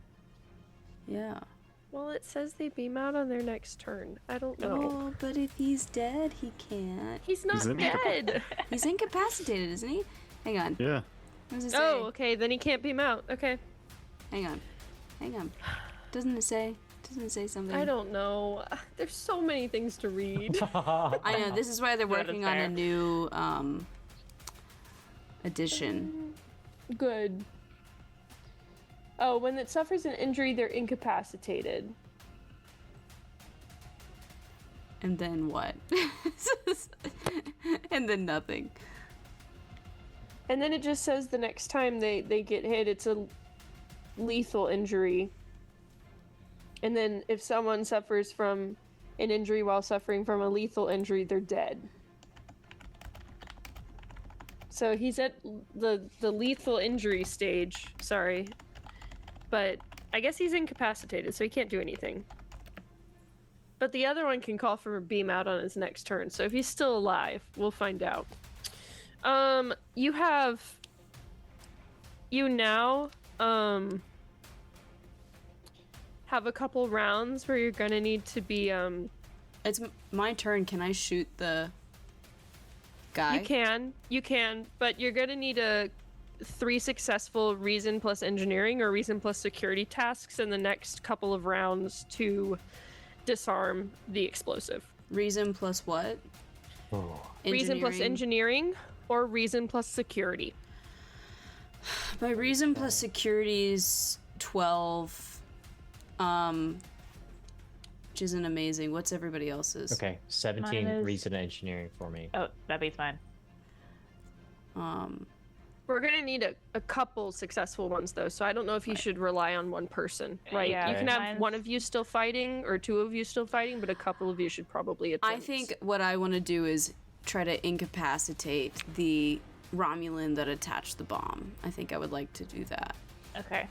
Yeah. Well, it says they beam out on their next turn. I don't know. Oh, but if he's dead, he can't. He's not He's dead. He's incapacitated, isn't he? Hang on. Yeah. What does it say? Oh, okay. Then he can't beam out. Okay. Hang on. Doesn't it say? Doesn't it say something? I don't know. There's so many things to read. I know. This is why they're That is working on a fair. new edition. Good. Oh, when it suffers an injury, they're incapacitated. And then what? And then nothing. And then it just says the next time they get hit, it's a lethal injury. And then if someone suffers from an injury while suffering from a lethal injury, they're dead. So he's at the lethal injury stage, sorry. But I guess he's incapacitated, so he can't do anything. But the other one can call for a beam out on his next turn, so if he's still alive, we'll find out. You now have a couple rounds where you're gonna need to be It's my turn. Can I shoot the guy? you can, but you're gonna need 3 successful reason plus engineering or reason plus security tasks in the next couple of rounds to disarm the explosive. Reason plus what? Oh. Reason plus engineering or reason plus security. My reason plus security is 12. Which isn't amazing. What's everybody else's? Okay, 17 Mine is- reason engineering for me. Oh, that beats mine. We're gonna need a couple successful ones though, so I don't know if you should rely on one person, right? Yeah, You can have mine's- one of you still fighting or 2 of you still fighting, but a couple of you should probably attempt. I think what I want to do is try to incapacitate the Romulan that attached the bomb. I think I would like to do that. Okay.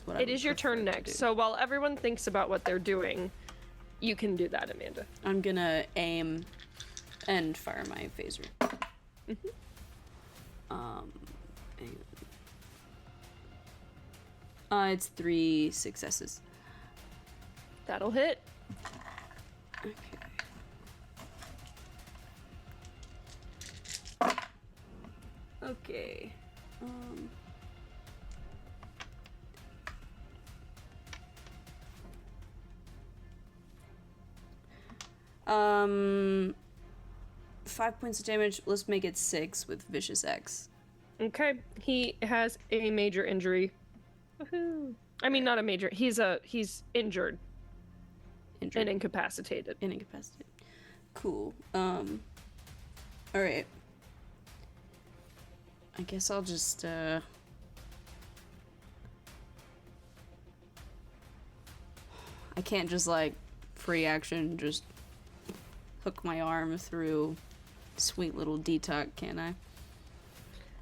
What I it would is your prefer turn to next. do. So while everyone thinks about what they're doing, you can do that, Amanda. I'm gonna aim and fire my phaser. It's 3 successes. That'll hit. Okay. Okay. Um, 5 points of damage. Let's make it 6 with Vicious X. Okay, he has a major injury. Woohoo. I mean, not a major. He's injured Injured. and incapacitated. And incapacitated. Cool. All right. I guess I'll just I can't just like free action just hook my arm through sweet little detox, can I?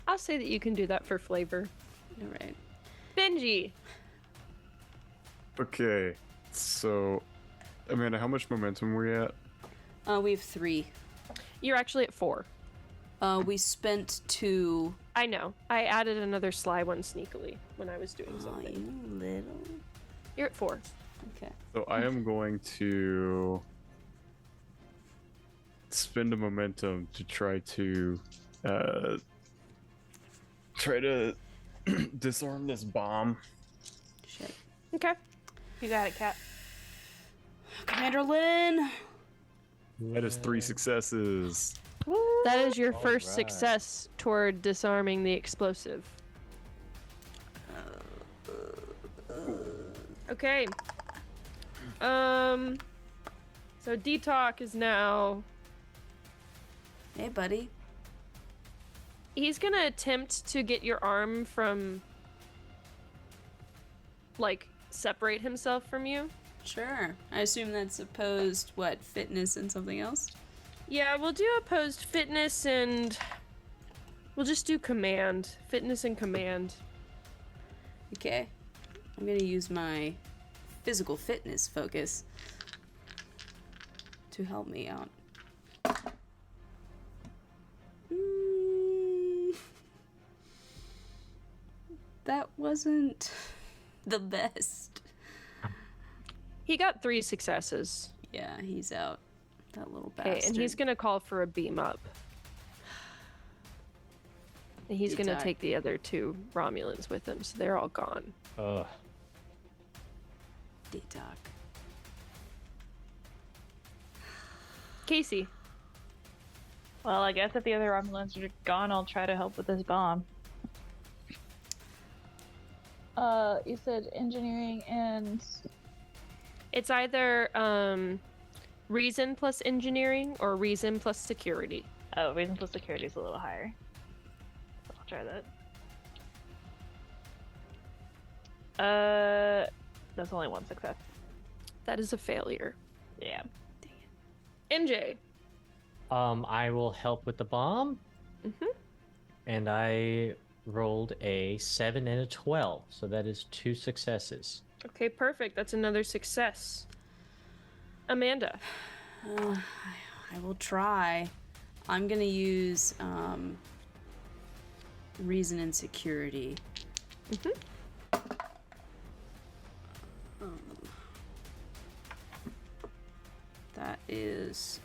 I'll say that you can do that for flavor. All right. Benji! Okay, so Amanda, how much momentum were you at? We have 3. You're actually at 4. We spent 2. I know. I added another sly one sneakily when I was doing Oh, something. you little. You're at 4. Okay. So I am going to spend a momentum to try to disarm this bomb. Shit. Okay. You got it, Cat. Commander Lynn! That is 3 successes. That is your first right. success toward disarming the explosive. Okay. So Detox is now... Hey, buddy. He's gonna attempt to get your arm from... like, separate himself from you. Sure. I assume that's opposed, what, fitness and something else? Yeah, we'll do opposed fitness and... we'll just do command. Fitness and command. Okay. I'm gonna use my physical fitness focus to help me out. That wasn't the best. He got 3 successes. Yeah, he's out. That little Okay, bastard. and he's gonna call for a beam up. And he's gonna Detox. take the other 2 Romulans with him, so they're all gone. Ugh. Detox. Casey. Well, I guess if the other Romulans are gone, I'll try to help with this bomb. You said engineering and... It's either reason plus engineering or reason plus security. Oh, reason plus security is a little higher. So I'll try that. That's only 1 success. That is a failure. Yeah. MJ. I will help with the bomb. Mhm. And I rolled a 7 and a 12, so that is 2 successes. Okay, perfect. That's another success. Amanda. I will try. I'm gonna use reason and security. That is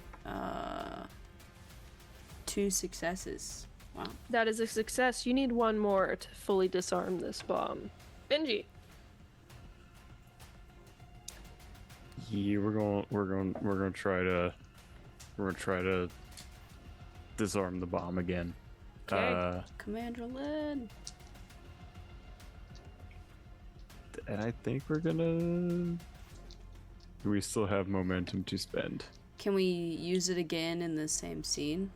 2 successes. Wow. That is a success. You need 1 more to fully disarm this bomb. Benji. Yeah, we're gonna try to disarm the bomb again. Okay. Commander Lynn. And I think we're gonna. We still have momentum to spend. Can we use it again in the same scene?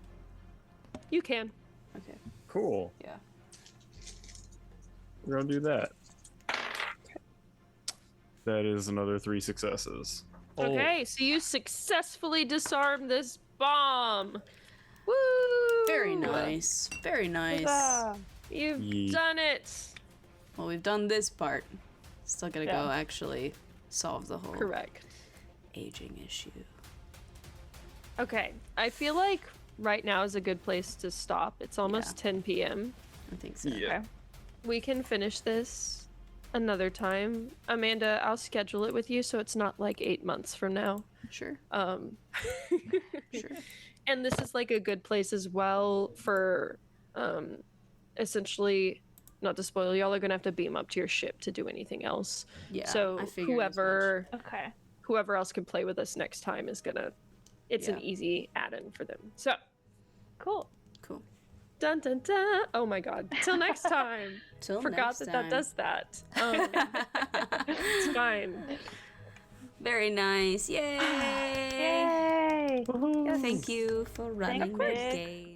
You can. Okay. Cool. Yeah. We're gonna do that. That is another 3 successes. Okay, so you successfully disarmed this bomb. Woo! Very nice. Very nice. Huzzah! You've Ye- done it. Well, we've done this part. Still gotta Yeah. go actually solve the whole Correct. aging issue. Okay, I feel like right now is a good place to stop. It's almost 10 p.m. I think so. Yeah. We can finish this another time. Amanda, I'll schedule it with you so it's not like 8 months from now. Sure. Sure. And this is like a good place as well for essentially, not to spoil, y'all are gonna have to beam up to your ship to do anything else. Yeah. So I figured as Okay. whoever else can play with us next time is gonna, it's an Yeah. easy add-in for them. So Cool. much. Cool. dun dun dun. Oh my god. Till next time. Till Forgot next that time. that does that. It's fine. Very nice. Yay! Yay! Yes. Thank you for running the course. game.